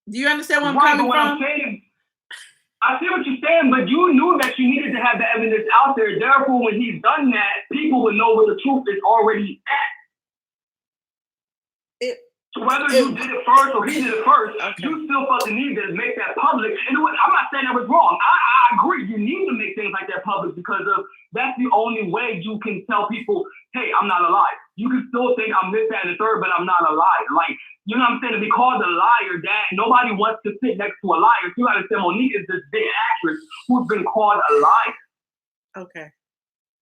Do you understand where I'm coming from? I see what you're saying, but you knew that you needed to have the evidence out there. Therefore, when he's done that, people would know where the truth is already at. Whether you did it first or he did it first, you still felt the need to make that public. And I'm not saying that was wrong. I agree. You need to make things like that public because that's the only way you can tell people, hey, I'm not a liar. You can still think I'm this, that, and the third, but I'm not a liar. Like, you know what I'm saying? To be called a liar, that nobody wants to sit next to a liar. So you got to say Monique is this big actress who's been called a liar. Okay.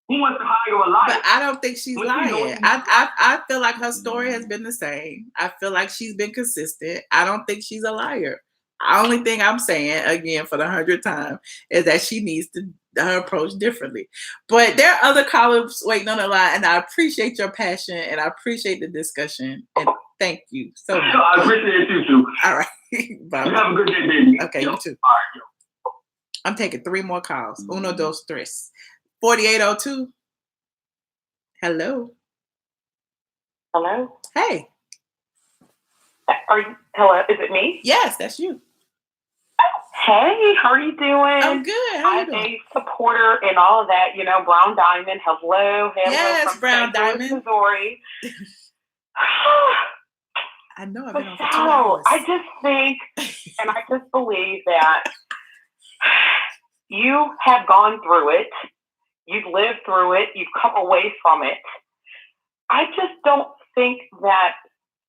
Who wants to hire a liar? But I don't think she's lying. I feel like her story has been the same. I feel like she's been consistent. I don't think she's a liar. The only thing I'm saying, again, for the 100th time, is that she needs her approach differently. But there are other callers waiting on the line, and I appreciate your passion, and I appreciate the discussion. And thank you so much. I appreciate you too. All right. Bye. You have a good day, baby. Okay, you too. All right. I'm taking 3 more calls. Uno, dos, tres. 4802. Hello. Hello. Hey. Hello? Is it me? Yes, that's you. Hey, how are you doing? I'm good. How you doing? I'm a supporter and all of that. You know, Brown Diamond. Hello. Yes, from Brown Diamond. Missouri. I know I've been on for 2 So, hours. I just think, and I just believe that you have gone through it. You've lived through it. You've come away from it. I just don't think that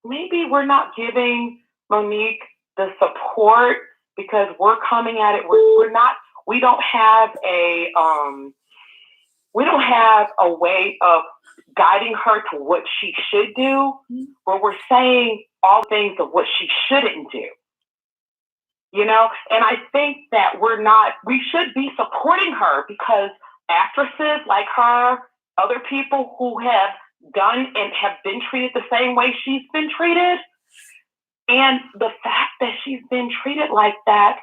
maybe we're not giving Monique the support because we're coming at it. We don't have a way of guiding her to what she should do, where we're saying all things of what she shouldn't do. You know, and I think that we should be supporting her because actresses like her, other people who have done and have been treated the same way she's been treated, And the fact that she's been treated like that,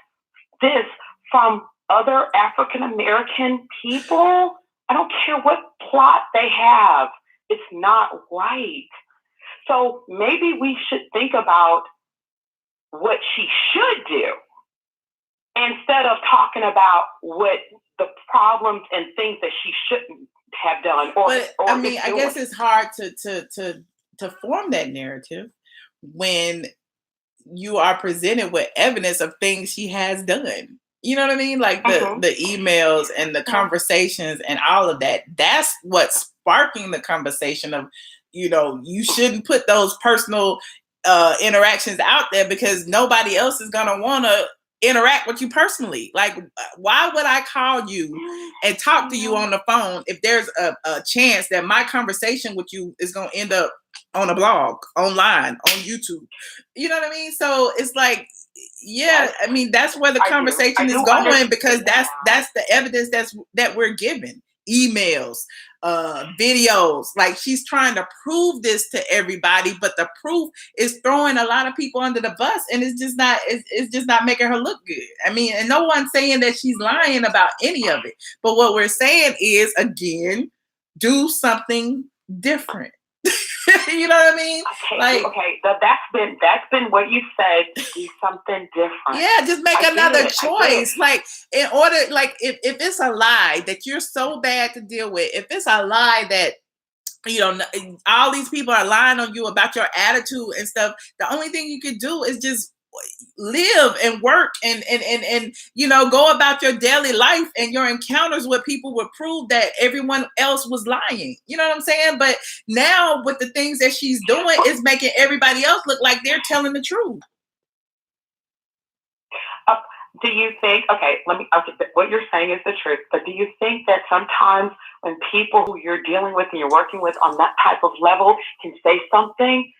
this from other African American people, I don't care what plot they have, it's not right. So maybe we should think about what she should do instead of talking about what the problems and things that she shouldn't have done. But I mean, I guess it's hard to form that narrative when you are presented with evidence of things she has done. You know what I mean? Like the emails and the conversations and all of that. That's what's sparking the conversation of, you know, you shouldn't put those personal interactions out there because nobody else is going to want to interact with you personally. Like, why would I call you and talk to you on the phone if there's a chance that my conversation with you is going to end up on a blog, online, on YouTube? You know what I mean? So it's like, yeah, I mean, that's where the conversation is going, because that's the evidence that we're given. Emails, videos, like she's trying to prove this to everybody, but the proof is throwing a lot of people under the bus, and it's just not making her look good. I mean, and no one's saying that she's lying about any of it, but what we're saying is, again, do something different. You know what I mean? Okay, that's been what you said. Do something different. Yeah, just make another choice. Like, in order, like, if it's a lie that you're so bad to deal with, if it's a lie that, you know, all these people are lying on you about your attitude and stuff, the only thing you can do is just live and work and you know, go about your daily life, and your encounters with people will prove that everyone else was lying. You know what I'm saying? But now with the things that she's doing, it's making everybody else look like they're telling the truth. Do you think, what you're saying is the truth, but do you think that sometimes when people who you're dealing with and you're working with on that type of level can say something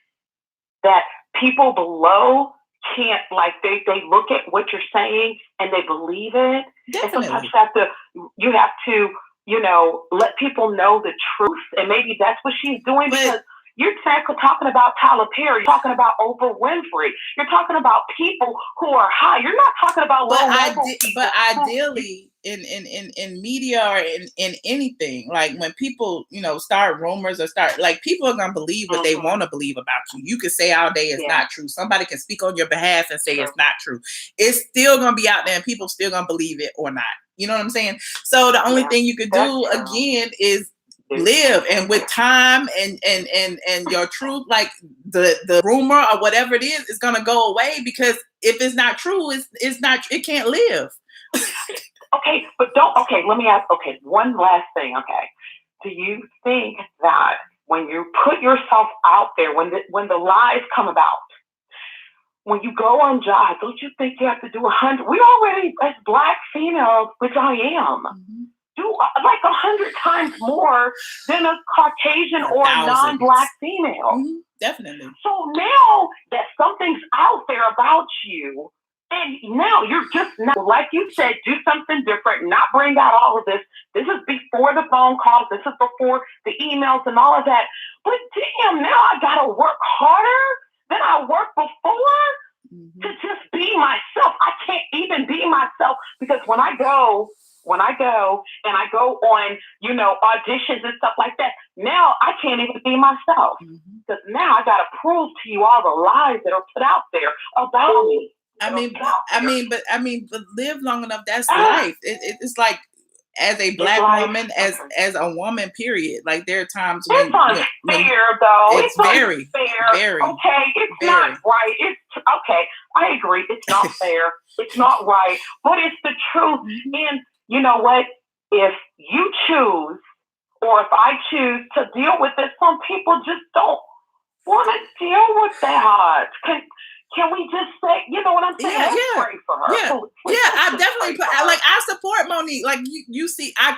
that people below can't, like, they look at what you're saying and they believe it? Definitely. And sometimes you have to, you know, let people know the truth, and maybe that's what she's doing, because you're talking about Tyler Perry, you're talking about Oprah Winfrey, you're talking about people who are high. You're not talking about low level people. But ideally, in media or in anything, like when people, you know, start rumors or start, like, people are gonna believe what they want to believe about you. You can say all day it's not true. Somebody can speak on your behalf and say it's not true. It's still gonna be out there, and people still gonna believe it or not. You know what I'm saying? So the only thing you could do again is live, and with time and your truth, like the rumor or whatever it is gonna go away, because if it's not true, it's not, it can't live. Okay, but let me ask, one last thing, do you think that when you put yourself out there, when the lies come about, when you go on jobs, don't you think you have to do 100? We already, as Black females, which I am, do like 100 times more than a Caucasian or non-Black female. Definitely. So now that something's out there about you, and now you're just not, like you said, do something different, not bring out all of this. This is before the phone calls. This is before the emails and all of that. But damn, now I got to work harder than I worked before to just be myself. I can't even be myself, because when I go and I go on, you know, auditions and stuff like that, now I can't even be myself, because now I got to prove to you all the lies that are put out there about me. I mean, but live long enough. That's life. It's like, as a Black woman, as a woman, period. Like, there are times when it's unfair, though. It's very unfair. Okay, it's not right. It's okay. I agree. It's not fair. It's not right, but it's the truth. And you know what? If you choose, or if I choose to deal with it, some people just don't want to deal with that. Can we just say, you know what I'm saying? Let's pray for her. I definitely I support Monique. Like, you see, I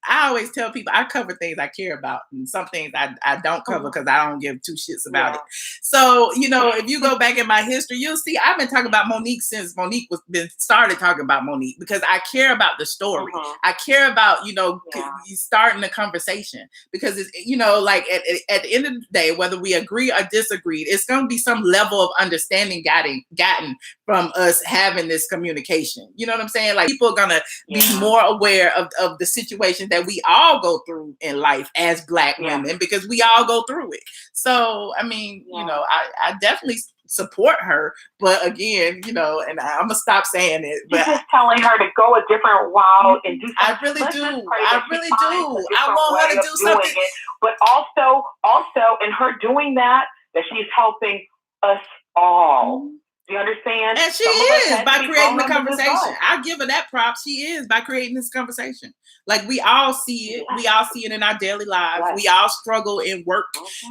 I always tell people I cover things I care about, and some things I don't cover because I don't give two shits about it. So, you know, if you go back in my history, you'll see I've been talking about Monique since Monique started talking about Monique, because I care about the story. I care about, you know, starting the conversation, because it's, you know, like at the end of the day, whether we agree or disagree, it's going to be some level of understanding gotten from us having this communication. You know what I'm saying? Like, people are going to be more aware of the situation that we all go through in life as Black women, because we all go through it. So, I mean, you know, I definitely support her, but again, you know, and I'm gonna stop saying it, but just telling her to go a different route and do something. I really do. I want her to do something. But also in her doing that she's helping us all. Do you understand? And she is, by creating the conversation. I'll give her that prop. She is, by creating this conversation. Like, we all see it. We all see it in our daily lives. We all struggle in work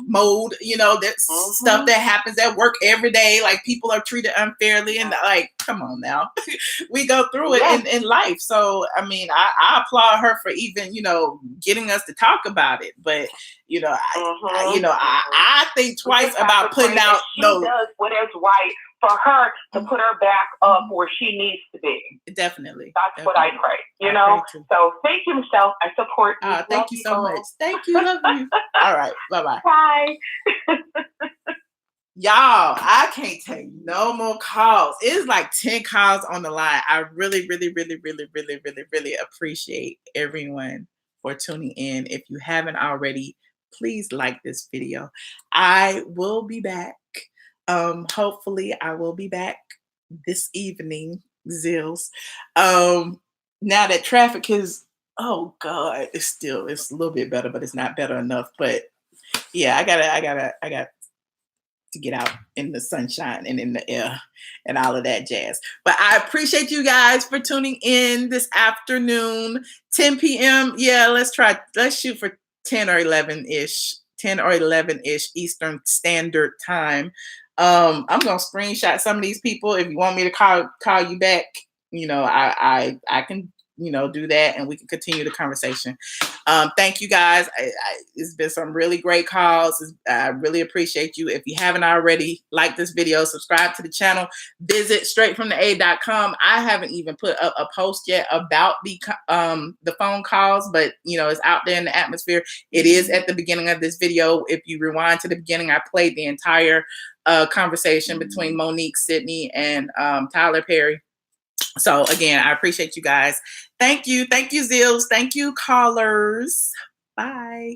mode. You know, that's stuff that happens at work every day. Like, people are treated unfairly, and like, come on now. We go through it in life. So, I mean, I applaud her for even, you know, getting us to talk about it. But, you know, I think twice about putting out those. She does what is right for her to put her back up where she needs to be. Definitely. That's what I pray, you know? So thank you, Michelle. I support you. Thank you so much. Thank you. Love you. All right. Bye-bye. Bye. Y'all, I can't take no more calls. It's like 10 calls on the line. I really, really, really, really, really, really, really appreciate everyone for tuning in. If you haven't already, please like this video. I will be back. Hopefully I will be back this evening, Zills. Now that traffic is, oh God, it's a little bit better, but it's not better enough. But yeah, I got to get out in the sunshine and in the air and all of that jazz. But I appreciate you guys for tuning in this afternoon, 10 p.m. Yeah, let's shoot for 10 or 11-ish Eastern Standard Time. I'm gonna screenshot some of these people. If you want me to call you back, you know, I can, you know, do that, and we can continue the conversation. Thank you guys. It's been some really great calls. I really appreciate you. If you haven't already, like this video, subscribe to the channel, visit straightfromtheA.com. I haven't even put up a post yet about the phone calls, but you know, it's out there in the atmosphere. It is at the beginning of this video. If you rewind to the beginning, I played the entire conversation between Monique, Sidney, and Tyler Perry. So again, I appreciate you guys. Thank you. Thank you, Zills. Thank you, callers. Bye.